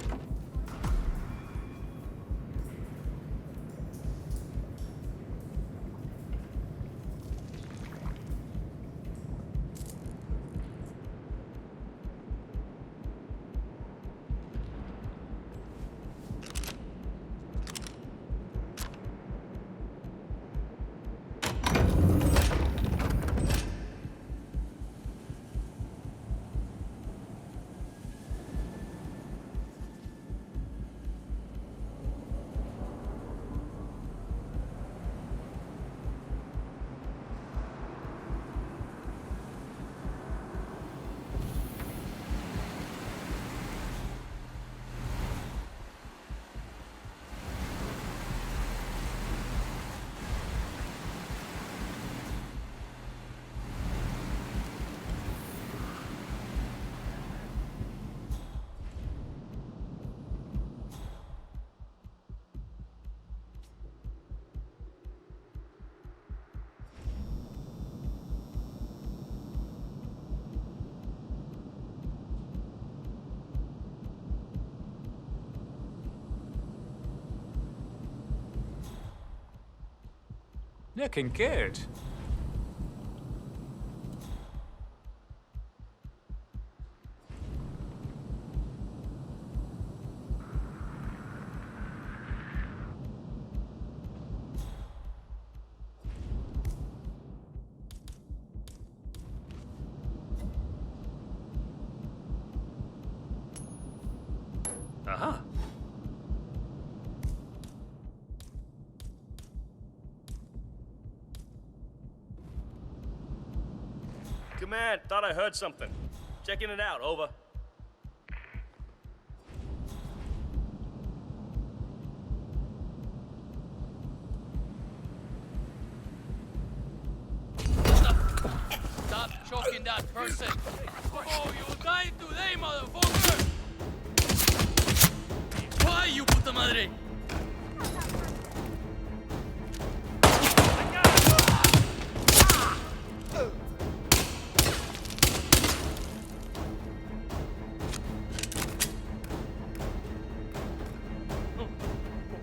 [SPEAKER 10] Looking good.
[SPEAKER 17] Aha. Command, thought I heard something. Checking it out, over.
[SPEAKER 3] Stop choking that person! Oh, you die today, motherfucker! Why, you puta madre?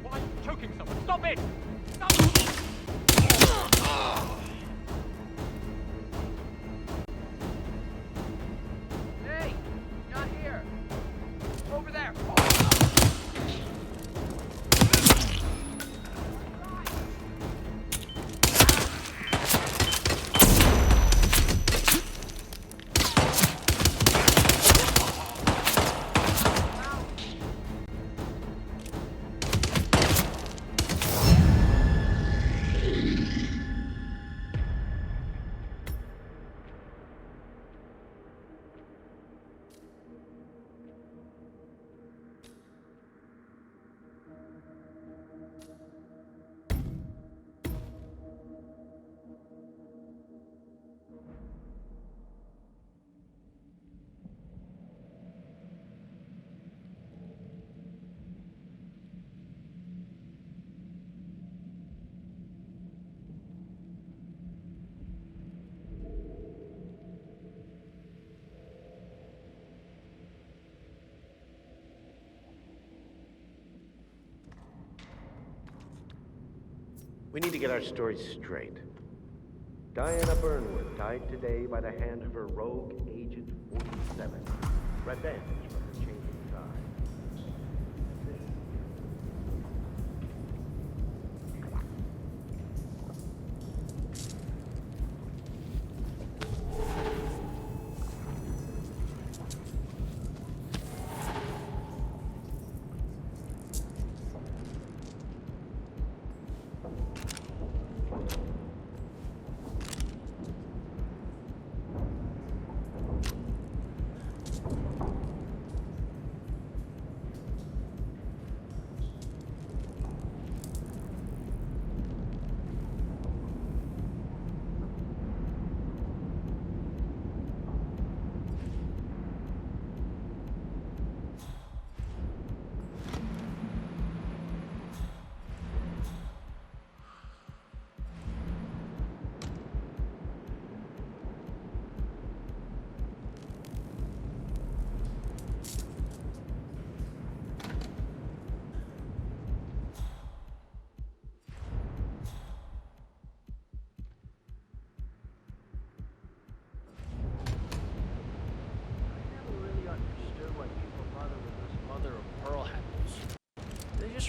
[SPEAKER 10] Why are you choking someone? Stop it!
[SPEAKER 3] Hey! Not here! Over there!
[SPEAKER 8] We need to get our stories straight. Diana Burnwood died today by the hand of her rogue Agent 47. Revenge for her changing side.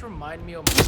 [SPEAKER 11] remind me of my...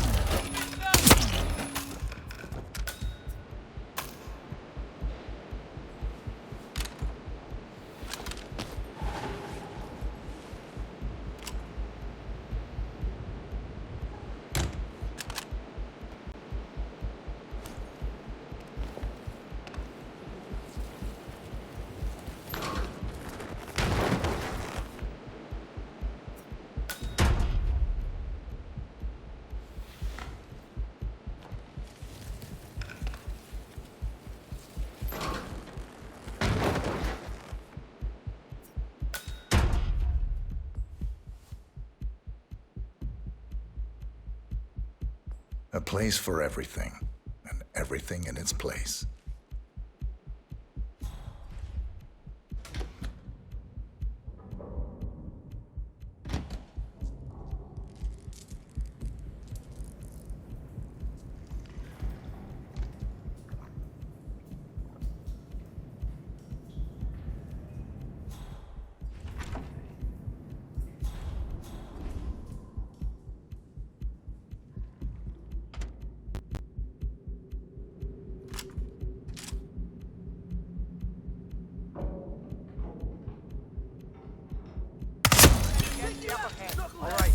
[SPEAKER 2] A place for everything, and everything in its place.
[SPEAKER 9] All right.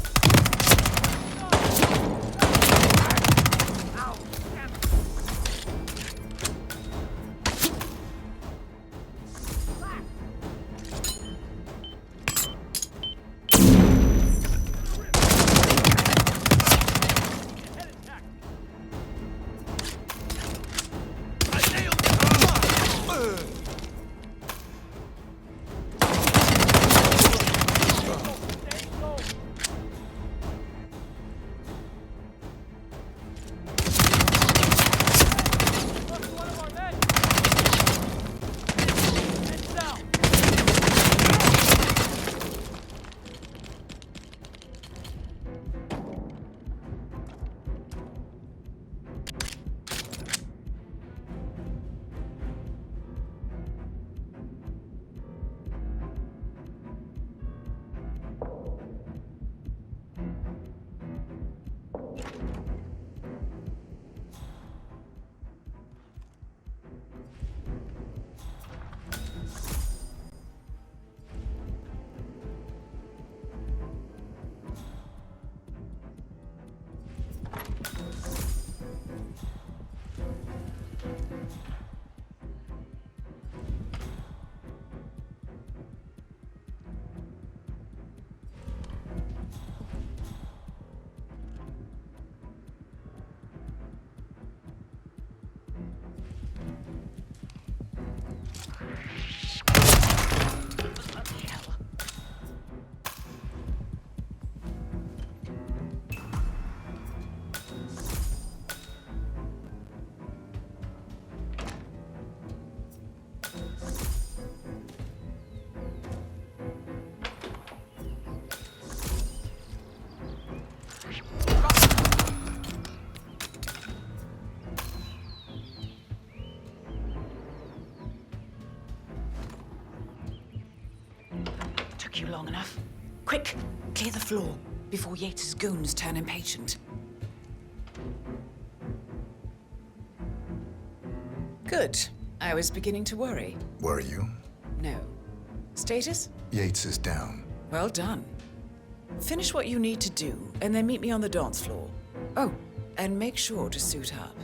[SPEAKER 22] Took you long enough. Quick, clear the floor before Yates's goons turn impatient. Good. I was beginning to worry.
[SPEAKER 2] Were you?
[SPEAKER 22] No. Status?
[SPEAKER 2] Yates is down.
[SPEAKER 22] Well done. Finish what you need to do, and then meet me on the dance floor. Oh, and make sure to suit up.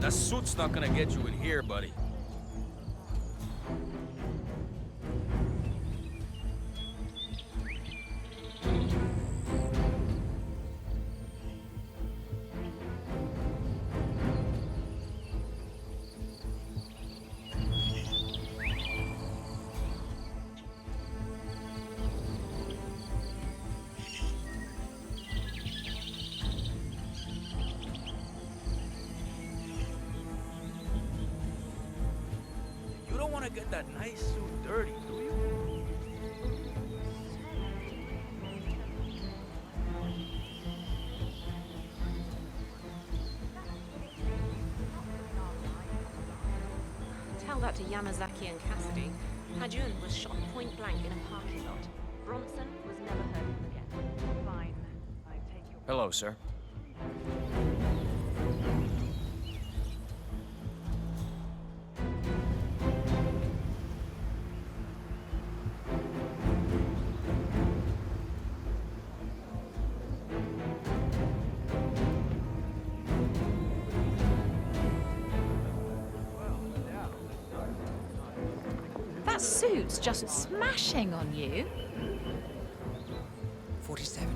[SPEAKER 3] That suit's not gonna get you in here, buddy. You don't want to get that nice suit dirty, do you?
[SPEAKER 6] Tell that to Yamazaki and Cassidy. Hajun was shot point blank in a parking lot. Bronson was never heard of again.
[SPEAKER 12] Fine. I take your...
[SPEAKER 11] Hello, sir.
[SPEAKER 4] That suit's just smashing on you.
[SPEAKER 22] 47.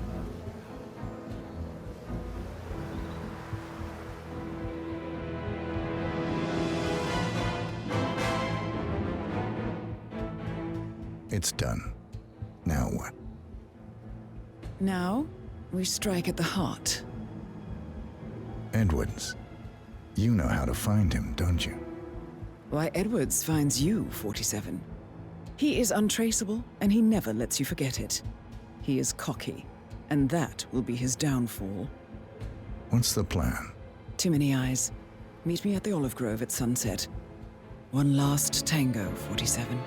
[SPEAKER 2] It's done. Now what?
[SPEAKER 22] Now, we strike at the heart.
[SPEAKER 2] Edwards. You know how to find him, don't you?
[SPEAKER 22] Why, Edwards finds you, 47. He is untraceable, and he never lets you forget it. He is cocky, and that will be his downfall.
[SPEAKER 2] What's the plan?
[SPEAKER 22] Too many eyes. Meet me at the Olive Grove at sunset. One last tango, 47.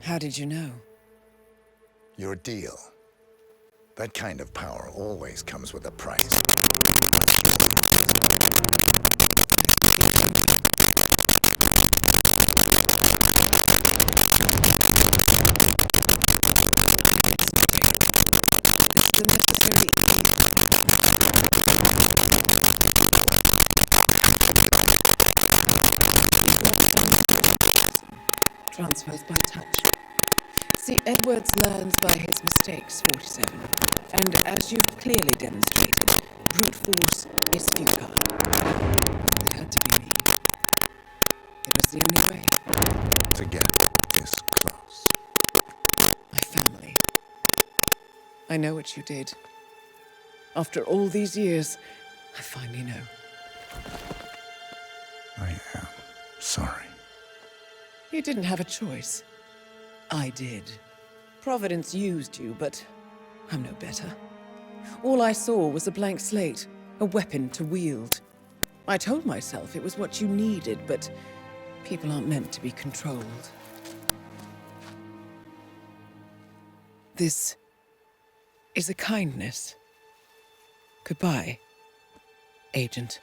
[SPEAKER 22] How did you know?
[SPEAKER 2] Your deal. That kind of power always comes with a price.
[SPEAKER 22] Transfers by touch. See, Edwards learns by his mistakes, 47. And as you've clearly demonstrated, brute force is futile. It had to be me. It was the only way.
[SPEAKER 2] To get this close.
[SPEAKER 22] My family. I know what you did. After all these years, I finally know.
[SPEAKER 2] I am sorry.
[SPEAKER 22] You didn't have a choice. I did. Providence used you, but I'm no better. All I saw was a blank slate, a weapon to wield. I told myself it was what you needed, but people aren't meant to be controlled. This is a kindness. Goodbye, Agent.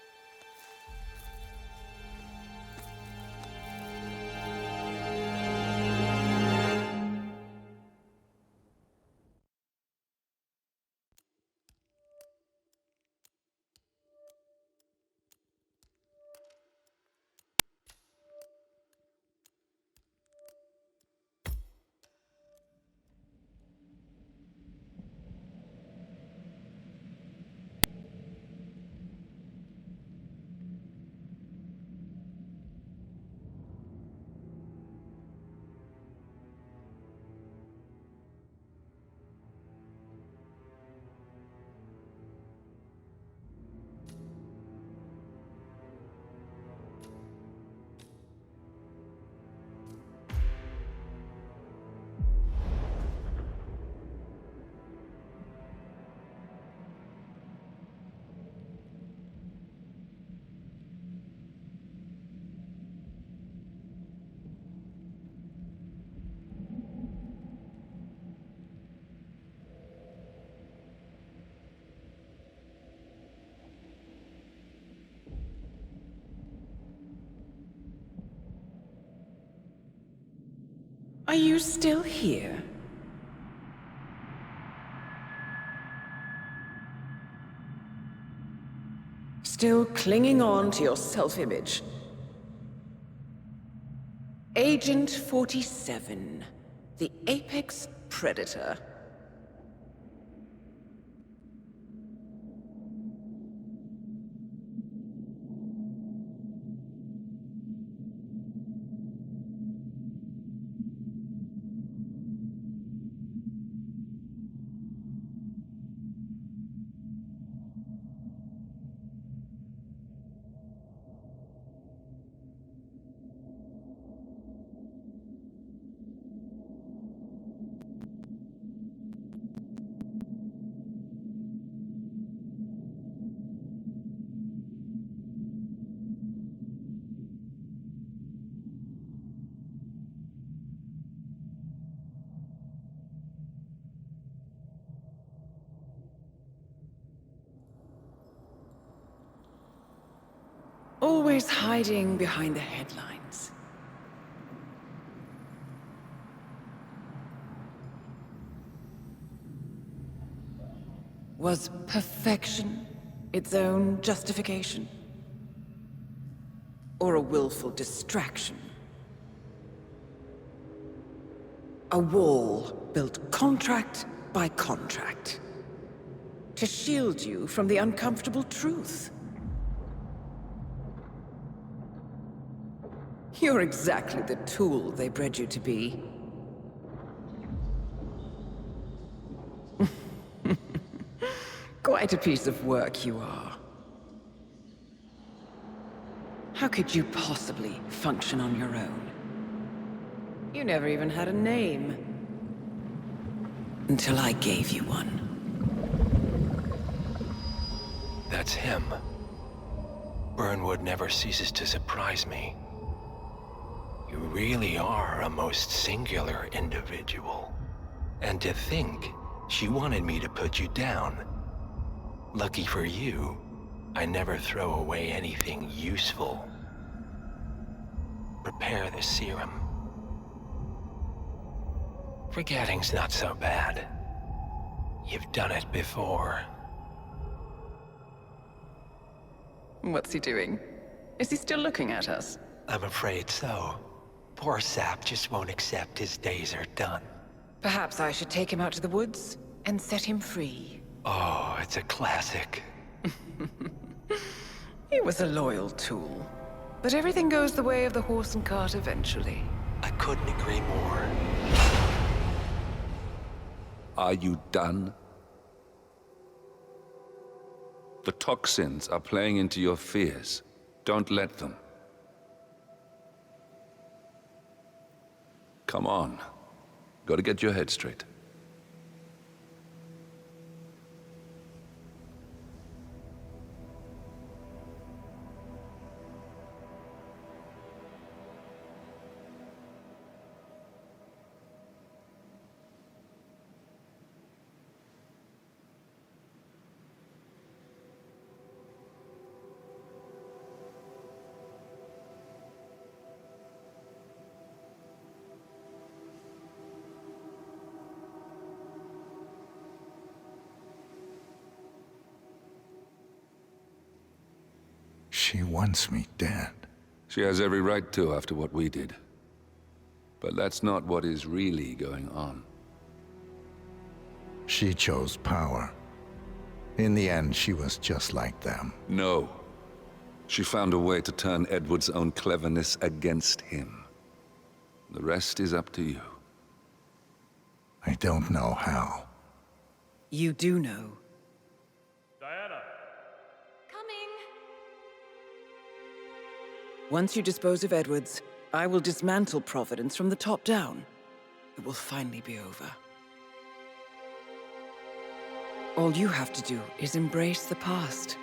[SPEAKER 22] Are you still here? Still clinging on to your self-image? Agent 47, the apex predator. Always hiding behind the headlines. Was perfection its own justification? Or a willful distraction? A wall built contract by contract to shield you from the uncomfortable truth. You're exactly the tool they bred you to be. Quite a piece of work you are. How could you possibly function on your own? You never even had a name. Until I gave you one.
[SPEAKER 14] That's him. Burnwood never ceases to surprise me. You really are a most singular individual. And to think she wanted me to put you down. Lucky for you, I never throw away anything useful. Prepare the serum. Forgetting's not so bad. You've done it before.
[SPEAKER 22] What's he doing? Is he still looking at us?
[SPEAKER 14] I'm afraid so. Poor Sap just won't accept his days are done.
[SPEAKER 22] Perhaps I should take him out to the woods and set him free.
[SPEAKER 14] Oh, it's a classic.
[SPEAKER 22] He was a loyal tool. But everything goes the way of the horse and cart eventually.
[SPEAKER 14] I couldn't agree more.
[SPEAKER 15] Are you done? The toxins are playing into your fears. Don't let them. Come on. Gotta get your head straight.
[SPEAKER 2] She wants me dead.
[SPEAKER 15] She has every right to after what we did. But that's not what is really going on.
[SPEAKER 2] She chose power. In the end, she was just like them.
[SPEAKER 15] No. She found a way to turn Edward's own cleverness against him. The rest is up to you.
[SPEAKER 2] I don't know how.
[SPEAKER 22] You do know.
[SPEAKER 23] Diana!
[SPEAKER 6] Coming!
[SPEAKER 22] Once you dispose of Edwards, I will dismantle Providence from the top down. It will finally be over. All you have to do is embrace the past.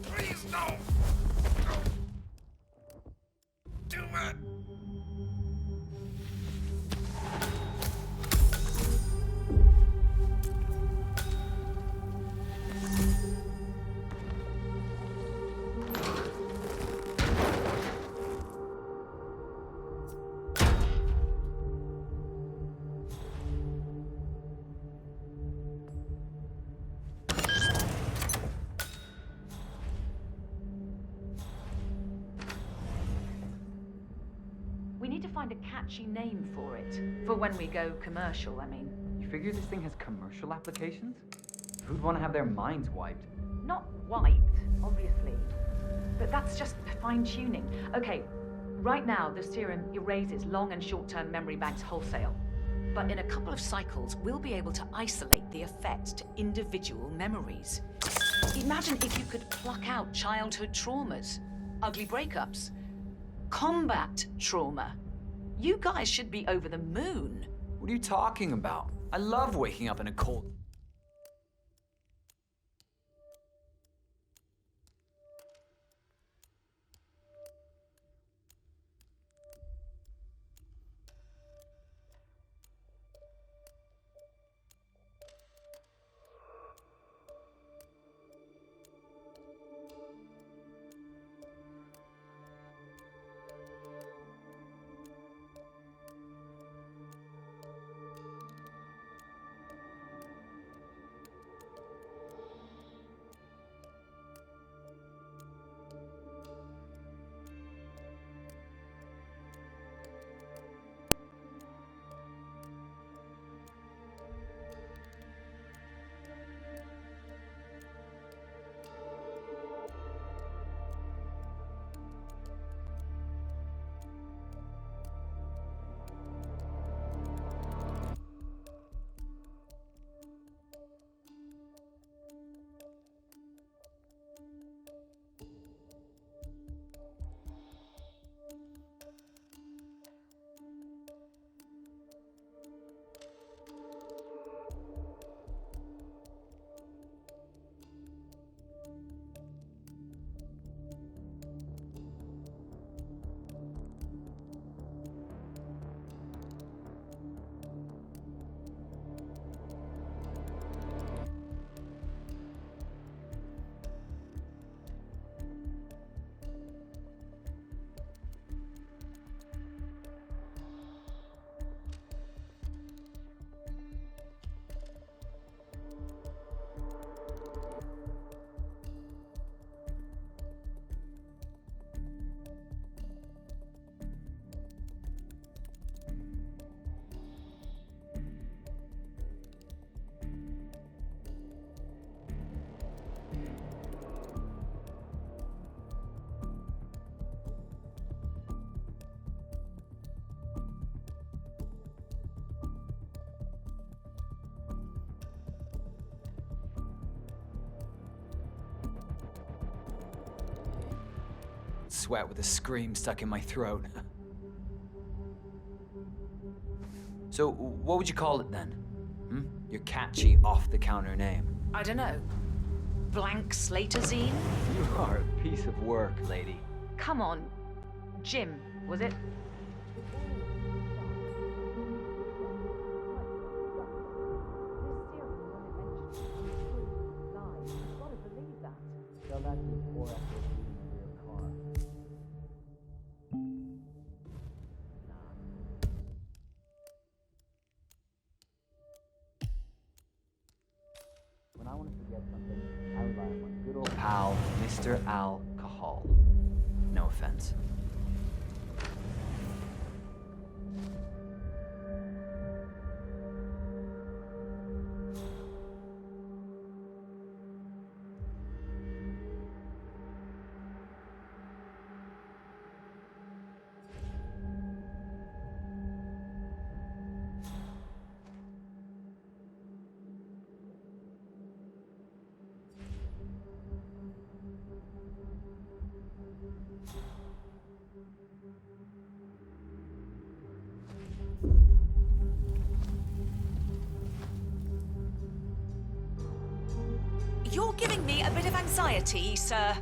[SPEAKER 2] Please, no! Do it!
[SPEAKER 4] We need to find a catchy name for it. For when we go commercial, I mean.
[SPEAKER 10] You figure this thing has commercial applications? Who'd want to have their minds wiped?
[SPEAKER 4] Not wiped, obviously. But that's just fine-tuning. Okay, right now the serum erases long and short-term memory banks wholesale. But in a couple of cycles, we'll be able to isolate the effects to individual memories. Imagine if you could pluck out childhood traumas, ugly breakups, combat trauma. You guys should be over the moon.
[SPEAKER 10] What are you talking about? I love waking up in a cold...
[SPEAKER 16] sweat with a scream stuck in my throat. So, what would you call it then? Your catchy, off-the-counter name.
[SPEAKER 4] I don't know. Blank Slaterzine?
[SPEAKER 16] You are a piece of work, lady.
[SPEAKER 4] Come on. Jim, was it?
[SPEAKER 16] When I want to forget something, I rely on my good old pal, Mr. Alcohol. No offense.
[SPEAKER 4] You're giving me a bit of anxiety, sir.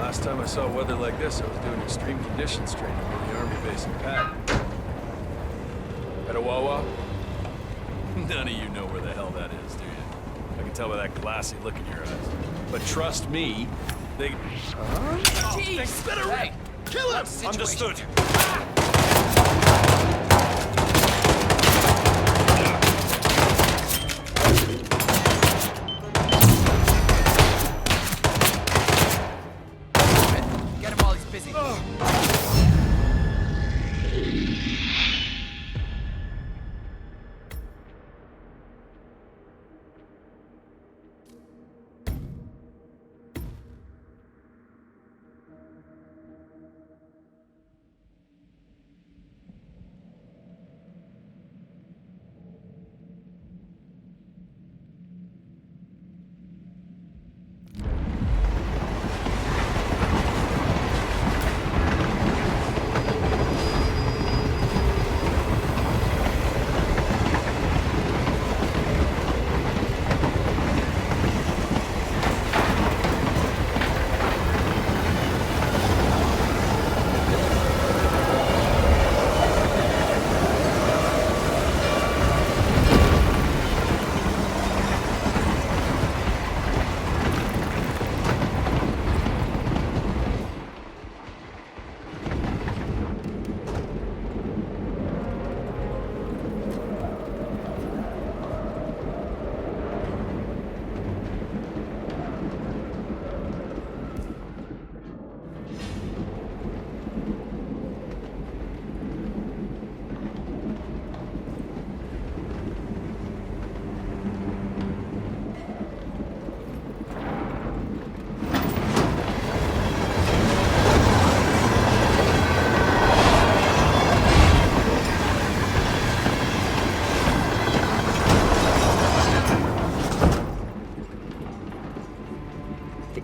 [SPEAKER 18] Last time I saw weather like this, I was doing extreme conditions training near the army base in Patton. At a Wawa? None of you know where the hell that is, do you? I can tell by that glassy look in your eyes. But trust me, they...
[SPEAKER 3] Jeez! Better right! Kill him!
[SPEAKER 18] Understood.
[SPEAKER 3] Get him while he's busy.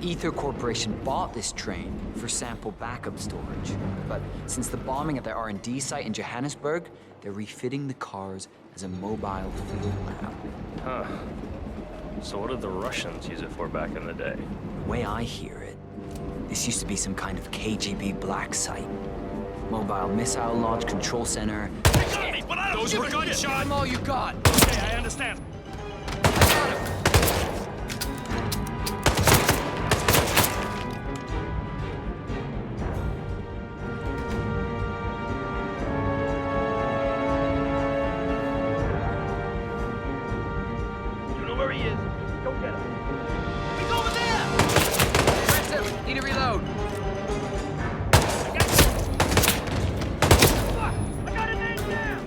[SPEAKER 16] Ether Corporation bought this train for sample backup storage. But since the bombing at their R&D site in Johannesburg, they're refitting the cars as a mobile field lab.
[SPEAKER 17] Huh. So what did the Russians use it for back in the day?
[SPEAKER 16] The way I hear it, this used to be some kind of KGB black site. Mobile missile launch control center.
[SPEAKER 17] They got me, but I don't
[SPEAKER 3] Those were gunshots! Give them all you got!
[SPEAKER 17] Okay, I understand.
[SPEAKER 9] You know where he is. Go get him.
[SPEAKER 3] He's over there! Press him! Need to reload.
[SPEAKER 9] I got his name down!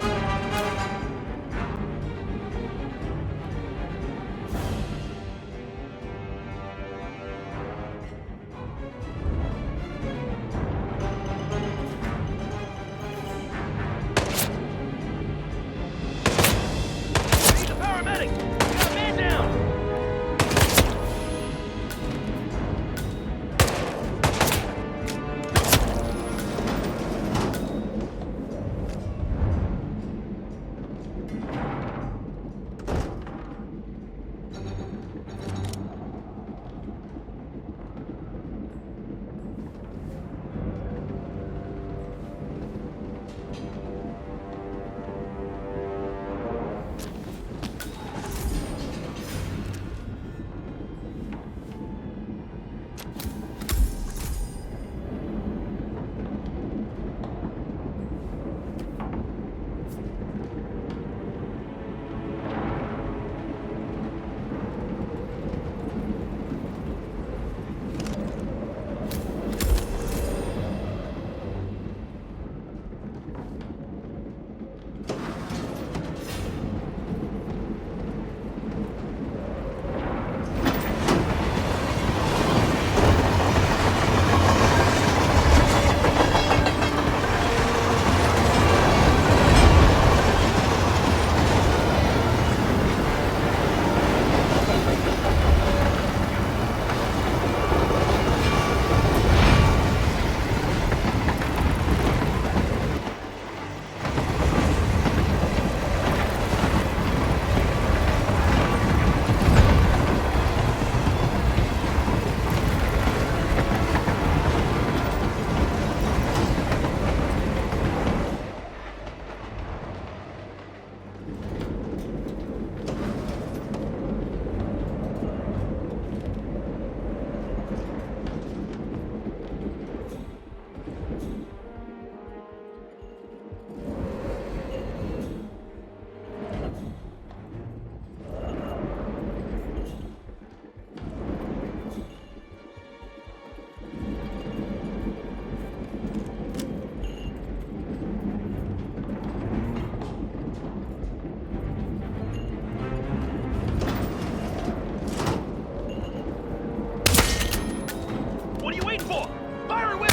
[SPEAKER 3] Fire at will!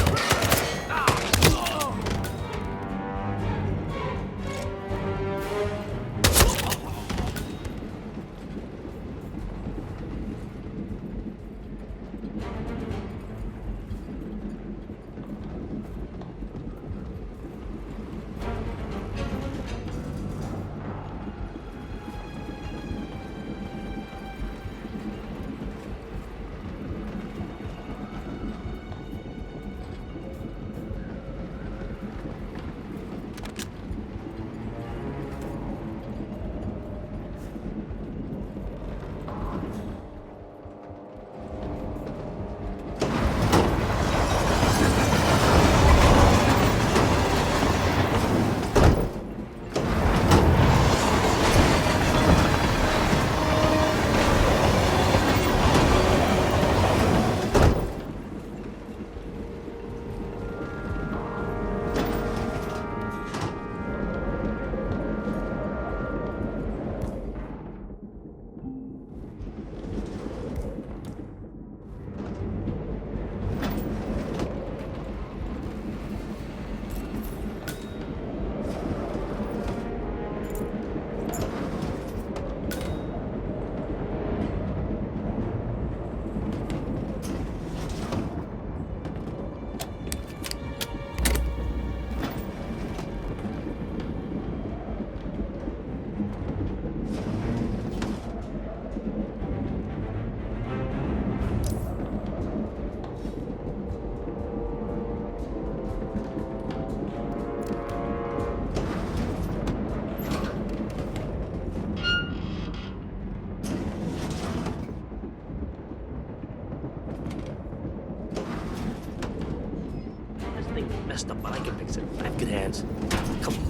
[SPEAKER 7] Messed up, but I can fix it. I have good hands. Come on.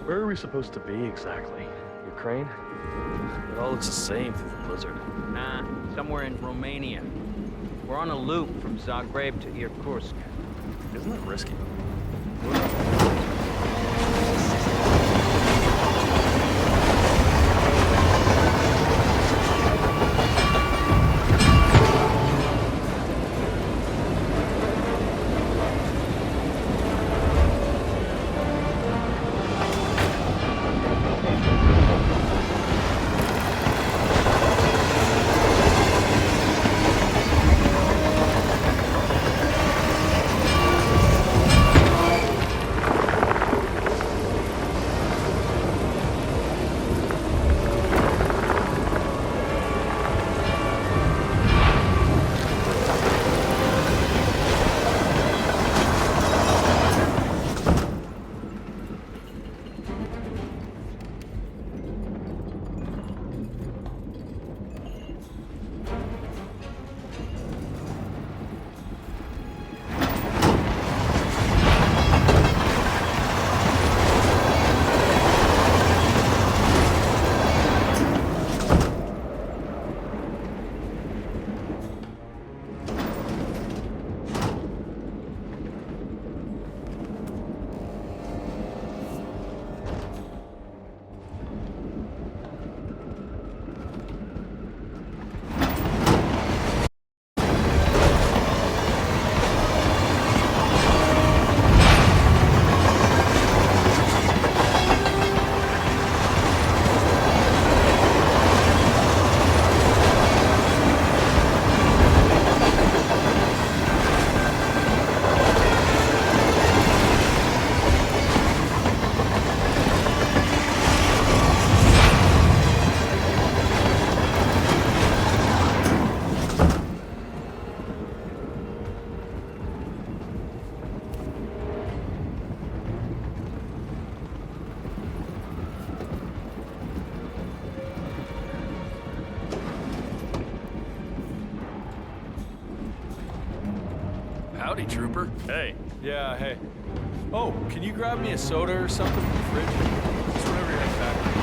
[SPEAKER 17] Where are we supposed to be exactly? Ukraine? It all looks the same through the blizzard.
[SPEAKER 9] Nah, somewhere in Romania. We're on a loop from Zagreb to Irkutsk.
[SPEAKER 17] Isn't that risky?
[SPEAKER 18] Howdy, trooper.
[SPEAKER 17] Hey. Yeah, hey. Oh, can you grab me a soda or something from the fridge? Just whenever you're back.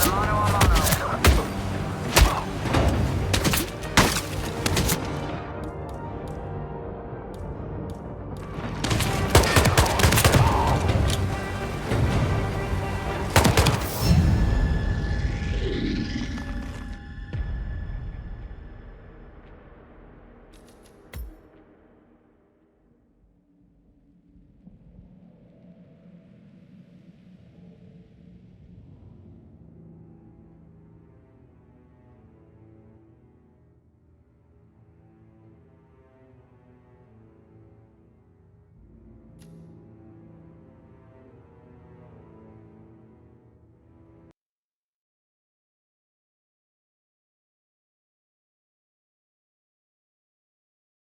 [SPEAKER 1] Toronto